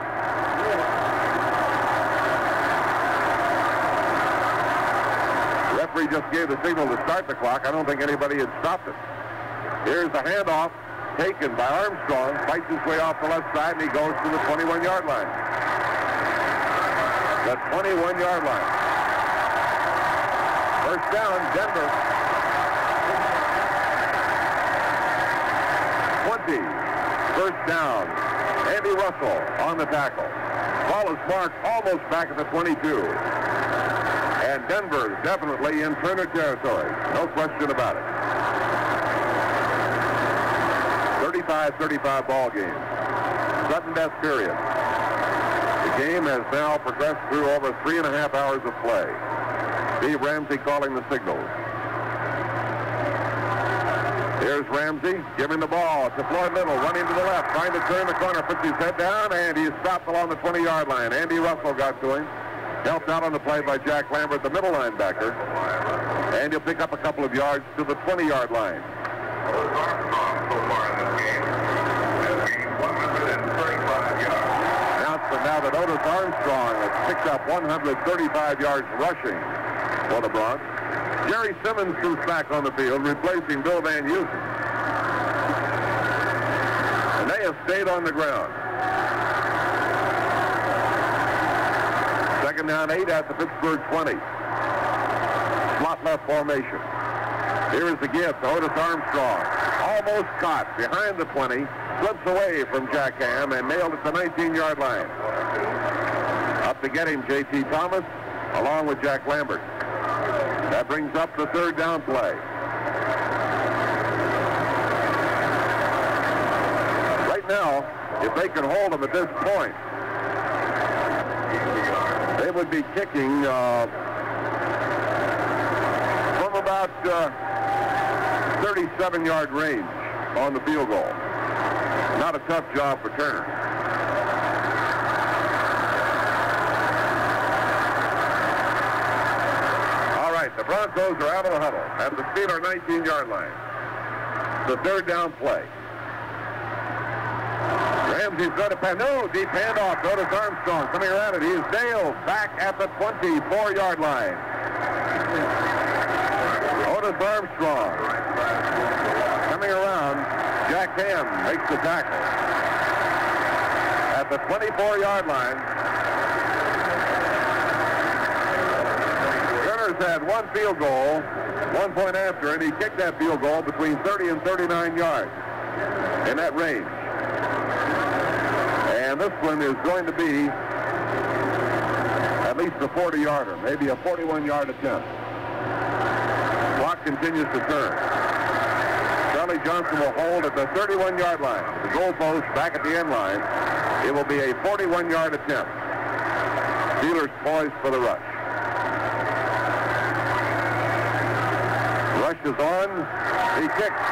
Referee just gave the signal to start the clock. I don't think anybody had stopped it. Here's the handoff taken by Armstrong. Fights his way off the left side, and he goes to the 21-yard line. The 21-yard line. First down, Denver. 20. First down. Andy Russell on the tackle. Ball is marked almost back at the 22. And Denver is definitely in Turner territory. No question about it. 35-35 ball game. Sudden death period. The game has now progressed through over 3.5 hours of play. Steve Ramsey calling the signals. Here's Ramsey giving the ball to Floyd Little, running to the left, trying to turn the corner, puts his head down, and he's stopped along the 20-yard line. Andy Russell got to him. Helped out on the play by Jack Lambert, the middle linebacker. And he'll pick up a couple of yards to the 20-yard line. Announcement now that Otis Armstrong has picked up 135 yards rushing for the Broncos. Jerry Simmons comes back on the field, replacing Bill Van Heusen. And they have stayed on the ground. Second down 8 at the Pittsburgh 20. Slot left formation. Here is the give to Otis Armstrong. Almost caught behind the 20. Slips away from Jack Ham and nailed at the 19-yard line. Up to get him, J.T. Thomas, along with Jack Lambert. That brings up the third down play. Right now, if they can hold them at this point, they would be kicking from about 37-yard range on the field goal. Not a tough job for Turner. All right, the Broncos are out of the huddle at the Steeler 19-yard line. The third down play. Ramsey's going to pass. No, deep handoff. Otis Armstrong coming around it. He is nailed back at the 24-yard line. Otis Armstrong coming around. Jack Ham makes the tackle. At the 24-yard line. Turner's had one field goal, 1 point after, and he kicked that field goal between 30 and 39 yards in that range. And this one is going to be at least a 40-yarder, maybe a 41-yard attempt. Clock continues to turn. Charlie Johnson will hold at the 31-yard line. The goalpost back at the end line. It will be a 41-yard attempt. Steelers poised for the rush. Rush is on. He kicks.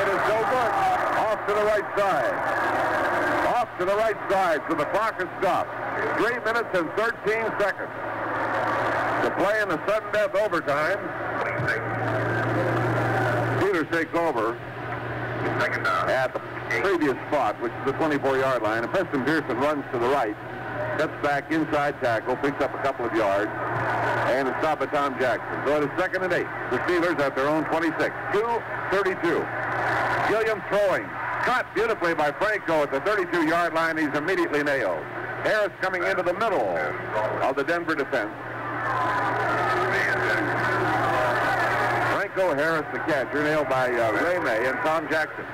It is no good. Off to the right side. Off to the right side, so the clock is stopped. 3 minutes and 13 seconds to play in the sudden death overtime. Steelers takes over at the previous spot, which is the 24-yard line. And Preston Pearson runs to the right, steps back inside tackle, picks up a couple of yards, and is stopped by Tom Jackson. So it is 2nd and 8. The Steelers at their own 26. 2:32. Gilliam throwing. Caught beautifully by Franco at the 32-yard line. He's immediately nailed. Harris coming into the middle of the Denver defense. Franco Harris, the catcher, nailed by Ray May and Tom Jackson.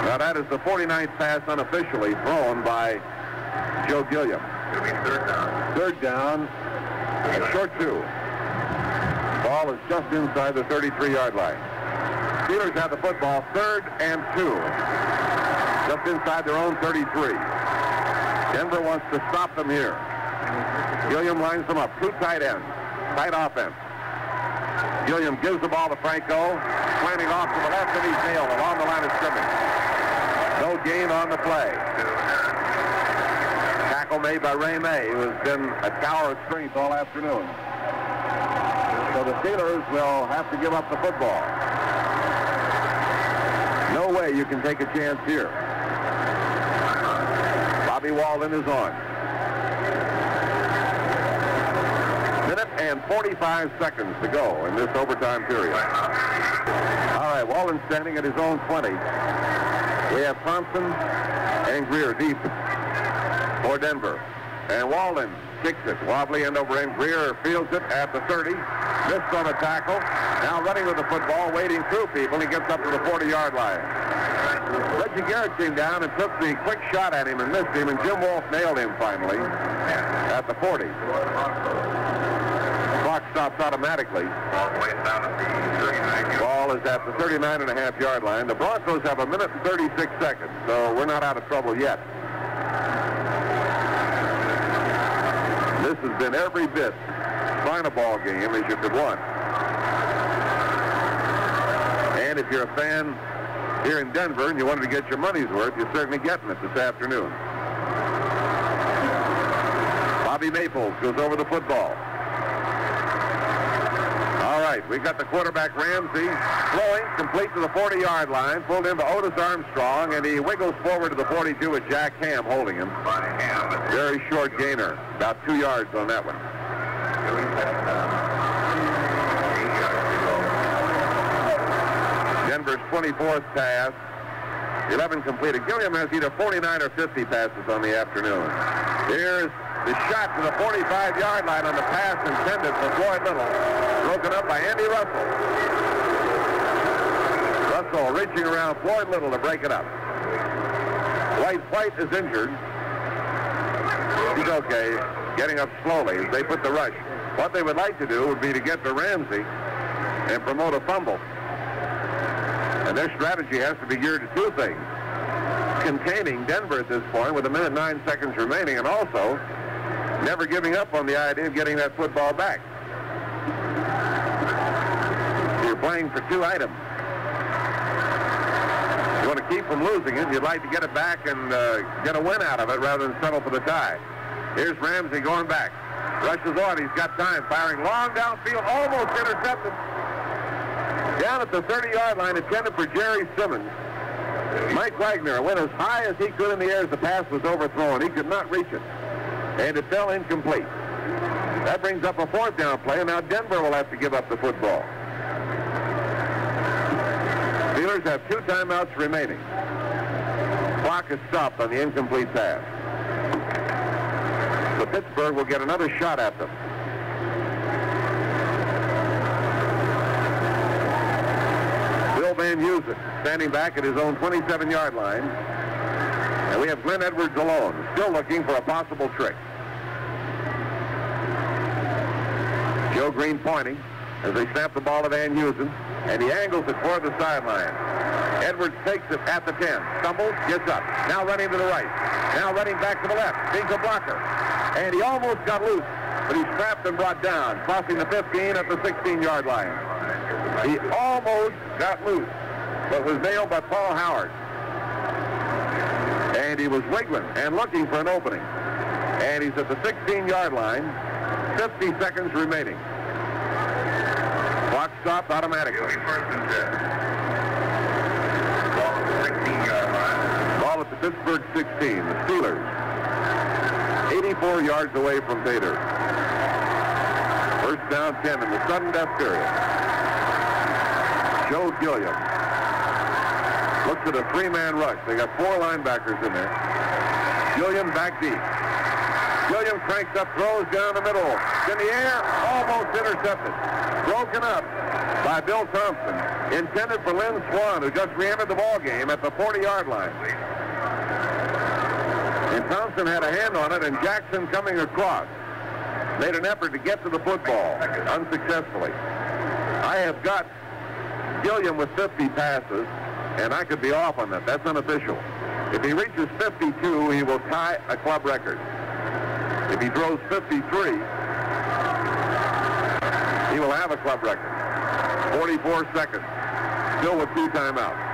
Now that is the 49th pass unofficially thrown by Joe Gilliam. It'll be third down. Third down, a short 2. Ball is just inside the 33-yard line. Steelers have the football, 3rd and 2. Just inside their own 33. Denver wants to stop them here. Gilliam lines them up. 2 tight ends. Tight offense. Gilliam gives the ball to Franco. Slanting off to the left, and he's nailed along the line of scrimmage. No gain on the play. Tackle made by Ray May, who has been a tower of strength all afternoon. So the Steelers will have to give up the football. No way you can take a chance here. Bobby Walden is on. Minute and 45 seconds to go in this overtime period. All right, Walden standing at his own 20. We have Thompson and Greer deep for Denver. And Walden kicks it. Wobbly end over end. Greer fields it at the 30. Missed on a tackle. Now running with the football, wading through people. He gets up to the 40-yard line. Reggie Garrett came down and took the quick shot at him and missed him, and Jim Wolf nailed him finally at the 40. The clock stops automatically. Ball is at the 39.5-yard line. The Broncos have 1 minute and 36 seconds, so we're not out of trouble yet. This has been every bit fine a ball game as you could want. And if you're a fan here in Denver and you wanted to get your money's worth, you're certainly getting it this afternoon. Bobby Maples goes over the football. All right, we got the quarterback Ramsey flowing, complete to the 40-yard line, pulled into Otis Armstrong, and he wiggles forward to the 42 with Jack Ham holding him. Very short gainer, about 2 yards on that one. 24th pass. 11 completed. Gilliam has either 49 or 50 passes on the afternoon. Here's the shot to the 45-yard line on the pass intended for Floyd Little. Broken up by Andy Russell. Russell reaching around Floyd Little to break it up. White is injured. He's okay, getting up slowly as they put the rush. What they would like to do would be to get to Ramsey and promote a fumble. And their strategy has to be geared to two things: containing Denver at this point with 1 minute 9 seconds remaining, and also never giving up on the idea of getting that football back. You're playing for two items. You want to keep from losing it. You'd like to get it back and get a win out of it rather than settle for the tie. Here's Ramsey going back. Rushes on. He's got time. Firing long downfield. Almost intercepted. Down at the 30-yard line, intended for Jerry Simmons. Mike Wagner went as high as he could in the air as the pass was overthrown. He could not reach it. And it fell incomplete. That brings up a 4th down play, and now Denver will have to give up the football. Steelers have 2 timeouts remaining. Clock is stopped on the incomplete pass. So Pittsburgh will get another shot at them. Bill Van Heusen standing back at his own 27-yard line. And we have Glenn Edwards alone, still looking for a possible trick. Joe Green pointing as they snap the ball to Van Heusen, and he angles it toward the sideline. Edwards takes it at the 10, stumbles, gets up. Now running to the right. Now running back to the left. Sees a blocker. And he almost got loose, but he's trapped and brought down, crossing the 15 at the 16-yard line. He almost got loose, but was nailed by Paul Howard. And he was wiggling and looking for an opening. And he's at the 16-yard line, 50 seconds remaining. Clock stopped automatically. Ball at the Pittsburgh 16. The Steelers 84 yards away from pay dirt. First down 10 in the sudden death period. Joe Gilliam looks at a 3-man rush. They got 4 linebackers in there. Gilliam back deep. Gilliam cranks up, throws down the middle. In the air, almost intercepted. Broken up by Bill Thompson. Intended for Lynn Swan, who just re-entered the ball game at the 40-yard line. And Thompson had a hand on it, and Jackson, coming across, made an effort to get to the football, unsuccessfully. I have got Gilliam with 50 passes, and I could be off on that. That's unofficial. If he reaches 52, he will tie a club record. If he throws 53, he will have a club record. 44 seconds. Still with 2 timeouts.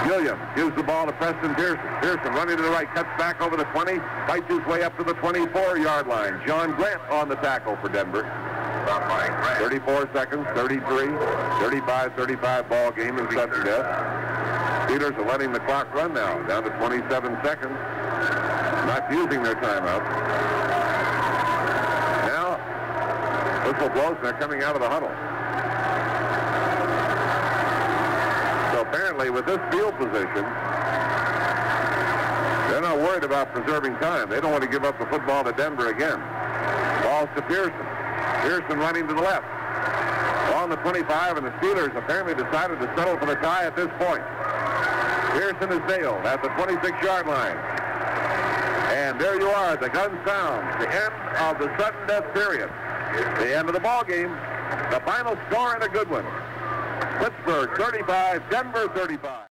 Gilliam gives the ball to Preston Pearson. Pearson running to the right, cuts back over the 20, fights his way up to the 24-yard line. John Grant on the tackle for Denver. 34 seconds, 33, 35-35 ball game in sudden death. Steelers are letting the clock run now, down to 27 seconds. Not using their timeout. Now, whistle blows and they're coming out of the huddle. So apparently with this field position, they're not worried about preserving time. They don't want to give up the football to Denver again. Ball's to Pearson. Pearson running to the left. Ball on the 25, and the Steelers apparently decided to settle for the tie at this point. Pearson is nailed at the 26-yard line. And there you are. The gun sounds. The end of the sudden death period. The end of the ball game. The final score, and a good one. Pittsburgh 35, Denver 35.